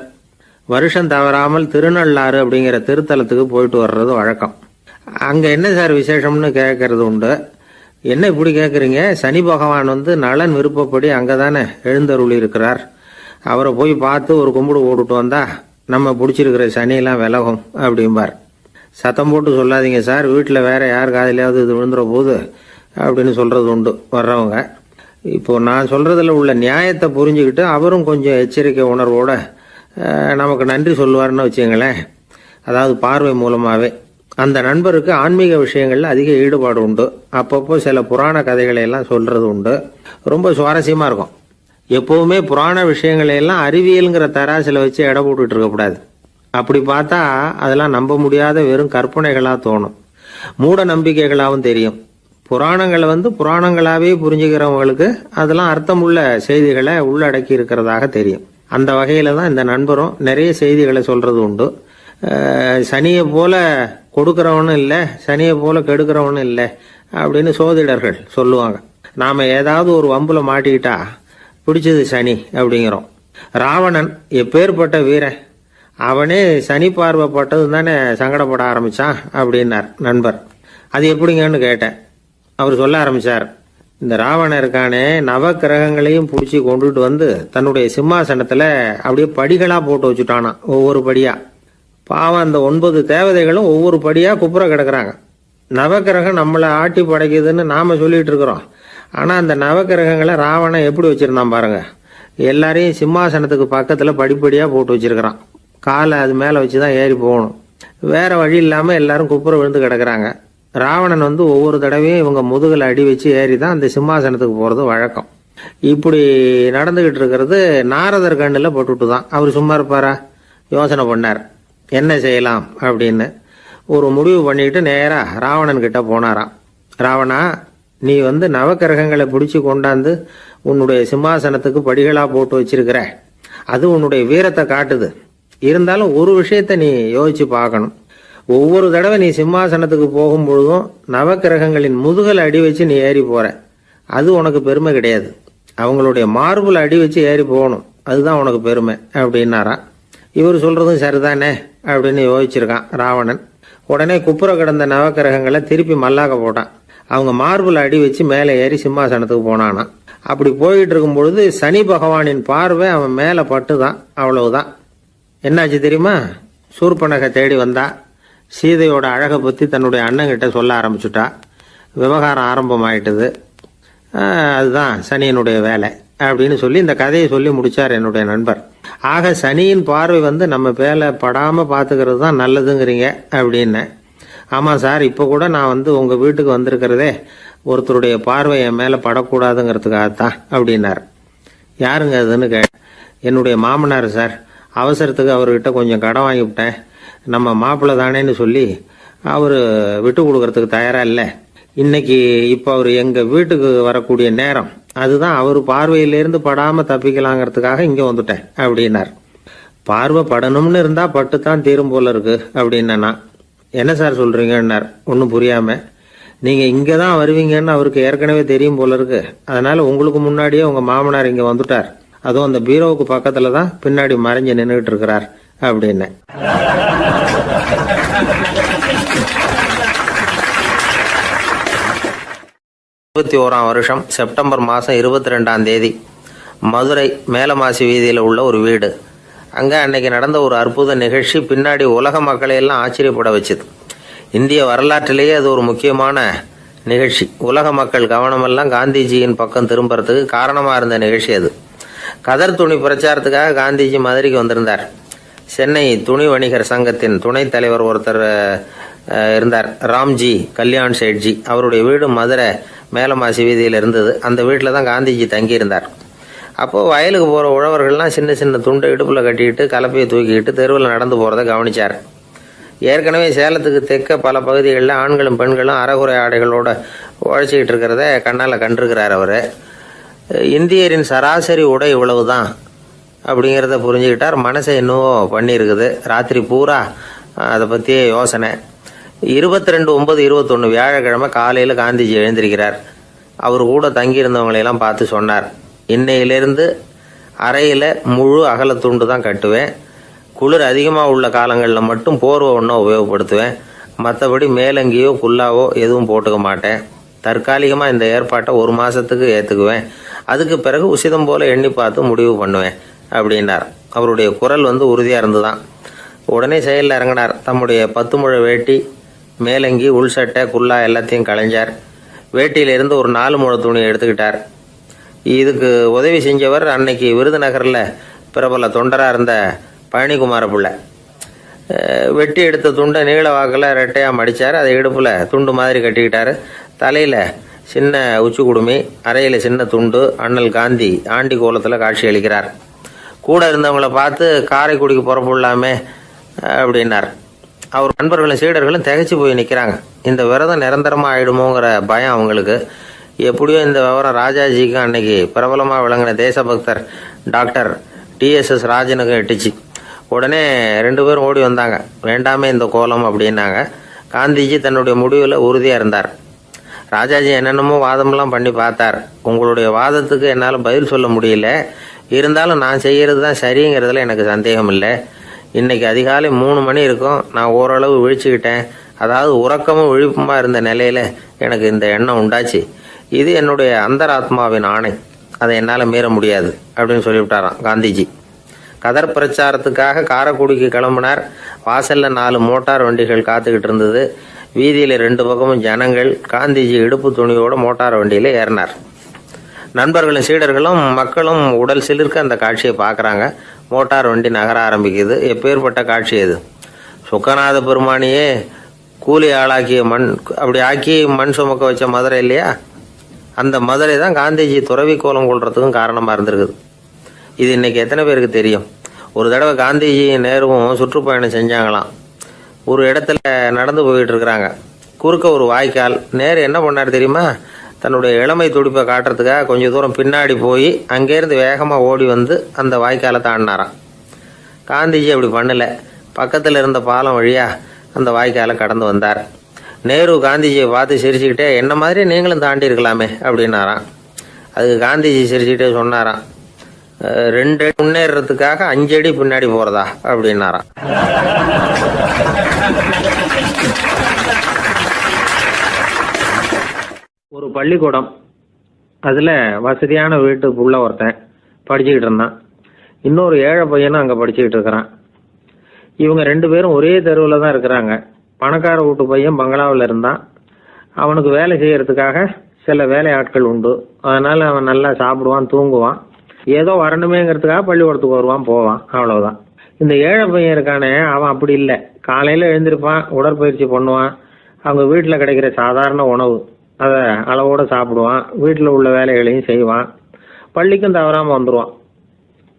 வருஷம் தவறாமல் திருநள்ளாறு அப்படிங்கிற திருத்தலத்துக்கு போயிட்டு வர்றது வழக்கம். அங்க என்ன சார் விசேஷம்னு கேட்கறது உண்டு. என்ன இப்படி கேட்குறீங்க? சனி பகவான் நலன் விருப்பப்படி அங்கதானே எழுந்தருளி இருக்கிறார். அவரை போய் பார்த்து ஒரு கும்பிடு போட்டுட்டு வந்தா நம்ம பிடிச்சிருக்கிற சனியெல்லாம் விலகும் அப்படிம்பார். சத்தம் போட்டு சொல்லாதீங்க சார், வீட்டில் வேற யார் காதிலாவது இது விழுந்துற போது அப்படின்னு சொல்றது உண்டு வர்றவங்க. இப்போ நான் சொல்றதுல உள்ள நியாயத்தை புரிஞ்சுக்கிட்டு அவரும் கொஞ்சம் எச்சரிக்கை உணர்வோட நமக்கு நன்றி சொல்லுவார்னு வச்சுங்களேன். அதாவது பார்வை மூலமாவே. அந்த நண்பருக்கு ஆன்மீக விஷயங்கள்ல அதிக ஈடுபாடு உண்டு. அப்பப்போ சில புராண கதைகளை எல்லாம் சொல்றது உண்டு. ரொம்ப சுவாரஸ்யமா இருக்கும். எப்போவுமே புராண விஷயங்களை எல்லாம் அறிவியலுங்கிற தராசில் வச்சு எடை போட்டுட்டு இருக்கக்கூடாது. அப்படி பார்த்தா அதெல்லாம் நம்ப முடியாத வெறும் கற்பனைகளாக தோணும், மூட நம்பிக்கைகளாகவும் தெரியும். புராணங்களை புராணங்களாகவே புரிஞ்சுக்கிறவங்களுக்கு அதெல்லாம் அர்த்தமுள்ள செய்திகளை உள்ளடக்கி இருக்கிறதாக தெரியும். அந்த வகையில் தான் இந்த நண்பரும் நிறைய செய்திகளை சொல்கிறது உண்டு. சனியை போல கொடுக்குறவனும் இல்லை, சனியை போல கெடுக்கிறவனும் இல்லை அப்படின்னு சோதிடர்கள் சொல்லுவாங்க. நாம் ஏதாவது ஒரு வம்புல மாட்டிக்கிட்டா பிடிச்சது சனி அப்படிங்கிறோம். ராவணன் எப்பேற்பட்ட வீரன், அவனே சனி பார்வைப்பட்டது தானே சங்கடப்பட ஆரம்பித்தான் அப்படின்னார் நண்பர். அது எப்படிங்கன்னு கேட்டேன். அவர் சொல்ல ஆரம்பித்தார், இந்த ராவணன் இருக்கானே நவ கிரகங்களையும் பிடிச்சி கொண்டுட்டு தன்னுடைய சிம்மாசனத்தில் அப்படியே படிகளாக போட்டு வச்சுட்டானான், ஒவ்வொரு படியாக. பாவம் அந்த 9 தேவதைகளும் ஒவ்வொரு படியாக குப்புற கிடக்குறாங்க. நவக்கிரகம் நம்மளை ஆட்டி படைக்குதுன்னு நாம் சொல்லிட்டு இருக்கிறோம். ஆனால் அந்த நவக்கிரகங்களை ராவணன் எப்படி வச்சுருந்தான் பாருங்க. எல்லாரையும் சிம்மாசனத்துக்கு பக்கத்தில் படிப்படியாக போட்டு வச்சிருக்கிறான். காலை அது மேலே வச்சு தான் ஏறி போகணும். வேற வழி இல்லாமல் எல்லாரும் குப்புற விழுந்து கிடக்குறாங்க. ராவணன் ஒவ்வொரு தடவையும் இவங்க முதுகில் அடி வச்சு ஏறி தான் அந்த சிம்மாசனத்துக்கு போகிறது வழக்கம். இப்படி நடந்துகிட்டு இருக்கிறது நாரதர் கண்ணில் போட்டுட்டு தான். அவர் சும்மா இருப்பாரா? யோசனை பண்ணார் என்ன செய்யலாம் அப்படின்னு. ஒரு முடிவு பண்ணிட்டு நேராக ராவணன் கிட்ட போனாராம். ராவணா, நீ நவக்கிரகங்களை பிடிச்சி கொண்டாந்து உன்னுடைய சிம்மாசனத்துக்கு படிகளாக போட்டு வச்சிருக்கிற, அது உன்னுடைய வீரத்தை காட்டுது. இருந்தாலும் ஒரு விஷயத்தை நீ யோசிச்சு பார்க்கணும். ஒவ்வொரு தடவை நீ சிம்மாசனத்துக்கு போகும்பொழுதும் நவக்கிரகங்களின் முதுகல் அடி வச்சு நீ ஏறி போற, அது உனக்கு பெருமை கிடையாது. அவங்களுடைய மார்புல அடி வச்சு ஏறி போகணும், அதுதான் உனக்கு பெருமை அப்படின்னாராம். இவர் சொல்றதும் சரிதானே அப்படின்னு யோசிச்சிருக்கான் ராவணன். உடனே குப்புற கிடந்த நவக்கிரகங்களை திருப்பி மல்லாக்க போட்டான். அவங்க மார்புல அடி வச்சு மேலே ஏறி சிம்மாசனத்துக்கு போனானா. அப்படி போயிட்டு இருக்கும் பொழுது சனி பகவானின் பார்வை அவன் மேலே பட்டுதான். அவ்வளவுதான். என்னாச்சு தெரியுமா? சூர்பனகை தேடி வந்தா. சீதையோட அழகை பற்றி தன்னுடைய அண்ணங்கிட்ட சொல்ல ஆரம்பிச்சுட்டா. விவகாரம் ஆரம்பமாயிட்டது. அதுதான் சனியினுடைய வேலை அப்படின்னு சொல்லி இந்த கதையை சொல்லி முடிச்சார் என்னுடைய நண்பர். ஆக சனியின் பார்வை நம்ம பேல படாமல் பார்த்துக்கிறது தான் நல்லதுங்கிறீங்க அப்படின்னு. ஆமாம் சார், இப்போ கூட நான் உங்கள் வீட்டுக்கு வந்திருக்கிறதே ஒருத்தருடைய பார்வை என் மேலே படக்கூடாதுங்கிறதுக்காகத்தான் அப்படின்னார். யாருங்க அதுன்னு என்னுடைய மாமனார் சார். அவசரத்துக்கு அவர்கிட்ட கொஞ்சம் கடன் வாங்கிவிட்டேன். நம்ம மாப்பிள்ளை தானேன்னு சொல்லி அவர் விட்டு கொடுக்கறதுக்கு தயாராக இல்லை. இன்னைக்கு இப்போ அவர் எங்கள் வீட்டுக்கு வரக்கூடிய நேரம், அதுதான் அவர் பார்வையிலேருந்து படாமல் தப்பிக்கலாங்கிறதுக்காக இங்கே வந்துட்டேன் அப்படின்னார். பார்வை படணும்னு இருந்தால் பட்டுத்தான் தீரும் போல இருக்கு அப்படின்னா. என்ன சார் சொல்கிறீங்கன்னார் ஒன்றும் புரியாமல். நீங்கள் இங்கே தான் வருவீங்கன்னு அவருக்கு ஏற்கனவே தெரியும் போல இருக்கு. அதனால் உங்களுக்கு முன்னாடியே உங்கள் மாமனார் இங்கே வந்துட்டார். அதுவும் அந்த பீரோவுக்கு பக்கத்தில் தான் பின்னாடி மறைஞ்சு நின்றுட்டு இருக்கிறார் அப்படின்னு. வருஷம் செப்டம்பர் மாதம் 22 மதுரை மேலமாசி வீதியில் உள்ள ஒரு வீடு. அங்கே அன்னைக்கு நடந்த ஒரு அற்புத நிகழ்ச்சி பின்னாடி உலக மக்களை எல்லாம் ஆச்சரியப்பட வச்சுது. இந்திய வரலாற்றிலேயே அது ஒரு முக்கியமான நிகழ்ச்சி. உலக மக்கள் கவனமெல்லாம் காந்திஜியின் பக்கம் திரும்புறதுக்கு காரணமாக இருந்த நிகழ்ச்சி அது. கதர் துணி பிரச்சாரத்துக்காக காந்திஜி மதுரைக்கு வந்திருந்தார். சென்னை துணி வணிகர் சங்கத்தின் துணைத் தலைவர் ஒருத்தர் இருந்தார், ராம்ஜி கல்யாண் சேட்ஜி. அவருடைய வீடு மதுரை மேலமாசி வீதியில் இருந்தது. அந்த வீட்டில் தான் காந்திஜி தங்கியிருந்தார். அப்போது வயலுக்கு போகிற உழவர்கள்லாம் சின்ன சின்ன துண்டை இடுப்பில் கட்டிக்கிட்டு கலப்பையை தூக்கிக்கிட்டு தெருவில் நடந்து போகிறத கவனித்தார். ஏற்கனவே சேலத்துக்கு தெற்க பல பகுதிகளில் ஆண்களும் பெண்களும் அறகுறை ஆடைகளோடு உழைச்சிக்கிட்டு இருக்கிறத கண்ணால் கண்டிருக்கிறார் அவர். இந்தியரின் சராசரி உடை இவ்வளவு தான் அப்படிங்கிறத புரிஞ்சுக்கிட்டார். மனசை என்னவோ பண்ணியிருக்குது. ராத்திரி பூரா அதை பற்றியே யோசனை. 22/9/21 வியாழக்கிழமை காலையில் காந்திஜி எழுந்திருக்கிறார். அவர் கூட தங்கியிருந்தவங்களையெல்லாம் பார்த்து சொன்னார், இன்னையிலிருந்து அறையில் முழு அகலத்துண்டு தான் கட்டுவேன். குளிர் அதிகமாக உள்ள காலங்களில் மட்டும் போர்வை ஒன்றும் உபயோகப்படுத்துவேன். மற்றபடி மேலங்கியோ குல்லாவோ எதுவும் போட்டுக்க மாட்டேன். தற்காலிகமாக இந்த ஏற்பாட்டை 1 மாதத்துக்கு ஏற்றுக்குவேன். அதுக்கு பிறகு உசிதம் போல் எண்ணி பார்த்து முடிவு பண்ணுவேன் அப்படின்னார். அவருடைய குரல் உறுதியாக இருந்துதான். உடனே செயலில் இறங்கினார். தம்முடைய 10 முழ வேட்டி, மேலங்கி, உள் சட்டை, குல்லா எல்லாத்தையும் களைஞ்சார். வேட்டியிலிருந்து ஒரு 4 முழ துணியை எடுத்துக்கிட்டார். இதுக்கு உதவி செஞ்சவர் அன்னைக்கு விருதுநகரில் பிரபல தொண்டராக இருந்த பழனிக்குமார பிள்ளை. வெட்டி எடுத்த துண்டை நீள வாக்கில் ரெட்டையாக மடித்தார். அதை இடுப்பில் துண்டு மாதிரி கட்டிக்கிட்டார். தலையில் சின்ன உச்சி குடுமி, அறையில் சின்ன துண்டு, அண்ணல் காந்தி ஆண்டி கோலத்தில் காட்சி அளிக்கிறார். கூட இருந்தவங்கள பார்த்து காரைக்குடிக்கு புறப்படலாமே அப்படின்னார். அவர் நண்பர்களும் சீடர்களும் திகைச்சு போய் நிற்கிறாங்க. இந்த விரதம் நிரந்தரமாக ஆயிடுமோங்கிற பயம் அவங்களுக்கு. எப்படியோ இந்த விவரம் ராஜாஜிக்கு அன்னைக்கு பிரபலமாக விளங்கின தேசபக்தர் டாக்டர் TSS ராஜனுக்கு எட்டுச்சு. உடனே 2 பேரும் ஓடி வந்தாங்க. வேண்டாமே இந்த கோலம் அப்படின்னாங்க. காந்திஜி தன்னுடைய முடிவில் உறுதியாக இருந்தார். ராஜாஜி என்னென்னமோ வாதமெல்லாம் பண்ணி பார்த்தார். உங்களுடைய வாதத்துக்கு என்னால் பதில் சொல்ல முடியல, இருந்தாலும் நான் செய்கிறது தான் சரிங்கிறதுல எனக்கு சந்தேகம் இல்லை. இன்னைக்கு அதிகாலை 3 மணி இருக்கும். நான் ஓரளவு விழிச்சுக்கிட்டேன். அதாவது உறக்கமும் விழிப்புமா இருந்த நிலையில எனக்கு இந்த எண்ணம் உண்டாச்சு. இது என்னுடைய அந்தராத்மாவின் ஆணை, அதை என்னால் மீற முடியாது அப்படின்னு சொல்லிவிட்டாராம் காந்திஜி. கதர் பிரச்சாரத்துக்காக காரைக்குடிக்கு கிளம்பினார். வாசல்ல 4 மோட்டார் வண்டிகள் காத்துக்கிட்டு இருந்தது. வீதியில் 2 பக்கமும் ஜனங்கள். காந்திஜி இடுப்பு துணியோட மோட்டார் வண்டியில் ஏறினார். நண்பர்களும் சீடர்களும் மக்களும் உடல் சிலிர்க்க அந்த காட்சியை பார்க்குறாங்க. மோட்டார் வண்டி நகர ஆரம்பிக்குது. எப்பேற்பட்ட காட்சி அது! சுக்கநாத பெருமானியே கூலி ஆளாக்கிய மண், அப்படி ஆக்கி மண் சுமக்க வச்ச மதுரை இல்லையா, அந்த மதுரை தான் காந்திஜி துறவி கோலம் கொள்றதுக்கும் காரணமாக இருந்திருக்குது. இது இன்னைக்கு எத்தனை பேருக்கு தெரியும்? ஒரு தடவை காந்திஜி நேருவும் சுற்றுப்பயணம் செஞ்சாங்களாம். ஒரு இடத்துல நடந்து போயிட்டு இருக்கிறாங்க. குறுக்க ஒரு வாய்க்கால். நேரு என்ன பண்ணார் தெரியுமா? தன்னுடைய இளமை துடிப்பை காட்டுறதுக்காக கொஞ்சம் தூரம் பின்னாடி போய் அங்கேருந்து வேகமாக ஓடி வந்து அந்த வாய்க்காலை தாண்டினாராம். காந்திஜி அப்படி பண்ணலை. பக்கத்தில் இருந்த பாலம் வழியாக அந்த வாய்க்காலை கடந்து வந்தார். நேரு காந்திஜியை பார்த்து சிரிச்சுக்கிட்டே, என்ன மாதிரி நீங்களும் தாண்டி இருக்கலாமே அப்படின்னாராம். அதுக்கு காந்திஜி சிரிச்சுக்கிட்டே சொன்னாராம், 2 அடி முன்னேறதுக்காக 5 அடி பின்னாடி போகிறதா அப்படின்னாராம். ஒரு பள்ளிக்கூடம். அதில் வசதியான வீட்டுக்குள்ள ஒருத்தன் படிச்சுக்கிட்டு இருந்தான். இன்னொரு ஏழை பையனும் அங்கே படிச்சுக்கிட்டு இருக்கிறான். இவங்க 2 பேரும் ஒரே தெருவில் தான் இருக்கிறாங்க. பணக்கார வீட்டு பையன் பங்களாவில் இருந்தான். அவனுக்கு வேலை செய்யறதுக்காக சில வேலை ஆட்கள் உண்டு. அதனால் அவன் நல்லா சாப்பிடுவான், தூங்குவான். ஏதோ வரணுமேங்கிறதுக்காக பள்ளிக்கூடத்துக்கு வருவான், போவான், அவ்வளவுதான். இந்த ஏழை பையன் இருக்கானே, அவன் அப்படி இல்லை. காலையில் எழுந்திருப்பான், உடற்பயிற்சி பண்ணுவான். அவங்க வீட்டில் கிடைக்கிற சாதாரண உணவு அதை அளவோடு சாப்பிடுவான். வீட்டில் உள்ள வேலைகளையும் செய்வான். பள்ளிக்கும் தவறாமல் வந்துடுவான்.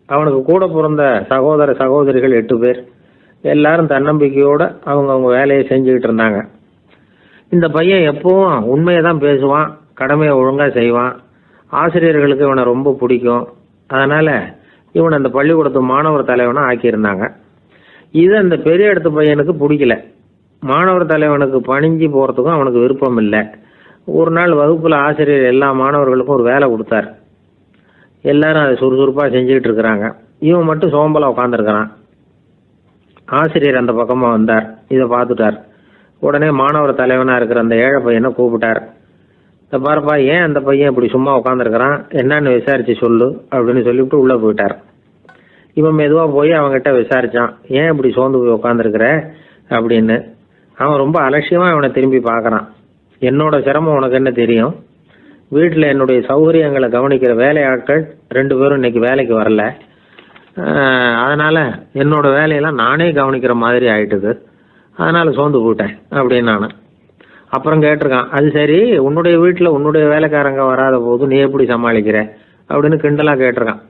அவனுக்கு கூட பிறந்த சகோதர சகோதரிகள் 8 பேர். எல்லாரும் தன்னம்பிக்கையோடு அவங்க வேலையை செஞ்சுக்கிட்டு இருந்தாங்க. இந்த பையன் எப்பவும் உண்மையை தான் பேசுவான், கடமையை ஒழுங்காக செய்வான். ஆசிரியர்களுக்கு இவனை ரொம்ப பிடிக்கும். அதனால் இவனை அந்த பள்ளிக்கூடத்து மாணவர் தலைவனாக ஆக்கியிருந்தாங்க. இது அந்த பெரிய இடத்து பையனுக்கு பிடிக்கல. மாணவர் தலைவனுக்கு பணிஞ்சு போகிறதுக்கும் அவனுக்கு விருப்பம் இல்லை. ஒரு நாள் வகுப்பில் ஆசிரியர் எல்லா மாணவர்களுக்கும் ஒரு வேலை கொடுத்தார். எல்லாரும் அதை சுறுசுறுப்பாக செஞ்சுக்கிட்டு இருக்கிறாங்க. இவன் மட்டும் சோம்பலாக உட்காந்துருக்கிறான். ஆசிரியர் அந்த பக்கமாக வந்தார். இதை பார்த்துட்டார். உடனே மாணவர் தலைவனாக இருக்கிற அந்த ஏழை பையனை கூப்பிட்டார். இந்த பாருப்பா, ஏன் அந்த பையன் இப்படி சும்மா உட்காந்துருக்கிறான், என்னன்னு விசாரிச்சு சொல்லு அப்படின்னு சொல்லிவிட்டு உள்ளே போயிட்டார். இவன் மெதுவாக போய் அவங்ககிட்ட விசாரிச்சான், ஏன் இப்படி சோர்ந்து போய் உட்காந்துருக்கிற அப்படின்னு. அவன் ரொம்ப அலட்சியமாக இவனை திரும்பி பார்க்குறான். என்னோட சிரமம் உனக்கு என்ன தெரியும்? வீட்டில் என்னுடைய சௌகரியங்களை கவனிக்கிற வேலை ஆட்கள் 2 பேரும் இன்னைக்கு வேலைக்கு வரல. அதனால் என்னோட வேலையெல்லாம் நானே கவனிக்கிற மாதிரி ஆயிட்டுது. அதனால் சோர்ந்து போயிட்டேன் அப்படின்னு நான். அப்புறம் கேட்டிருக்கான், அது சரி, உன்னுடைய வீட்டில் உன்னுடைய வேலைக்காரங்க வராத போது நீ எப்படி சமாளிக்கிற அப்படின்னு கிண்டலாக கேட்டிருக்கான்.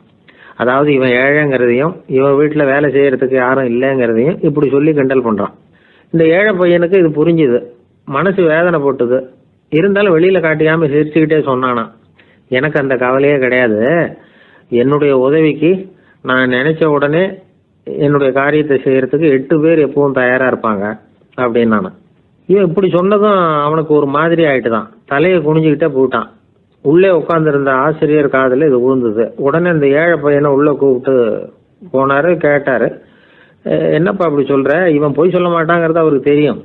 அதாவது இவன் ஏழைங்கிறதையும் இவன் வீட்டில் வேலை செய்யறதுக்கு யாரும் இல்லைங்கிறதையும் இப்படி சொல்லி கிண்டல் பண்ணுறான். இந்த ஏழை பையனுக்கு இது புரிஞ்சுது. மனசு வேதனை போட்டுது. இருந்தாலும் வெளியில் காட்டியாமல் சிரிச்சுக்கிட்டே சொன்னானா, எனக்கு அந்த கவலையே கிடையாது. என்னுடைய உதவிக்கு நான் நினைச்ச உடனே என்னுடைய காரியத்தை செய்யறதுக்கு 8 பேர் எப்பவும் தயாராக இருப்பாங்க அப்படின்னு நான். இவன் இப்படி சொன்னதும் அவனுக்கு ஒரு மாதிரி ஆயிட்டு தான். தலையை குனிஞ்சுக்கிட்டே போயிட்டான். உள்ளே உட்காந்துருந்த ஆசிரியர் காதில் இது விழுந்தது. உடனே இந்த ஏழை பையனை உள்ளே கூப்பிட்டு போனார். கேட்டார், என்னப்பா இப்படி சொல்கிற? இவன் பொய் சொல்ல மாட்டாங்கிறது அவருக்கு தெரியும்.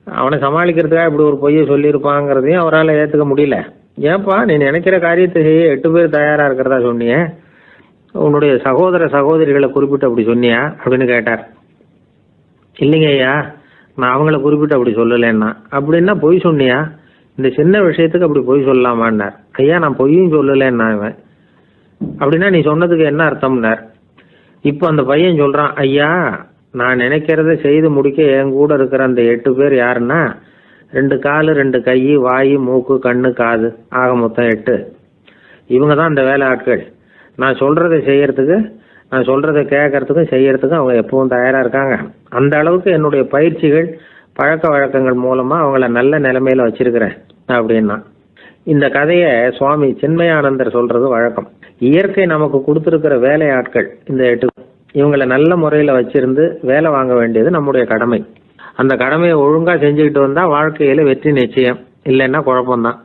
அவனை சமாளிக்கிறதுக்காக இப்படி ஒரு பொய்யை சொல்லியிருப்பாங்கிறதையும் அவரால் ஏற்றுக்க முடியல. ஏன்ப்பா, நீ நினைக்கிற காரியத்தை செய்ய 8 பேர் தயாராக இருக்கிறதா சொன்னியே, உன்னுடைய சகோதர சகோதரிகளை குறிப்பிட்டு அப்படி சொன்னியா அப்படின்னு கேட்டார். இல்லைங்க ஐயா, நான் அவங்கள குறிப்பிட்டு அப்படி சொல்லலைன்னா. அப்படின்னா பொய் சொன்னியா? இந்த சின்ன விஷயத்துக்கு அப்படி பொய் சொல்லலாமான்னார். ஐயா, நான் பொய்யும் சொல்லலைன்னா. இவன் அப்படின்னா நீ சொன்னதுக்கு என்ன அர்த்தம்னார். இப்போ அந்த பையன் சொல்கிறான், ஐயா, நான் நினைக்கிறத செய்து முடிக்க என் கூட இருக்கிற அந்த 8 பேர் யாருன்னா 2 கால் 2 கை, வாய், மூக்கு, கண்ணு, காது, ஆக மொத்தம் 8. இவங்க தான் இந்த வேலை ஆட்கள். நான் சொல்றதை செய்யறதுக்கு, நான் சொல்றதை கேட்கறதுக்கும் செய்யறதுக்கும் அவங்க எப்பவும் தயாரா இருக்காங்க. அந்த அளவுக்கு என்னுடைய பயிற்சிகள், பழக்க வழக்கங்கள் மூலமா அவங்கள நல்ல நிலைமையில வச்சிருக்கிறேன் அப்படின்னா. இந்த கதையை சுவாமி சின்மயானந்தர் சொல்றது வழக்கம். இயற்கை நமக்கு கொடுத்துருக்கிற வேலை ஆட்கள் இந்த 8. இவங்களை நல்ல முறையில் வச்சிருந்து வேலை வாங்க வேண்டியது நம்முடைய கடமை. அந்த கடமையை ஒழுங்காக செஞ்சுக்கிட்டு வந்தால் வாழ்க்கையில் வெற்றி நிச்சயம், இல்லைன்னா குழப்பம்தான்.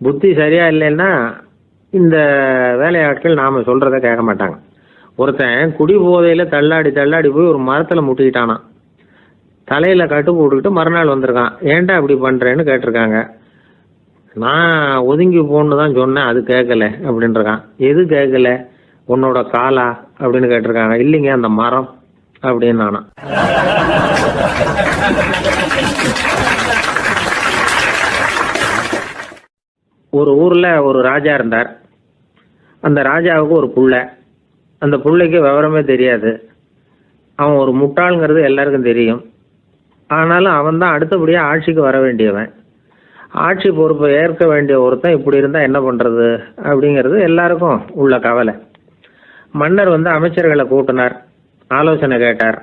புத்தி சரியா இல்லைன்னா இந்த வேலையாட்கள் நாம் சொல்கிறத கேட்க மாட்டாங்க. ஒருத்தன் குடி போதையில் தள்ளாடி தள்ளாடி போய் ஒரு மரத்தில் முட்டிக்கிட்டானா. தலையில் கட்டு போட்டுக்கிட்டு மறுநாள் வந்திருக்கான். ஏன்டா இப்படி பண்ணுறேன்னு கேட்டிருக்காங்க. நான் ஒதுங்கி போன்னு தான் சொன்னேன், அது கேட்கல அப்படின்றான். எது கேட்கல? உன்னோட காலா அப்படின்னு கேட்டிருக்காங்க. இல்லைங்க, அந்த மரம் அப்படின்னு நானா. ஒரு ஊர்ல ஒரு ராஜா இருந்தார். அந்த ராஜாவுக்கு ஒரு புள்ள. அந்த புள்ளைக்கு விவரமே தெரியாது. அவன் ஒரு முட்டாளுங்கிறது எல்லாருக்கும் தெரியும். ஆனாலும் அவன் தான் அடுத்தபடியாக ஆட்சிக்கு வர வேண்டியவன். ஆட்சி பொறுப்பை ஏற்க வேண்டிய ஒருத்தன் இப்படி இருந்தால் என்ன பண்ணுறது அப்படிங்கிறது எல்லாருக்கும் உள்ள கவலை. மன்னர் அமைச்சர்களை கூட்டினார், ஆலோசனை கேட்டார்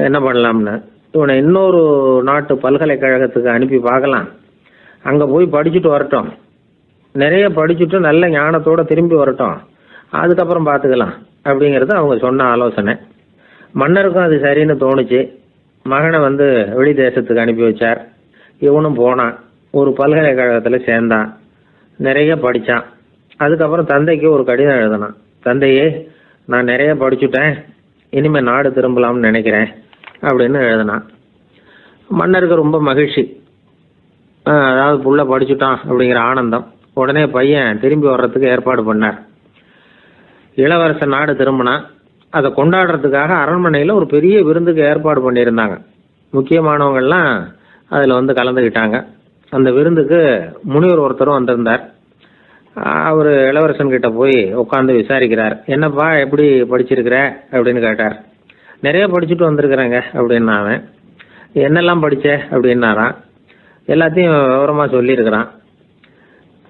என்ன பண்ணலாம்னு. இவனை இன்னொரு நாட்டு பல்கலைக்கழகத்துக்கு அனுப்பி பார்க்கலாம், அங்கே போய் படிச்சுட்டு வரட்டும், நிறைய படிச்சுட்டு நல்ல ஞானத்தோடு திரும்பி வரட்டும், அதுக்கப்புறம் பார்த்துக்கலாம் அப்படிங்கிறது அவங்க சொன்ன ஆலோசனை. மன்னருக்கும் அது சரின்னு தோணுச்சு. மகனை வெளி தேசத்துக்கு அனுப்பி வச்சார். இவனும் போனான், ஒரு பல்கலைக்கழகத்தில் சேர்ந்தான், நிறைய படித்தான். அதுக்கப்புறம் தந்தைக்கு ஒரு கடிதம் எழுதினான். தந்தையே, நான் நிறைய படிச்சுட்டேன், இனிமேல் நாடு திரும்பலாம்னு நினைக்கிறேன் அப்படின்னு எழுதினான். மன்னருக்கு ரொம்ப மகிழ்ச்சி. அதாவது புள்ள படிச்சுட்டான் அப்படிங்கிற ஆனந்தம். உடனே பையன் திரும்பி வர்றதுக்கு ஏற்பாடு பண்ணார். இளவரசன் நாடு திரும்பினான். அதை கொண்டாடுறதுக்காக அரண்மனையில் ஒரு பெரிய விருந்துக்கு ஏற்பாடு பண்ணியிருந்தாங்க. முக்கியமானவங்கள்லாம் அதில் கலந்துக்கிட்டாங்க. அந்த விருந்துக்கு முனிவர் ஒருத்தரும் வந்திருந்தார். அவர் இளவரசன்கிட்ட போய் உட்காந்து விசாரிக்கிறார். என்னப்பா, எப்படி படிச்சிருக்கிற அப்படின்னு கேட்டார். நிறைய படிச்சுட்டு வந்திருக்கிறேங்க அப்படின்னா. அவன் என்னெல்லாம் படித்த அப்படின்னாரான். எல்லாத்தையும் விவரமாக சொல்லியிருக்கிறான்.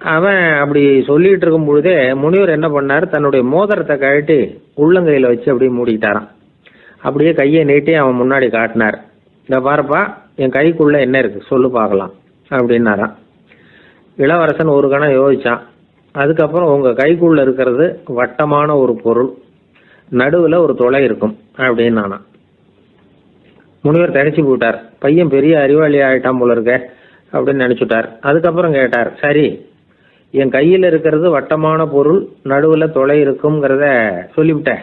அவன் அப்படி சொல்லிட்டு இருக்கும் பொழுதே முனிவர் என்ன பண்ணார், தன்னுடைய மோதிரத்தை கழட்டி உள்ளங்கையில் வச்சு அப்படியே மூடிக்கிட்டாரான். அப்படியே கையை நீட்டி அவன் முன்னாடி காட்டினார். இதை பாருப்பா, என் கைக்குள்ளே என்ன இருக்குது சொல்லு பார்க்கலாம் அப்படின்னாரான். இளவரசன் ஒரு கணம் யோசிச்சான். அதுக்கப்புறம் உங்கள் கைக்குள்ளே இருக்கிறது வட்டமான ஒரு பொருள், நடுவில் ஒரு துளை இருக்கும் அப்படின்னு நானான். முனிவர் தடைச்சி போட்டார். பையன் பெரிய அறிவாளி ஆகிட்டான் போல இருக்க அப்படின்னு நினச்சிட்டார். அதுக்கப்புறம் கேட்டார், சரி, என் கையில் இருக்கிறது வட்டமான பொருள், நடுவில் துளை இருக்குங்கிறத சொல்லிவிட்டேன்,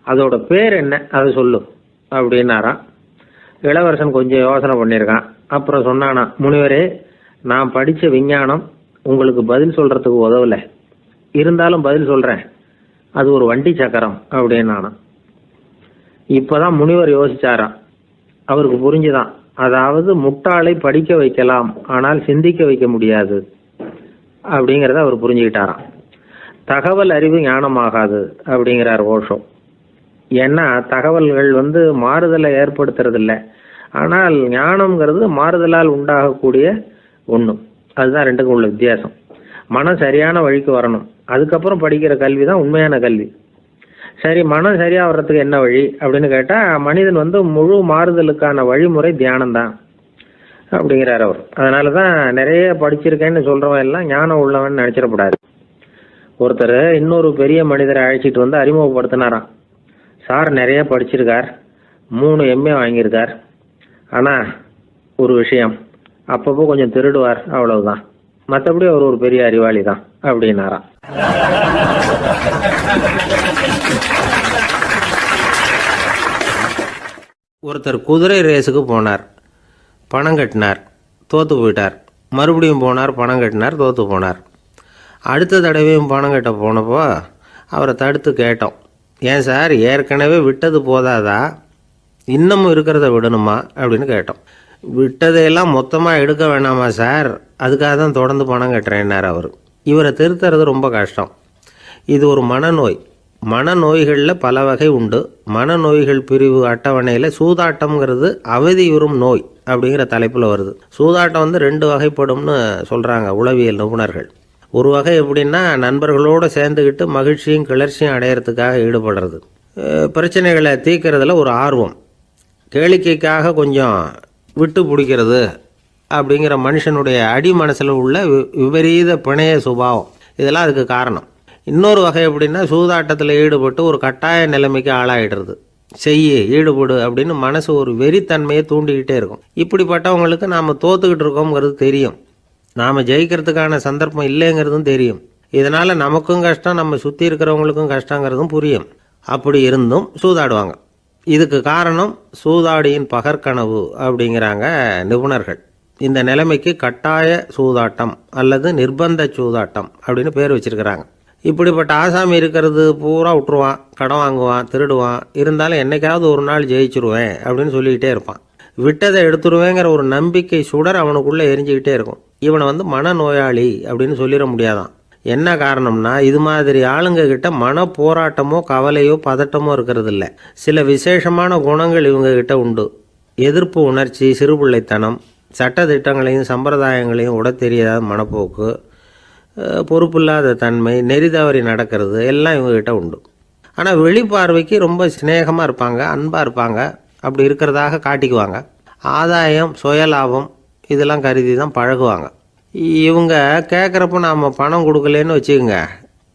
அதோட பேர் என்ன, அதை சொல்லு அப்படின்னாரான். இளவரசன் கொஞ்சம் யோசனை பண்ணியிருக்கான். அப்புறம் சொன்னானா, முனிவரே, நான் படித்த விஞ்ஞானம் உங்களுக்கு பதில் சொல்கிறதுக்கு உதவலை, இருந்தாலும் பதில் சொல்கிறேன், அது ஒரு வண்டி சக்கரம் அப்படின்னானா. இப்போதான் முனிவர் யோசிச்சாராம். அவருக்கு புரிஞ்சுதான், அதாவது முட்டாளை படிக்க வைக்கலாம், ஆனால் சிந்திக்க வைக்க முடியாது அப்படிங்கிறத அவர் புரிஞ்சுக்கிட்டாராம். தகவல் அறிவு ஞானமாகாது அப்படிங்கிறார் ஓஷோ. ஏன்னா தகவல்கள் மாறுதலை ஏற்படுத்துறதில்லை, ஆனால் ஞானம்ங்கிறது மாறுதலால் உண்டாகக்கூடிய ஒன்று. அதுதான் ரெண்டுக்கும் உள்ள வித்தியாசம். மனம் சரியான வழிக்கு வரணும், அதுக்கப்புறம் படிக்கிற கல்வி தான் உண்மையான கல்வி. சரி, மனம் சரியாக வர்றதுக்கு என்ன வழி அப்படின்னு கேட்டால், மனிதன் முழு மாறுதலுக்கான வழிமுறை தியானம்தான் அப்படிங்கிறார் அவர். அதனால தான் நிறைய படிச்சிருக்கேன்னு சொல்கிறவன் எல்லாம் ஞானம் உள்ளவன் நினச்சிடக்கூடாது. ஒருத்தர் இன்னொரு பெரிய மனிதரை அழைச்சிட்டு அறிமுகப்படுத்தினாராம். சார் நிறைய படிச்சிருக்கார், 3 MA வாங்கியிருக்கார், ஆனால் ஒரு விஷயம், அப்பப்போ கொஞ்சம் திருடுவார், அவ்வளவுதான், மற்றபடி அவர் ஒரு பெரிய அறிவாளி தான் அப்படின்னாராம். ஒருத்தர் குதிரை ரேஸுக்கு போனார், பணம் கட்டினார், தோற்று போயிட்டார். மறுபடியும் போனார், பணம் கட்டினார், தோற்று போனார். அடுத்த தடவையும் பணம் கட்ட போனப்போ அவரை தடுத்து கேட்டோம், ஏன் சார், ஏற்கனவே விட்டது போதாதா, இன்னமும் இருக்கிறத விடணுமா அப்படின்னு கேட்டோம். விட்டதையெல்லாம் மொத்தமாக எடுக்க வேணாமா சார், அதுக்காக தான் தொடர்ந்து பணம் கட்டுறேன்னார் அவர். இவரை திருத்துறது ரொம்ப கஷ்டம். இது ஒரு மனநோய். மனநோய்களில் பல வகை உண்டு. மனநோய்கள் பிரிவு அட்டவணையில் சூதாட்டம்ங்கிறது அவதியுறும் நோய் அப்படிங்கிற தலைப்பில் வருது. சூதாட்டம் 2 வகைப்படும்னு சொல்கிறாங்க உளவியல் நிபுணர்கள். ஒரு வகை எப்படின்னா, நண்பர்களோடு சேர்ந்துக்கிட்டு மகிழ்ச்சியும் கிளர்ச்சியும் அடையிறதுக்காக ஈடுபடுறது. பிரச்சனைகளை தீர்க்கறதுல ஒரு ஆர்வம், கேளிக்கைக்காக கொஞ்சம் விட்டு பிடிக்கிறது அப்படிங்கிற மனுஷனுடைய அடி மனசில் உள்ள விபரீத பிணைய சுபாவம், இதெல்லாம் அதுக்கு காரணம். இன்னொரு வகை எப்படின்னா, சூதாட்டத்தில் ஈடுபட்டு ஒரு கட்டாய நிலைமைக்கு ஆளாயிடுறது. ஈடுபடு அப்படின்னு மனசு ஒரு வெறித்தன்மையை தூண்டிக்கிட்டே இருக்கும். இப்படிப்பட்டவங்களுக்கு நாம் தோத்துக்கிட்டு இருக்கோங்கிறது தெரியும், நாம் ஜெயிக்கிறதுக்கான சந்தர்ப்பம் இல்லைங்கிறதும் தெரியும். இதனால் நமக்கும் கஷ்டம், நம்ம சுற்றி இருக்கிறவங்களுக்கும் கஷ்டங்கிறதும் புரியும். அப்படி இருந்தும் சூதாடுவாங்க. இதுக்கு காரணம் சூதாடியின் பகற்கனவு அப்படிங்கிறாங்க நிபுணர்கள். இந்த நிலைமைக்கு கட்டாய சூதாட்டம் அல்லது நிர்பந்த சூதாட்டம் அப்படின்னு பேர் வச்சிருக்கிறாங்க. இப்படிப்பட்ட ஆசாமி இருக்கிறது பூரா விட்டுருவான், கடன் வாங்குவான், திருடுவான். இருந்தாலும் என்னைக்காவது ஒரு நாள் ஜெயிச்சிருவேன் அப்படின்னு சொல்லிக்கிட்டே இருப்பான். விட்டதை எடுத்துருவேங்கிற ஒரு நம்பிக்கை சுடர் அவனுக்குள்ளே எரிஞ்சிக்கிட்டே இருக்கும். இவனை மனநோயாளி அப்படின்னு சொல்லிட முடியாதான். என்ன காரணம்னா, இது மாதிரி ஆளுங்க கிட்ட மன போராட்டமோ கவலையோ பதட்டமோ இருக்கிறது இல்லை. சில விசேஷமான குணங்கள் இவங்க கிட்ட உண்டு. எதிர்ப்பு உணர்ச்சி, சிறுபிள்ளைத்தனம், சட்ட திட்டங்களையும் சம்பிரதாயங்களையும் உட தெரியாத மனப்போக்கு, பொறுப்பில்லாத தன்மை, நெறி தவறி நடக்கிறது எல்லாம் இவங்ககிட்ட உண்டு. ஆனால் வெளிப்பார்வைக்கு ரொம்ப சிநேகமாக இருப்பாங்க, அன்பாக இருப்பாங்க. அப்படி இருக்கிறதாக காட்டிக்குவாங்க. ஆதாயம், சுயலாபம் இதெல்லாம் கருதி தான் பழகுவாங்க. இவங்க கேட்குறப்ப நாம் பணம் கொடுக்கலன்னு வச்சுக்கோங்க,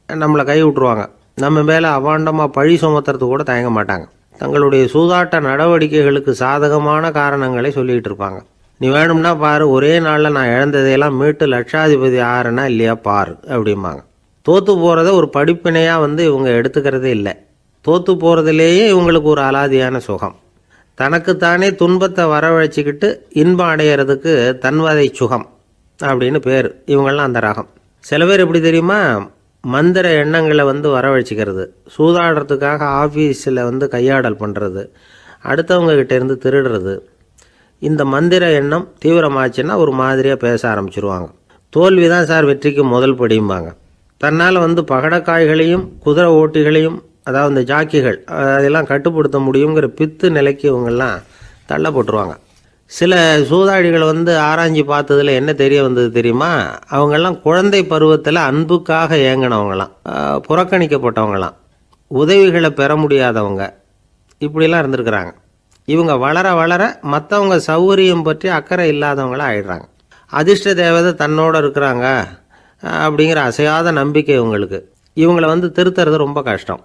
நம்மளை கை விட்டுருவாங்க. நம்ம மேலே அவாண்டமாக பழி சுமத்துறது கூட தயங்க மாட்டாங்க. தங்களுடைய சூதாட்ட நடவடிக்கைகளுக்கு சாதகமான காரணங்களை சொல்லிகிட்டு இருப்பாங்க. நீ வேணும்னா பாரு, ஒரே நாளில் நான் இழந்ததையெல்லாம் மீட்டு லட்சாதிபதி ஆறனா இல்லையா பாரு அப்படிம்பாங்க. தோற்று போகிறத ஒரு படிப்பினையாக இவங்க எடுத்துக்கிறதே இல்லை. தோற்று போகிறதுலேயே இவங்களுக்கு ஒரு அலாதியான சுகம். தனக்குத்தானே துன்பத்தை வரவழைச்சிக்கிட்டு இன்பம் அடையிறதுக்கு தன்வதை சுகம் அப்படின்னு பேர். இவங்கெல்லாம் அந்த ரகம். சில பேர் எப்படி தெரியுமா, மந்திர எண்ணங்களை வரவழைச்சிக்கிறது, சூதாடுறதுக்காக ஆஃபீஸில் கையாடல் பண்ணுறது, அடுத்தவங்க கிட்டேருந்து திருடுறது. இந்த மந்திர எண்ணம் தீவிரமாச்சுன்னா ஒரு மாதிரியாக பேச ஆரம்பிச்சிருவாங்க. தோல்வி தான் சார் வெற்றிக்கு முதல் படியும்பாங்க. தன்னால் பகடக்காய்களையும் குதிரை ஓட்டிகளையும், அதாவது இந்த ஜாக்கிகள், அதெல்லாம் கட்டுப்படுத்த முடியுங்கிற பித்து நிலைக்கு இவங்கெல்லாம் தள்ளப்பட்டுருவாங்க. சில சூதாடிகள் ஆராய்ச்சி பார்த்ததில் என்ன தெரிய வந்தது தெரியுமா, அவங்கெல்லாம் குழந்தை பருவத்தில் அன்புக்காக ஏங்கினவங்களாம், புறக்கணிக்கப்பட்டவங்களாம், உதவிகளை பெற முடியாதவங்க, இப்படிலாம் இருந்திருக்கிறாங்க. இவங்க வளர வளர மற்றவங்க சௌகரியம் பற்றி அக்கறை இல்லாதவங்களாக ஆயிடுறாங்க. அதிர்ஷ்ட தேவதை தன்னோடு இருக்கிறாங்க அப்படிங்கிற அசையாத நம்பிக்கை இவங்களுக்கு. இவங்களை திருத்துறது ரொம்ப கஷ்டம்.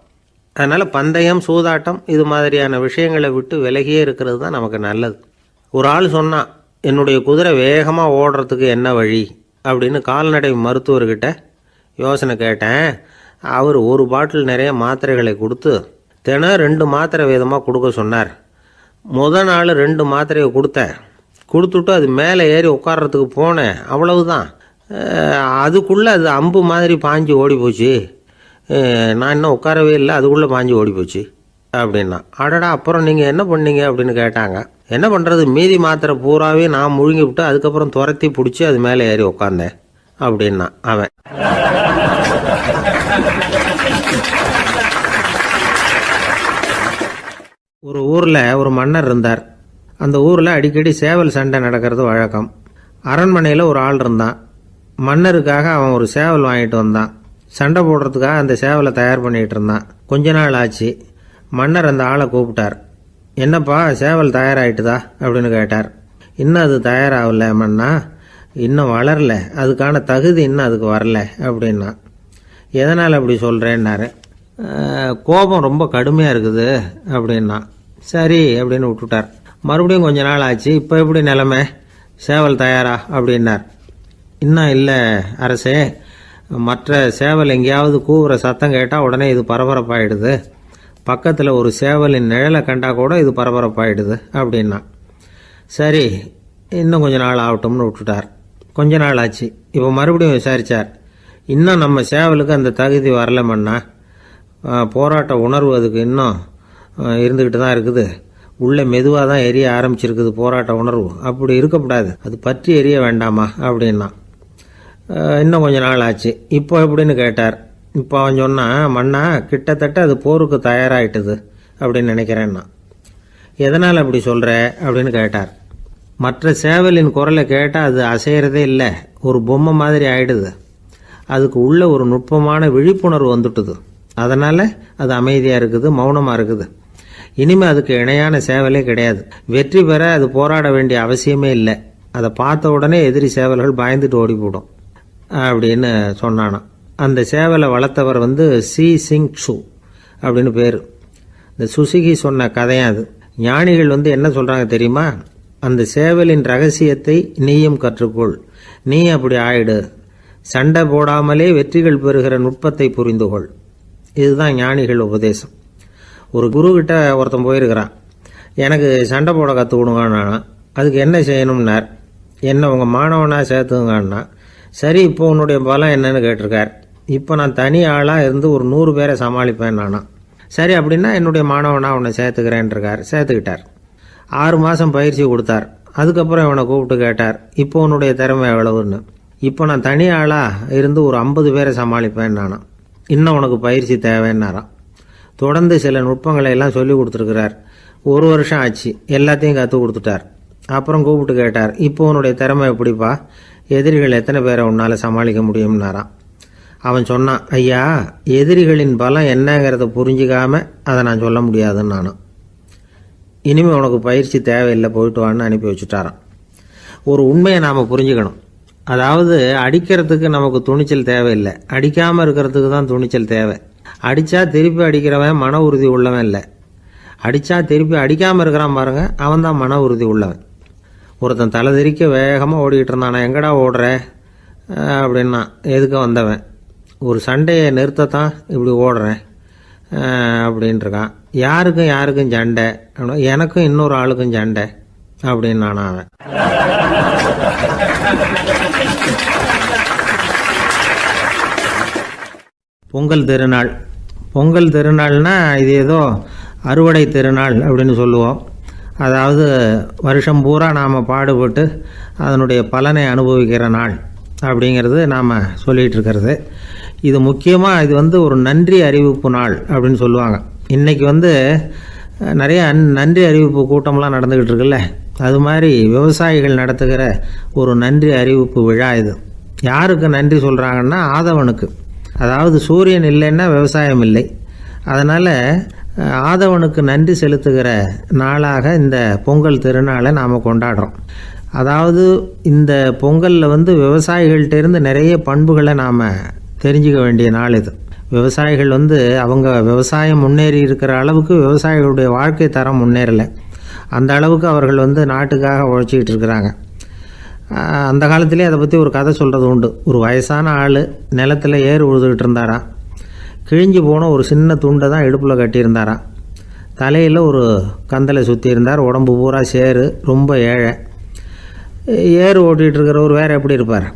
அதனால் பந்தயம், சூதாட்டம் இது மாதிரியான விஷயங்களை விட்டு விலகியே இருக்கிறது தான் நமக்கு நல்லது. ஒரு ஆள் சொன்னான், என்னுடைய குதிரை வேகமாக ஓடுறதுக்கு என்ன வழி அப்படின்னு கால்நடை மருத்துவர்கிட்ட யோசனை கேட்டேன். அவர் ஒரு பாட்டில் நிறைய மாத்திரைகளை கொடுத்து தினம் 2 மாத்திரை விதமாக கொடுக்க சொன்னார். முதல் நாள் 2 மாத்திரையை கொடுத்துட்டு அது மேலே ஏறி உட்கார்றதுக்கு போனேன். அவ்வளவுதான். அதுக்குள்ளே அது அம்பு மாதிரி பாஞ்சு ஓடி போச்சு. நான் இன்னும் உட்காரவே இல்லை, அதுக்குள்ளே பாஞ்சு ஓடி போச்சு அப்படின்னா. அடடா, அப்புறம் நீங்கள் என்ன பண்ணீங்க அப்படின்னு கேட்டாங்க. என்ன பண்ணுறது, மீதி மாத்திரை பூராவே நான் முழுங்கி விட்டு அதுக்கப்புறம் துரத்தி பிடிச்சி அது மேலே ஏறி உட்காந்தேன் அப்படின்னா அவன். ஒரு ஊரில் ஒரு மன்னர் இருந்தார். அந்த ஊரில் அடிக்கடி சேவல் சண்டை நடக்கிறது வழக்கம். அரண்மனையில் ஒரு ஆள் இருந்தான். மன்னருக்காக அவன் ஒரு சேவல் வாங்கிட்டு வந்தான். சண்டை போடுறதுக்காக அந்த சேவலை தயார் பண்ணிகிட்டு இருந்தான். கொஞ்ச நாள் ஆச்சு. மன்னர் அந்த ஆளை கூப்பிட்டார். என்னப்பா, சேவல் தயாராகிட்டுதா அப்படின்னு கேட்டார். இன்னும் அது தயாராகல மன்னா, இன்னும் வளரல, அதுக்கான தகுதி இன்னும் அதுக்கு வரல அப்படின்னா. எதனால் அப்படி சொல்கிறேன்னாரு. கோபம் ரொம்ப கடுமையாக இருக்குது அப்படின்னா. சரி அப்படின்னு விட்டுட்டார். மறுபடியும் கொஞ்ச நாள் ஆச்சு. இப்போ எப்படி நிலைமை, சேவல் தயாரா அப்படின்னார். இன்னும் இல்லை அரசே, மற்ற சேவல் எங்கேயாவது கூவுற சத்தம் கேட்டால் உடனே இது பரபரப்பாயிடுது. பக்கத்தில் ஒரு சேவலின் நிழலை கண்டா கூட இது பரபரப்பாயிடுது அப்படின்னா. சரி, இன்னும் கொஞ்ச நாள் ஆகட்டும்னு விட்டுட்டார். கொஞ்ச நாள் ஆச்சு. இப்போ மறுபடியும் விசாரித்தார். இன்னும் நம்ம சேவலுக்கு அந்த தகுதி வரலமண்ணா, போராட்ட உணர்வு அதுக்கு இன்னும் இருந்துக்கிட்டு தான் இருக்குது. உள்ளே மெதுவாக தான் எரிய ஆரம்பிச்சிருக்குது போராட்ட உணர்வு. அப்படி இருக்கக்கூடாது, அது பற்றி எரிய வேண்டாமா அப்படின்னா. இன்னும் கொஞ்ச நாள் ஆச்சு. இப்போ எப்படின்னு கேட்டார். இப்போ அவன் சொன்னான், மன்னா கிட்டத்தட்ட அது போருக்கு தயாராகிட்டுது அப்படின்னு நினைக்கிறேன்னா. எதனால் அப்படி சொல்கிற அப்படின்னு கேட்டார். மற்ற சேவலின் குரலை கேட்டால் அது அசைகிறதே இல்லை, ஒரு பொம்மை மாதிரி ஆயிடுது. அதுக்கு உள்ள ஒரு நுட்பமான விழிப்புணர்வு வந்துட்டுது. அதனால் அது அமைதியாக இருக்குது, மௌனமாக இருக்குது. இனிமேல் அதுக்கு இணையான சேவலே கிடையாது. வெற்றி பெற அது போராட வேண்டிய அவசியமே இல்லை. அதை பார்த்த உடனே எதிரி சேவல்கள் பயந்துட்டு ஓடி போடும் அப்படின்னு சொன்னானான். அந்த சேவலை வளர்த்தவர் சி சிங் சு அப்படின்னு பேர். இந்த சுசுகி சொன்ன கதையும் அது. ஞானிகள் என்ன சொல்கிறாங்க தெரியுமா? அந்த சேவலின் ரகசியத்தை நீயும் கற்றுக்கொள், நீ அப்படி ஆயிடு, சண்டை போடாமலே வெற்றிகள் பெறுகிற நுட்பத்தை புரிந்துகொள். இதுதான் ஞானிகள் உபதேசம். ஒரு குருக்கிட்ட ஒருத்தன் போயிருக்கிறான், எனக்கு சண்டை போட கற்றுக் கொடுங்கன்னா. அதுக்கு என்ன செய்யணும்னார். என்ன உங்கள் மாணவனாக சேர்த்துங்கண்ணா. சரி, இப்போ உன்னுடைய பலம் என்னன்னு கேட்டிருக்கார். இப்போ நான் தனி ஆளாக இருந்து ஒரு 100 பேரை சமாளிப்பேன் நானா. சரி அப்படின்னா என்னுடைய மாணவனாக உன்னை சேர்த்துக்கிறேன்ருக்கார். சேர்த்துக்கிட்டார். 6 மாதம் பயிற்சி கொடுத்தார். அதுக்கப்புறம் இவனை கூப்பிட்டு கேட்டார், இப்போ உன்னுடைய திறமை எவ்வளவுன்னு. இப்போ நான் தனி ஆளாக இருந்து ஒரு 50 பேரை சமாளிப்பேன் நானா. இன்னும் உனக்கு பயிற்சி தேவைன்னாராம். தொடர்ந்து சில நுட்பங்களை எல்லாம் சொல்லி கொடுத்துருக்கிறார். 1 வருஷம் ஆச்சு, எல்லாத்தையும் கற்றுக் கொடுத்துட்டார். அப்புறம் கூப்பிட்டு கேட்டார், இப்போ உன்னுடைய திறமை எப்படிப்பா, எதிரிகள் எத்தனை பேரை உன்னால் சமாளிக்க முடியும்னாராம். அவன் சொன்னான், ஐயா எதிரிகளின் பலம் என்னங்கிறத புரிஞ்சிக்காம அதை நான் சொல்ல முடியாதுன்னு நானும். இனிமேல் உனக்கு பயிற்சி தேவையில்லை, போயிட்டு வான்னு அனுப்பி வச்சுட்டாரான். ஒரு உண்மையை நாம் புரிஞ்சுக்கணும். அதாவது அடிக்கிறதுக்கு நமக்கு துணிச்சல் தேவையில்லை, அடிக்காமல் இருக்கிறதுக்கு தான் துணிச்சல் தேவை. அடித்தா திருப்பி அடிக்கிறவன் மன உறுதி உள்ளவன் இல்லை, அடித்தா திருப்பி அடிக்காமல் இருக்கிறான் பாருங்க, அவன் தான் மன உறுதி உள்ளவன். ஒருத்தன் தலை திரிக்க வேகமாக ஓடிக்கிட்டு இருந்தான். நான் எங்கடா ஓடுற அப்படின்னா, எதுக்க வந்தவன். ஒரு சண்டையை நிறுத்தத்தான் இப்படி ஓடுறேன் அப்படின்ட்டுருக்கான். யாருக்கும் சண்டை, எனக்கும் இன்னொரு ஆளுக்கும் சண்டை அப்படின்னு நானா அவன். பொங்கல் திருநாள். பொங்கல் திருநாள்னா இது ஏதோ அறுவடை திருநாள் அப்படின்னு சொல்லுவோம். அதாவது வருஷம் பூரா நாம் பாடுபட்டு அதனுடைய பலனை அனுபவிக்கிற நாள் அப்படிங்கிறது நாம் சொல்லிகிட்டு இருக்கிறது. இது முக்கியமாக இது ஒரு நன்றி அறிவிப்பு நாள் அப்படின்னு சொல்லுவாங்க. இன்றைக்கி நிறைய நன்றி அறிவிப்பு கூட்டம்லாம் நடந்துக்கிட்டு இருக்குல்ல, அது மாதிரி விவசாயிகள் நடத்துகிற ஒரு நன்றி அறிவிப்பு விழா இது. யாருக்கு நன்றி சொல்கிறாங்கன்னா ஆதவனுக்கு. அதாவது சூரியன் இல்லைன்னா விவசாயம் இல்லை. அதனால் ஆதவனுக்கு நன்றி செலுத்துகிற நாளாக இந்த பொங்கல் திருநாளை நாம் கொண்டாடுறோம். அதாவது இந்த பொங்கலில் விவசாயிகள்கிட்டேருந்து நிறைய பண்புகளை நாம் தெரிஞ்சுக்க வேண்டிய நாள் இது. விவசாயிகள் அவங்க விவசாயம் முன்னேறி இருக்கிற அளவுக்கு விவசாயிகளுடைய வாழ்க்கை தரம் முன்னேறலை. அந்த அளவுக்கு அவர்கள் நாட்டுக்காக உழைச்சிக்கிட்டு இருக்கிறாங்க. அந்த காலத்திலே அதை பற்றி ஒரு கதை சொல்கிறது உண்டு. ஒரு வயசான ஆள் நிலத்தில் ஏறு உழுதுகிட்டு இருந்தாராம். கிழிஞ்சு போன ஒரு சின்ன துண்டை தான் இடுப்பில் கட்டியிருந்தாராம். தலையில் ஒரு கந்தலை சுற்றி இருந்தார். உடம்பு பூரா சேரு, ரொம்ப ஏழை. ஏறு ஓட்டிகிட்டு இருக்கிறவர் வேறு எப்படி இருப்பார்?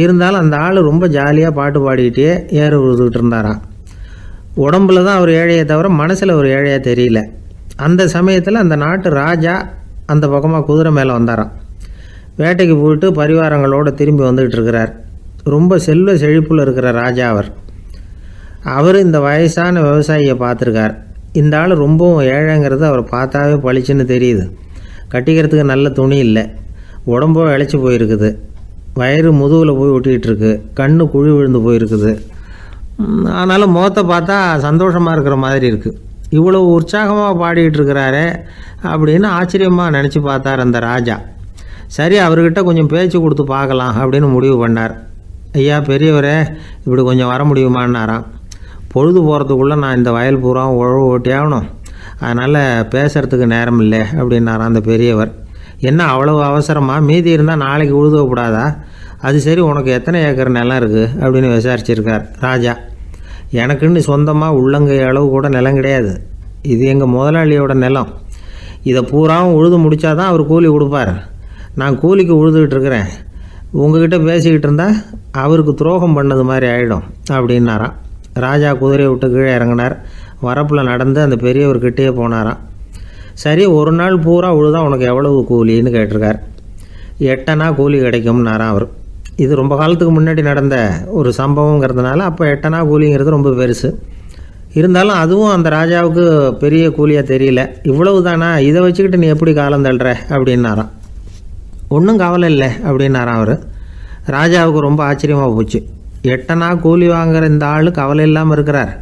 இருந்தாலும் அந்த ஆள் ரொம்ப ஜாலியாக பாட்டு பாடிக்கிட்டே ஏறு உழுதுகிட்டு இருந்தாராம். உடம்புல தான் அவர் ஏழையை தவிர மனசில் ஒரு ஏழையாக தெரியல. அந்த சமயத்தில் அந்த நாட்டு ராஜா அந்த பக்கமாக குதிரை மேலே வந்தாராம். வேட்டைக்கு போயிட்டு பரிவாரங்களோடு திரும்பி வந்துக்கிட்டு இருக்கிறார். ரொம்ப செல்வ செழிப்பில் இருக்கிற ராஜா அவர் இந்த வயசான விவசாயியை பார்த்துருக்கார். இந்த ஆள் ரொம்பவும் ஏழைங்கிறது அவர் பார்த்தாவே பளிச்சுன்னு தெரியுது. கட்டிக்கிறதுக்கு நல்ல துணி இல்லை, உடம்போ இழைச்சி போயிருக்குது, வயிறு முதுகில் போய் ஒட்டிக்கிட்டு இருக்கு, கண்ணு குழி விழுந்து போயிருக்குது. ஆனாலும் முகத்தை பார்த்தா சந்தோஷமாக இருக்கிற மாதிரி இருக்குது. இவ்வளோ உற்சாகமாக பாடிக்கிட்டு இருக்கிறாரே அப்படின்னு ஆச்சரியமாக நினச்சி பார்த்தார் அந்த ராஜா. சரி, அவர்கிட்ட கொஞ்சம் பேச்சு கொடுத்து பார்க்கலாம் அப்படின்னு முடிவு பண்ணார். ஐயா பெரியவரே, இப்படி கொஞ்சம் வர முடியுமான்னாராம். பொழுது போகிறதுக்குள்ளே நான் இந்த வயல் பூரா உழவு ஓட்டி ஆகணும், அதனால் பேசுகிறதுக்கு நேரம் இல்லை அப்படின்னாராம் அந்த பெரியவர். என்ன அவ்வளவு அவசரமாக? மீதி இருந்தால் நாளைக்கு உழுதக்கூடாதா? அது சரி, உனக்கு எத்தனை ஏக்கர் நிலம் இருக்குது அப்படின்னு விசாரிச்சிருக்கார் ராஜா. எனக்குன்னு சொந்தமாக உள்ளங்கை அளவு கூட நிலம் கிடையாது. இது எங்கள் முதலாளியோட நிலம். இதை பூராவும் உழுது முடித்தாதான் அவர் கூலி கொடுப்பார். நான் கூலிக்கு உழுதுகிட்டு இருக்கிறேன். உங்ககிட்ட பேசிக்கிட்டு இருந்தால் அவருக்கு துரோகம் பண்ணது மாதிரி ஆகிடும் அப்படின்னாராம். ராஜா குதிரையை விட்டு கீழே இறங்கினார். வரப்பில் நடந்து அந்த பெரியவர்கிட்டே போனாராம். சரி, ஒரு நாள் பூரா உழுதா உனக்கு எவ்வளவு கூலின்னு கேட்டிருக்கார். 8 அணா கூலி கிடைக்கும்னாராம் அவர். இது ரொம்ப காலத்துக்கு முன்னாடி நடந்த ஒரு சம்பவங்கிறதுனால அப்போ 8 அணா கூலிங்கிறது ரொம்ப பெருசு. இருந்தாலும் அதுவும் அந்த ராஜாவுக்கு பெரிய கூலியாக தெரியல. இவ்வளவு தானா, இதை வச்சுக்கிட்டு நீ எப்படி காலம் தள்ளுற அப்படின்னாராம். ஒன்றும் கவலை இல்லை அப்படின்னாராம் அவர். ராஜாவுக்கு ரொம்ப ஆச்சரியமாக போச்சு. 8 அணா கூலி வாங்குகிற இந்த ஆள் கவலை இல்லாமல் இருக்கிறார்,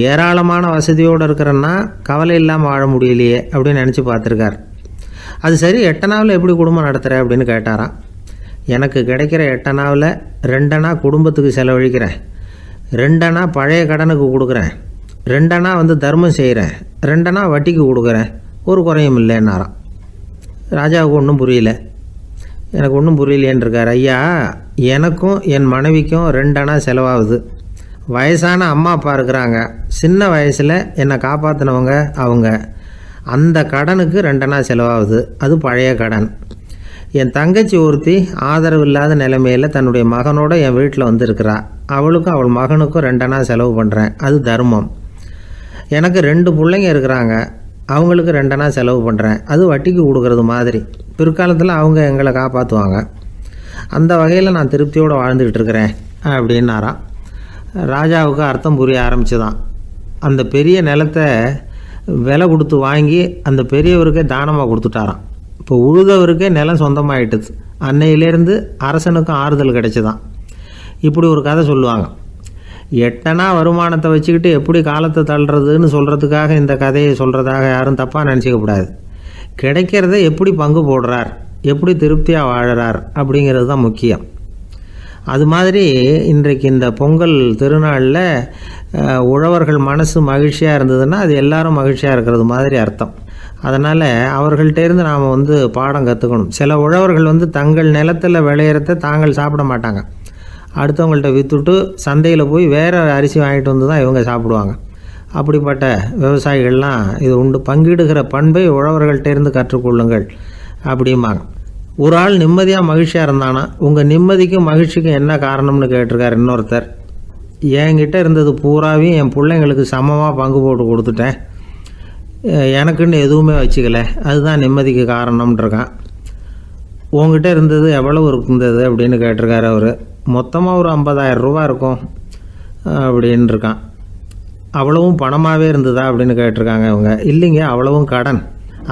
ஏராளமான வசதியோடு இருக்கிறன்னா கவலை இல்லாமல் வாழ முடியலையே அப்படின்னு நினச்சி பார்த்துருக்கார். அது சரி, 8 அணாவில் எப்படி குடும்பம் நடத்துகிற அப்படின்னு கேட்டாராம். எனக்கு கிடைக்கிற 8 அணாவில் 2 அணா குடும்பத்துக்கு செலவழிக்கிறேன், 2 அணா பழைய கடனுக்கு கொடுக்குறேன், 2 அணா தர்மம் செய்கிறேன், 2 அணா வட்டிக்கு கொடுக்குறேன், ஒரு குறையும் இல்லைன்னாராம். ராஜாவுக்கு ஒன்றும் புரியல. எனக்கு ஒன்றும் புரியலேன்னு இருக்கார். ஐயா, எனக்கும் என் மனைவிக்கும் 2 அணா செலவாகுது. வயசான அம்மா அப்பா இருக்கிறாங்க, சின்ன வயசில் என்னை காப்பாற்றினவங்க அவங்க. அந்த கடனுக்கு 2 அணா செலவாகுது, அது பழைய கடன். என் தங்கச்சி ஒருத்தி ஆதரவு இல்லாத நிலைமையில் தன்னுடைய மகனோட என் வீட்டில் இருக்கிறா. அவளுக்கும் அவள் மகனுக்கும் 2 அணா செலவு பண்ணுறேன், அது தர்மம். எனக்கு 2 பிள்ளைங்க இருக்கிறாங்க, அவங்களுக்கு 2 அணா செலவு பண்ணுறேன், அது வட்டிக்கு கொடுக்கறது மாதிரி. பிற்காலத்தில் அவங்க எங்களை காப்பாற்றுவாங்க. அந்த வகையில் நான் திருப்தியோடு வாழ்ந்துக்கிட்டு இருக்கிறேன் அப்படின்னாராம். ராஜாவுக்கு அர்த்தம் புரிய ஆரம்பிச்சுதான். அந்த பெரிய நிலத்தை விலை கொடுத்து வாங்கி அந்த பெரியவருக்கே தானமாக கொடுத்துட்டாராம். இப்போ உழுதவருக்கே நிலம் சொந்தமாகிட்டுது. அன்னையிலேருந்து அரசனுக்கும் ஆறுதல் கிடைச்சிதான். இப்படி ஒரு கதை சொல்லுவாங்க. 8 அணா வருமானத்தை வச்சுக்கிட்டு எப்படி காலத்தை தள்ளுறதுன்னு சொல்கிறதுக்காக இந்த கதையை சொல்கிறதாக யாரும் தப்பாக நினச்சிக்கக்கூடாது. கிடைக்கிறத எப்படி பங்கு போடுறார், எப்படி திருப்தியாக வாழறார் அப்படிங்கிறது தான் முக்கியம். அது மாதிரி இன்றைக்கு இந்த பொங்கல் திருநாளில் உழவர்கள் மனசு மகிழ்ச்சியாக இருந்ததுன்னா அது எல்லாரும் மகிழ்ச்சியாக இருக்கிறது மாதிரி அர்த்தம். அதனால் அவர்கள்ட்டேருந்து நாம் பாடம் கற்றுக்கணும். சில உழவர்கள் தங்கள் நிலத்தில் விளையிறத தாங்கள் சாப்பிட மாட்டாங்க, அடுத்தவங்கள்ட்ட விற்றுட்டு சந்தையில் போய் வேறு அரிசி வாங்கிட்டு தான் இவங்க சாப்பிடுவாங்க. அப்படிப்பட்ட விவசாயிகள்லாம் இது உண்டு. பங்கிடுகிற பண்பை உழவர்கள்ட்டேருந்து கற்றுக்கொள்ளுங்கள் அப்படிம்பாங்க. ஒரு ஆள் நிம்மதியாக மகிழ்ச்சியாக இருந்தானா, உங்கள் நிம்மதிக்கும் மகிழ்ச்சிக்கும் என்ன காரணம்னு கேட்டிருக்கார் இன்னொருத்தர். என்கிட்ட இருந்தது பூராவையும் என் பிள்ளைங்களுக்கு சமமாக பங்கு போட்டு கொடுத்துட்டேன், எனக்குன்னு எதுவுமே வச்சுக்கல, அதுதான் நிம்மதிக்கு காரணம்ன்றிருக்கான். உங்ககிட்ட இருந்தது எவ்வளவு இருந்தது அப்படின்னு கேட்டிருக்காரு அவர். மொத்தமாக ஒரு 50,000 ரூபா இருக்கும் அப்படின்னு இருக்கான். அவ்வளவும் பணமாகவே இருந்ததா அப்படின்னு கேட்டிருக்காங்க அவங்க. இல்லைங்க, அவ்வளவும் கடன்,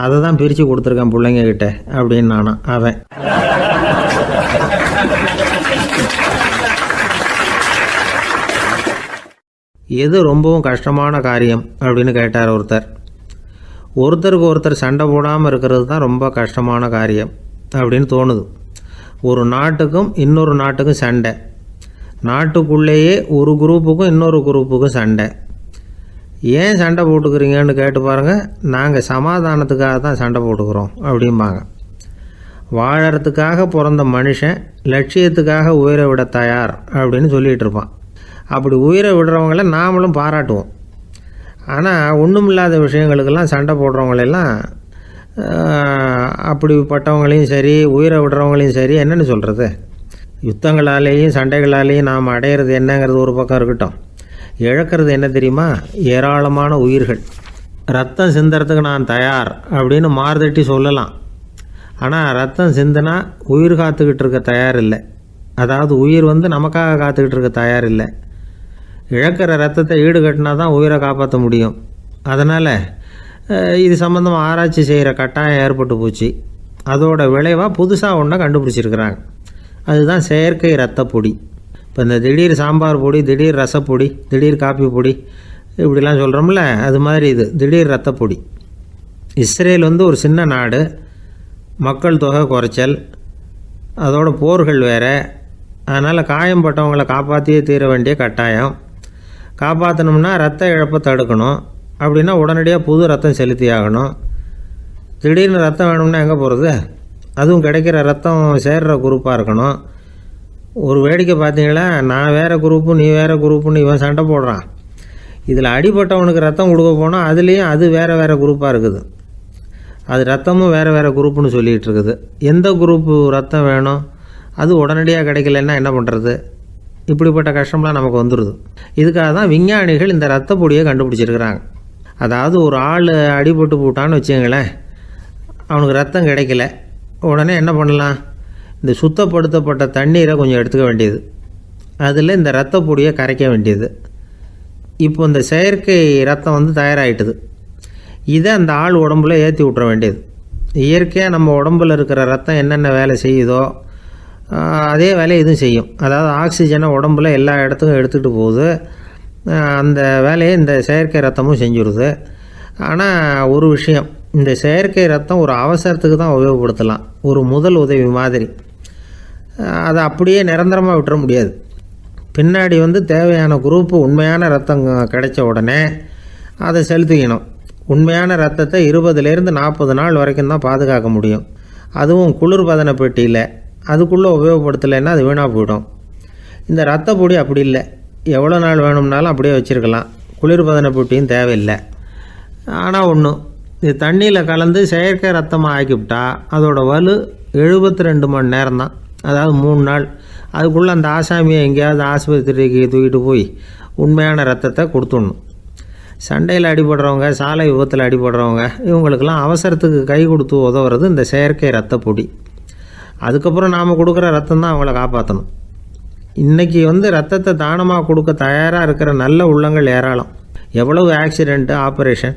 அதை தான் பிரித்து கொடுத்துருக்கேன் பிள்ளைங்கக்கிட்ட அப்படின்னு நானும் அவன். எது ரொம்பவும் கஷ்டமான காரியம் அப்படின்னு கேட்டார் ஒருத்தர். ஒருத்தருக்கு ஒருத்தர் சண்டை போடாமல் இருக்கிறது தான் ரொம்ப கஷ்டமான காரியம் அப்படின்னு தோணுது. ஒரு நாட்டுக்கும் இன்னொரு நாட்டுக்கும் சண்டை, நாட்டுக்குள்ளேயே ஒரு குரூப்புக்கும் இன்னொரு குரூப்புக்கும் சண்டை. ஏன் சண்டை போட்டுக்கிறீங்கன்னு கேட்டு பாருங்கள். நாங்கள் சமாதானத்துக்காக தான் சண்டை போட்டுக்கிறோம் அப்படிம்பாங்க. வாழறதுக்காக பிறந்த மனுஷன் லட்சியத்துக்காக உயிரை விட தயார் அப்படின்னு சொல்லிகிட்டு இருப்பான். அப்படி உயிரை விடுறவங்கள நாமளும் பாராட்டுவோம். ஆனால் ஒன்றுமில்லாத விஷயங்களுக்கெல்லாம் சண்டை போடுறவங்களெல்லாம், அப்படிப்பட்டவங்களையும் சரி உயிரை விடுறவங்களையும் சரி என்னென்னு சொல்கிறது. யுத்தங்களாலேயும் சண்டைகளாலேயும் நாம் அடையிறது என்னங்கிறது ஒரு பக்கம் இருக்கட்டும், இழக்கிறது என்ன தெரியுமா? ஏராளமான உயிர்கள். ரத்தம் சிந்துறதுக்கு நான் தயார் அப்படின்னு மார்தட்டி சொல்லலாம். ஆனால் ரத்தம் சிந்தினா உயிர் காத்துக்கிட்டு இருக்க தயார் இல்லை. அதாவது உயிர் நமக்காக காத்துக்கிட்டு இருக்க தயார் இல்லை. இழக்கிற ரத்தத்தை ஈடுகட்டினா தான் உயிரை காப்பாற்ற முடியும். அதனால் இது சம்மந்தமாக ஆராய்ச்சி செய்கிற கட்டாயம் ஏற்பட்டு போச்சு. அதோட விளைவாக புதுசாக ஒன்றை கண்டுபிடிச்சிருக்கிறாங்க. அதுதான் செயற்கை ரத்த பொடி. இப்போ இந்த திடீர் சாம்பார் பொடி, திடீர் ரசப்பொடி, திடீர் காப்பி பொடி இப்படிலாம் சொல்கிறோம்ல, அது மாதிரி இது திடீர் ரத்த பொடி. இஸ்ரேல் ஒரு சின்ன நாடு, மக்கள் தொகை குறைச்சல், அதோட போர்கள் வேறு. அதனால் காயம்பட்டவங்களை காப்பாற்றியே தீர வேண்டிய கட்டாயம். காப்பாற்றணும்னா ரத்த இழப்பை தடுக்கணும். அப்படின்னா உடனடியாக புது ரத்தம் செலுத்தி ஆகணும். திடீர்னு ரத்தம் வேணும்னா எங்கே போகிறது? அதுவும் கிடைக்கிற ரத்தம் சேர்கிற குரூப்பாக இருக்கணும். ஒரு வேடிக்கை பார்த்தீங்களா, நான் வேறு குரூப்பு நீ வேறு குரூப்புன்னு இவன் சண்டை போடுறான். இதில் அடிபட்டவனுக்கு ரத்தம் கொடுக்க போனால் அதுலேயும் அது வேறு வேறு குரூப்பாக இருக்குது. அது ரத்தமும் வேறு வேறு குரூப்புன்னு சொல்லிகிட்டு இருக்குது. எந்த குரூப்பு ரத்தம் வேணும், அது உடனடியாக கிடைக்கலன்னா என்ன பண்ணுறது? இப்படிப்பட்ட கஷ்டம்லாம் நமக்கு வந்துடுது. இதுக்காக தான் விஞ்ஞானிகள் இந்த ரத்த பொடியை கண்டுபிடிச்சிருக்கிறாங்க. அதாவது ஒரு ஆள் அடிபட்டு போட்டான்னு வச்சுங்களேன், அவனுக்கு ரத்தம் கிடைக்கல, உடனே என்ன பண்ணலாம்? இந்த சுத்தப்படுத்தப்பட்ட தண்ணீரை கொஞ்சம் எடுத்துக்க வேண்டியது. அதில் இந்த இரத்த பொடியை கரைக்க வேண்டியது. இப்போ இந்த செயற்கை ரத்தம் வந்து தயாராகிட்டுது. இதை அந்த ஆள் உடம்புல ஏற்றி விட்ற வேண்டியது. இயற்கையாக நம்ம உடம்புல இருக்கிற ரத்தம் என்னென்ன வேலை செய்யுதோ அதே வேலையை இதுவும் செய்யும். அதாவது ஆக்சிஜனை உடம்புல எல்லா இடத்துக்கும் எடுத்துகிட்டு போகுது. அந்த வேலையை இந்த செயற்கை ரத்தமும் செஞ்சுருது. ஆனால் ஒரு விஷயம், இந்த செயற்கை ரத்தம் ஒரு அவசரத்துக்கு தான் உபயோகப்படுத்தலாம், ஒரு முதல் உதவி மாதிரி. அதை அப்படியே நிரந்தரமாக விட்டுற முடியாது. பின்னாடி வந்து தேவையான குரூப்பு உண்மையான ரத்தம் கிடைச்ச உடனே அதை செலுத்திக்கணும். உண்மையான ரத்தத்தை 20லேருந்து 40 நாள் வரைக்கும் தான் பாதுகாக்க முடியும். அதுவும் குளிர்பதன பெட்டியில். அதுக்குள்ளே உபயோகப்படுத்தலைன்னா அது வீணாக போயிடும். இந்த ரத்த பொடி அப்படி இல்லை, எவ்வளோ நாள் வேணும்னாலும் அப்படியே வச்சுருக்கலாம். குளிர்பதன பெட்டியும் தேவையில்லை. ஆனால் ஒன்று, இது தண்ணியில் கலந்து செயற்கை ரத்தமாக ஆக்கிவிட்டா அதோட வலு 72 மணி நேரம் தான், அதாவது 3 நாள். அதுக்குள்ளே அந்த ஆசாமியை எங்கேயாவது ஆஸ்பத்திரிக்கு தூக்கிட்டு போய் உண்மையான ரத்தத்தை கொடுத்துடணும். சண்டையில் அடிபடுறவங்க, சாலை விபத்தில் அடிபடுறவங்க, இவங்களுக்கெல்லாம் அவசரத்துக்கு கை கொடுத்து உதவுறது இந்த செயற்கை ரத்த பொடி. அதுக்கப்புறம் நாம் கொடுக்குற ரத்தம் தான் அவங்கள காப்பாற்றணும். இன்றைக்கி வந்து ரத்தத்தை தானமாக கொடுக்க தயாராக இருக்கிற நல்ல உள்ளங்கள் ஏராளம். எவ்வளவு ஆக்சிடெண்ட்டு, ஆப்ரேஷன்,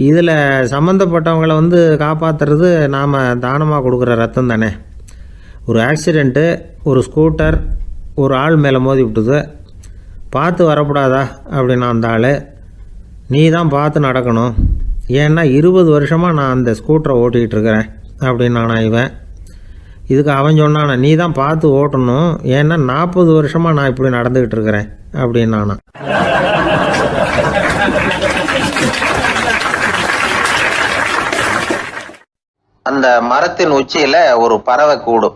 இதில் சம்மந்தப்பட்டவங்களை வந்து காப்பாற்றுறது நாம் தானமாக கொடுக்குற ரத்தம் தானே. ஒரு ஆக்சிடெண்ட்டு, ஒரு ஸ்கூட்டர் ஒரு ஆள் மேலே மோதி விட்டுது. பார்த்து வரக்கூடாதா அப்படின்னா அந்த ஆள், நீ தான் பார்த்து நடக்கணும், ஏன்னா 20 வருஷமாக நான் அந்த ஸ்கூட்டரை ஓட்டிக்கிட்டு இருக்கிறேன் அப்படின்னானா இவன். இதுக்கு அவன் சொன்னானா, நீ தான் பார்த்து ஓட்டணும், ஏன்னா 40 வருஷமாக நான் இப்படி நடந்துக்கிட்டு இருக்கிறேன் அப்படின்னானா. அந்த மரத்தின் உச்சியில் ஒரு பறவை கூடு,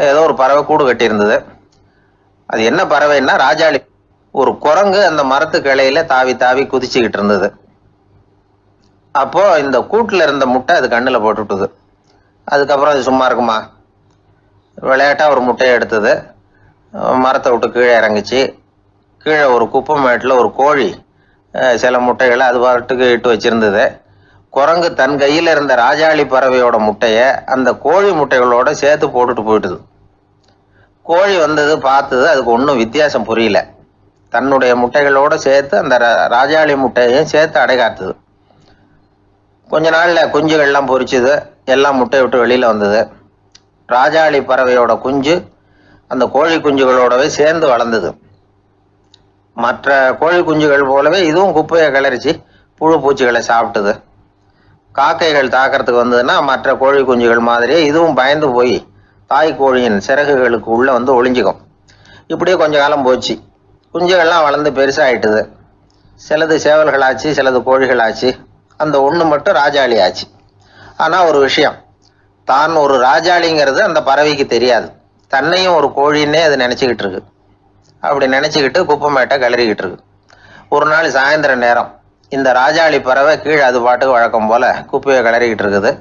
ஏதோ ஒரு பறவை கூடு கட்டியிருந்தது. அது என்ன பறவைன்னா ராஜாளி. ஒரு குரங்கு அந்த மரத்து கிளையில தாவி தாவி குதிச்சுக்கிட்டு இருந்தது. அப்போ இந்த கூட்டில் இருந்த முட்டை அது கண்ணில் போட்டுவிட்டுது. அதுக்கப்புறம் அது சும்மா இருக்குமா? விளையாட்டாக ஒரு முட்டையை எடுத்தது, மரத்தை விட்டு கீழே இறங்குச்சு. கீழே ஒரு குப்பை மேட்டில் ஒரு கோழி சில முட்டைகளை அது பாட்டுக்கு இட்டு வச்சிருந்தது. குரங்கு தன் கையில் இருந்த ராஜாளி பறவையோட முட்டையை அந்த கோழி முட்டைகளோட சேர்த்து போட்டுட்டு போயிட்டுது. கோழி வந்தது, பார்த்தது, அதுக்கு ஒன்றும் வித்தியாசம் புரியல. தன்னுடைய முட்டைகளோடு சேர்த்து அந்த ராஜாளி முட்டையையும் சேர்த்து அடைகாத்துது. கொஞ்ச நாளில் குஞ்சுகள்லாம் பொரிச்சுது, எல்லாம் முட்டை விட்டு வெளியில் வந்தது. ராஜாளி பறவையோட குஞ்சு அந்த கோழி குஞ்சுகளோடவே சேர்ந்து வளர்ந்தது. மற்ற கோழி குஞ்சுகள் போலவே இதுவும் குப்பையை கிளறிச்சு புழு பூச்சிகளை சாப்பிட்டுது. காக்கைகள் தாக்கிறதுக்கு வந்ததுன்னா மற்ற கோழி குஞ்சுகள் மாதிரியே இதுவும் பயந்து போய் தாய் கோழியின் சிறகுகளுக்கு உள்ளே வந்து ஒளிஞ்சிக்கும். இப்படியே கொஞ்ச காலம் போச்சு. குஞ்சுகள்லாம் வளர்ந்து பெருசாகிட்டுது. சிலது சேவல்களாச்சு, சிலது கோழிகளாச்சு. அந்த ஒன்று மட்டும் ராஜாளி ஆச்சு. ஆனால் ஒரு விஷயம், தான் ஒரு ராஜாளிங்கிறது அந்த பறவைக்கு தெரியாது. தன்னையும் ஒரு கோழின்னே அது நினச்சிக்கிட்டு இருக்கு. அப்படி நினச்சிக்கிட்டு குப்பை மேட்டை கிளறிக்கிட்டு இருக்கு. ஒரு நாள் சாயந்தர நேரம் இந்த ராஜாளி பறவை கீழே அது பாட்டுக்கு வழக்கம் போல் குப்பையை கிளறிக்கிட்டு இருக்குது.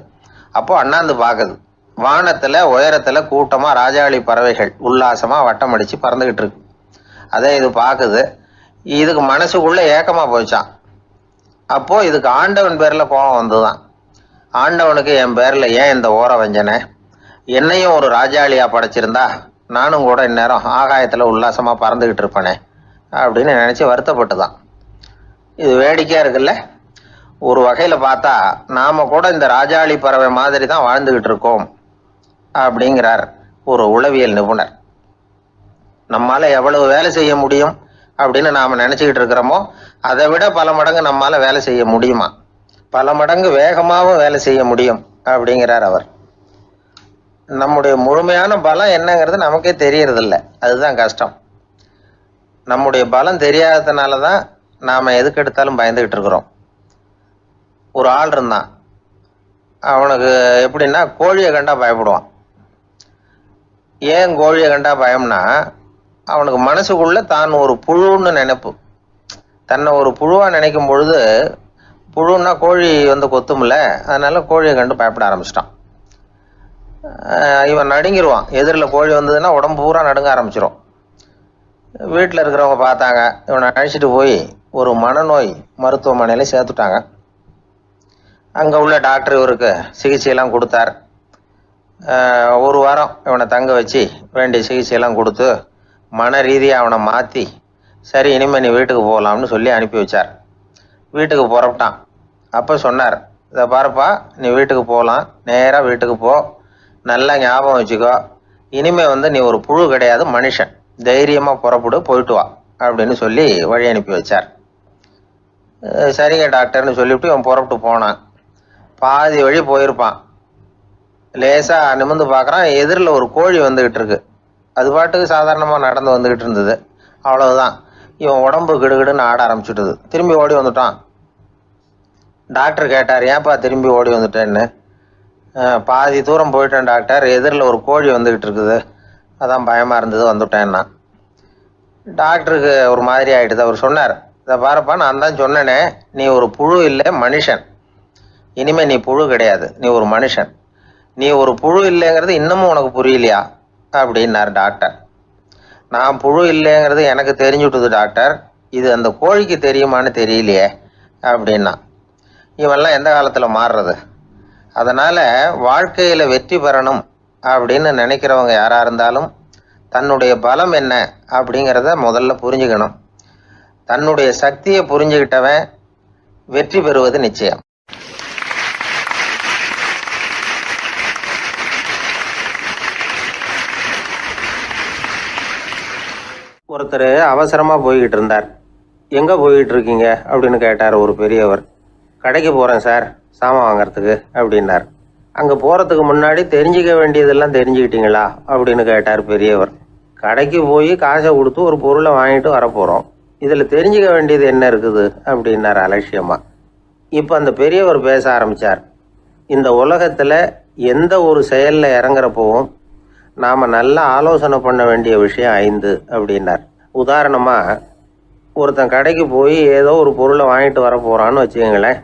அப்போது அண்ணாந்து பார்க்குது. வானத்தில் உயரத்தில் கூட்டமாக ராஜாளி பறவைகள் உல்லாசமாக வட்டம் அடித்து பறந்துக்கிட்டு இருக்கு. அதை இது பார்க்குது. இதுக்கு மனசுக்குள்ளே ஏக்கமாக போச்சான். அப்போது இதுக்கு ஆண்டவன் பேரில் கோபம் வந்துதான். ஆண்டவனுக்கு என் பேரில் ஏன் இந்த ஓர வஞ்சனை? என்னையும் ஒரு ராஜாளியாக படைச்சிருந்தா நானும் கூட இந்நேரம் ஆகாயத்தில் உல்லாசமாக பறந்துக்கிட்டு இருப்பேனே அப்படின்னு நினச்சி வருத்தப்பட்டு தான். இது வேடிக்கையாக இருக்குல்ல. ஒரு வகையில் பார்த்தா நாம் கூட இந்த ராஜாளி பறவை மாதிரி தான் வாழ்ந்துக்கிட்டு இருக்கோம் அப்படிங்கிறார் ஒரு உளவியல் நிபுணர். நம்மால் எவ்வளவு வேலை செய்ய முடியும் அப்படின்னு நாம் நினச்சிக்கிட்டு இருக்கிறோமோ அதை விட பல மடங்கு நம்மால் வேலை செய்ய முடியுமா? பல மடங்கு வேகமாகவும் வேலை செய்ய முடியும் அப்படிங்கிறார் அவர். நம்முடைய முழுமையான பலம் என்னங்கிறது நமக்கே தெரியறதில்ல. அதுதான் கஷ்டம். நம்முடைய பலம் தெரியாததுனால தான் நாம் எதுக்கு எடுத்தாலும் பயந்துக்கிட்டு இருக்கிறோம். ஒரு ஆள் இருந்தான். அவனுக்கு எப்படின்னா கோழியை கண்டா பயப்படுவான். ஏன் கோழியை கண்டா பயம்னா, அவனுக்கு மனசுக்குள்ள தான் ஒரு புழுன்னு நினைப்பு. தன்னை ஒரு புழுவாக நினைக்கும் பொழுது, புழுன்னா கோழி வந்து கொத்துமில்ல, அதனால கோழியை கண்டு பயப்பட ஆரம்பிச்சிட்டான். இவன் நடுங்கிடுவான். எதிரில் கோழி வந்ததுன்னா உடம்பு பூரா நடுங்க ஆரம்பிச்சிடும். வீட்டில் இருக்கிறவங்க பார்த்தாங்க. இவனை அழைச்சிட்டு போய் ஒரு மனநோய் மருத்துவமனையில் சேர்த்துட்டாங்க. அங்கே உள்ள டாக்டர் இவருக்கு சிகிச்சையெல்லாம் கொடுத்தார். ஒரு வாரம் இவனை தங்க வச்சு வேண்டிய சிகிச்சையெல்லாம் கொடுத்து மன ரீதியாக அவனை மாற்றி சரி இனிமேல் நீ வீட்டுக்கு போகலாம்னு சொல்லி அனுப்பி வச்சார். வீட்டுக்கு புறப்பட்டான். அப்போ சொன்னார், இதை பாருப்பா, நீ வீட்டுக்கு போகலாம், நேராக வீட்டுக்கு போ, நல்லா ஞாபகம் வச்சுக்கோ, இனிமே நீ ஒரு புழு கிடையாது, மனுஷன், தைரியமாக புறப்படு, போயிட்டு வா அப்படின்னு சொல்லி வழி அனுப்பி வச்சார். சரிங்க டாக்டர்னு சொல்லிவிட்டு இவன் புறப்பட்டு போனான். பாதி வழி போயிருப்பான். லேசாக நிமிர்ந்து பார்க்குறான், எதிரில் ஒரு கோழி வந்துக்கிட்டு இருக்கு. அது பாட்டுக்கு சாதாரணமாக நடந்து வந்துக்கிட்டு இருந்தது. அவ்வளவுதான், இவன் உடம்பு கிடுகிடுன்னு ஆட ஆரம்பிச்சுட்டுது. திரும்பி ஓடி வந்துட்டான். டாக்டர் கேட்டார், ஏன்ப்பா திரும்பி ஓடி வந்துட்டேன்னு. பாதி தூரம் போயிட்டேன் டாக்டர், எதிரில் ஒரு கோழி வந்துக்கிட்டு இருக்குது, அதான் பயமாக இருந்தது, வந்துட்டேன்னா. டாக்டருக்கு ஒரு மாதிரி ஆகிடுது. அவர் சொன்னார், இதை பாருப்பா, நான் தான் சொன்னேனே, நீ ஒரு புழு இல்லை, மனுஷன், இனிமேல் நீ புழு கிடையாது, நீ ஒரு மனுஷன், நீ ஒரு புழு இல்லைங்கிறது இன்னமும் உனக்கு புரியலையா அப்படின்னார் டாக்டர். நான் புழு இல்லைங்கிறது எனக்கு தெரிஞ்சுட்டுது டாக்டர், இது அந்த கோழிக்கு தெரியுமான்னு தெரியலையே அப்படின்னா. இவெல்லாம் எந்த காலத்தில் மாறுறது? அதனால் வாழ்க்கையில் வெற்றி பெறணும் அப்படின்னு நினைக்கிறவங்க யாராக இருந்தாலும் தன்னுடைய பலம் என்ன அப்படிங்கிறத முதல்ல புரிஞ்சுக்கணும். தன்னுடைய சக்தியை புரிஞ்சுக்கிட்டவன் வெற்றி பெறுவது நிச்சயம். ஒருத்தர் அவசரமாக போய்கிட்டு இருந்தார். எங்கே போய்கிட்டு இருக்கீங்க அப்படின்னு கேட்டார் ஒரு பெரியவர். கடைக்கு போகிறேன் சார், சாமான் வாங்கிறதுக்கு அப்படின்னார். அங்கே போகிறதுக்கு முன்னாடி தெரிஞ்சிக்க வேண்டியதெல்லாம் தெரிஞ்சுக்கிட்டீங்களா அப்படின்னு கேட்டார் பெரியவர். கடைக்கு போய் காசை கொடுத்து ஒரு பொருளை வாங்கிட்டு வரப்போகிறோம், இதில் தெரிஞ்சிக்க வேண்டியது என்ன இருக்குது அப்படின்னார் அலட்சியமாக. இப்போ அந்த பெரியவர் பேச ஆரம்பித்தார். இந்த உலகத்தில் எந்த ஒரு செயலில் இறங்குறப்போவும் நாம் நல்லா ஆலோசனை பண்ண வேண்டிய விஷயம் 5 அப்படின்னார். உதாரணமாக, ஒருத்தன் கடைக்கு போய் ஏதோ ஒரு பொருளை வாங்கிட்டு வர போகிறான்னு வச்சுக்கோங்களேன்.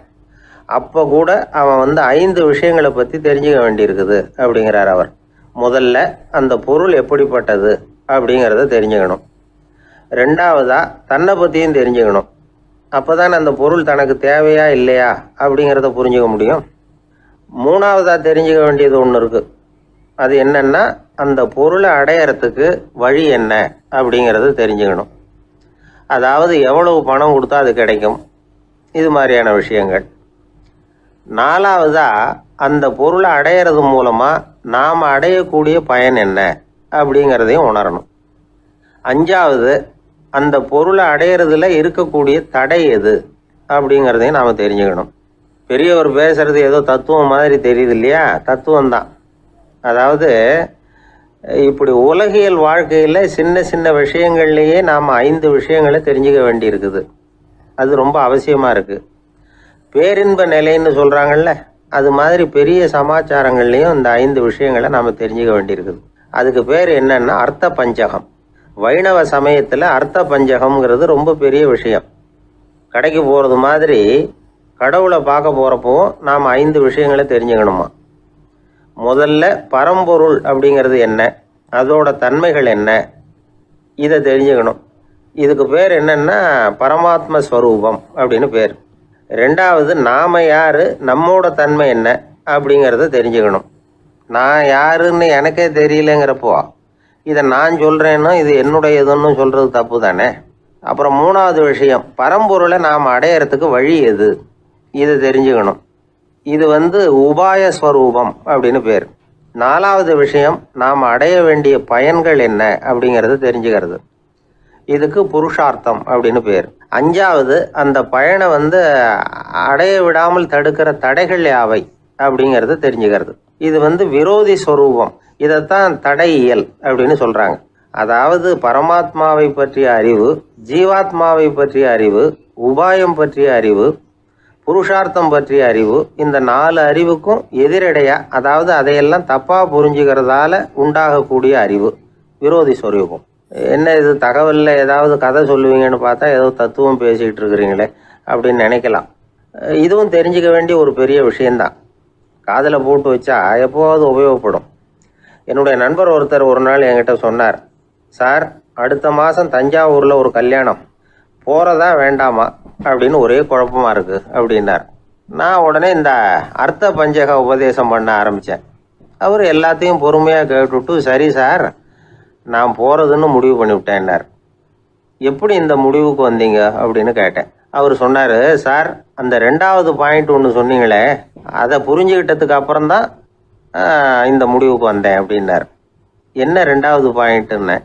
அப்போ கூட அவன் 5 விஷயங்களை பற்றி தெரிஞ்சுக்க வேண்டியிருக்குது அப்படிங்கிறார் அவர். முதல்ல அந்த பொருள் எப்படிப்பட்டது அப்படிங்கிறத தெரிஞ்சுக்கணும். ரெண்டாவதாக தன்னை பற்றியும் தெரிஞ்சுக்கணும். அப்போ தான் அந்த பொருள் தனக்கு தேவையா இல்லையா அப்படிங்கிறத புரிஞ்சுக்க முடியும். மூணாவதாக தெரிஞ்சுக்க வேண்டியது ஒன்று இருக்குது. அது என்னன்னா, அந்த பொருளை அடையறதுக்கு வழி என்ன அப்படிங்கிறது தெரிஞ்சுக்கணும். அதாவது எவ்வளவு பணம் கொடுத்தா அது கிடைக்கும், இது மாதிரியான விஷயங்கள். நாலாவதா, அந்த பொருளை அடையிறது மூலமாக நாம் அடையக்கூடிய பயன் என்ன அப்படிங்கிறதையும் உணரணும். அஞ்சாவது, அந்த பொருளை அடையிறதுல இருக்கக்கூடிய தடை எது அப்படிங்கிறதையும் நாம் தெரிஞ்சுக்கணும். பெரியவர் பேசுறது ஏதோ தத்துவம் மாதிரி தெரியுது இல்லையா? தத்துவம் தான். அதாவது இப்படி உலகியல் வாழ்க்கையில் சின்ன சின்ன விஷயங்கள்லேயே நாம் 5 விஷயங்களை தெரிஞ்சுக்க வேண்டி இருக்குது. அது ரொம்ப அவசியமாக இருக்குது. பேரின்ப நிலைன்னு சொல்கிறாங்கல்ல, அது மாதிரி பெரிய சமாச்சாரங்கள்லேயும் இந்த 5 விஷயங்களை நாம் தெரிஞ்சுக்க வேண்டியிருக்குது. அதுக்கு பேர் என்னன்னா அர்த்த பஞ்சகம். வைணவ சமயத்தில் அர்த்த பஞ்சகம்ங்கிறது ரொம்ப பெரிய விஷயம். கடைக்கு போகிறது மாதிரி கடவுளை பார்க்க போகிறப்போ நாம் 5 விஷயங்களை தெரிஞ்சுக்கணுமா. முதல்ல பரம்பொருள் அப்படிங்கிறது என்ன, அதோட தன்மைகள் என்ன, இதை தெரிஞ்சுக்கணும். இதுக்கு பேர் என்னன்னா பரமாத்ம ஸ்வரூபம் அப்படின்னு பேர். ரெண்டாவது, நாம யாரு, நம்மோட தன்மை என்ன அப்படிங்கிறத தெரிஞ்சுக்கணும். நான் யாருன்னு எனக்கே தெரியலங்கிறப்போ இதை நான் சொல்கிறேன்னா இது என்னுடையதுன்னு சொல்கிறது தப்பு தானே. அப்புறம் மூணாவது விஷயம், பரம்பொருளை நாம் அடையிறதுக்கு வழி எது, இதை தெரிஞ்சுக்கணும். இது உபாய ஸ்வரூபம் அப்படின்னு பேர். நாலாவது விஷயம், நாம் அடைய வேண்டிய பயன்கள் என்ன அப்படிங்கிறது தெரிஞ்சுக்கிறது. இதுக்கு புருஷார்த்தம் அப்படின்னு பேர். அஞ்சாவது, அந்த பயனை அடைய விடாமல் தடுக்கிற தடைகள் யாவை அப்படிங்கிறது தெரிஞ்சுக்கிறது. இது விரோதி ஸ்வரூபம். இதைத்தான் தடையியல் அப்படின்னு சொல்றாங்க. அதாவது பரமாத்மாவை பற்றிய அறிவு, ஜீவாத்மாவை பற்றிய அறிவு, உபாயம் பற்றிய அறிவு, புருஷார்த்தம் பற்றிய அறிவு, இந்த 4 அறிவுக்கும் எதிரடையா, அதாவது அதையெல்லாம் தப்பா புரிஞ்சுக்கிறதால உண்டாகக்கூடிய அறிவு விரோதி ஸ்வரூபம். என்ன இது தகவலில் ஏதாவது கதை சொல்லுவீங்கன்னு பார்த்தா ஏதோ தத்துவம் பேசிக்கிட்டு இருக்கிறீங்களே அப்படின்னு நினைக்கலாம். இதுவும் தெரிஞ்சுக்க வேண்டிய ஒரு பெரிய விஷயந்தான். காதில் போட்டு வச்சா எப்போவாவது உபயோகப்படும். என்னுடைய நண்பர் ஒருத்தர் ஒரு நாள் என்கிட்ட சொன்னார், சார், அடுத்த மாதம் தஞ்சாவூரில் ஒரு கல்யாணம், போகிறதா வேண்டாமா அப்படின்னு ஒரே குழப்பமா இருக்கு அப்படின்னார். நான் உடனே இந்த அர்த்த பஞ்சக உபதேசம் பண்ண ஆரம்பித்தேன். அவர் எல்லாத்தையும் பொறுமையாக கேட்டுவிட்டு, சரி சார், நான் போகிறதுன்னு முடிவு பண்ணிவிட்டேன்னார். எப்படி இந்த முடிவுக்கு வந்தீங்க அப்படின்னு கேட்டேன். அவர் சொன்னார், சார், அந்த 2வது பாயிண்ட் ஒன்று சொன்னீங்களே, அதை புரிஞ்சுக்கிட்டதுக்கு அப்புறம்தான் இந்த முடிவுக்கு வந்தேன் அப்படின்னார். என்ன 2வது பாயிண்ட்டுன்னு?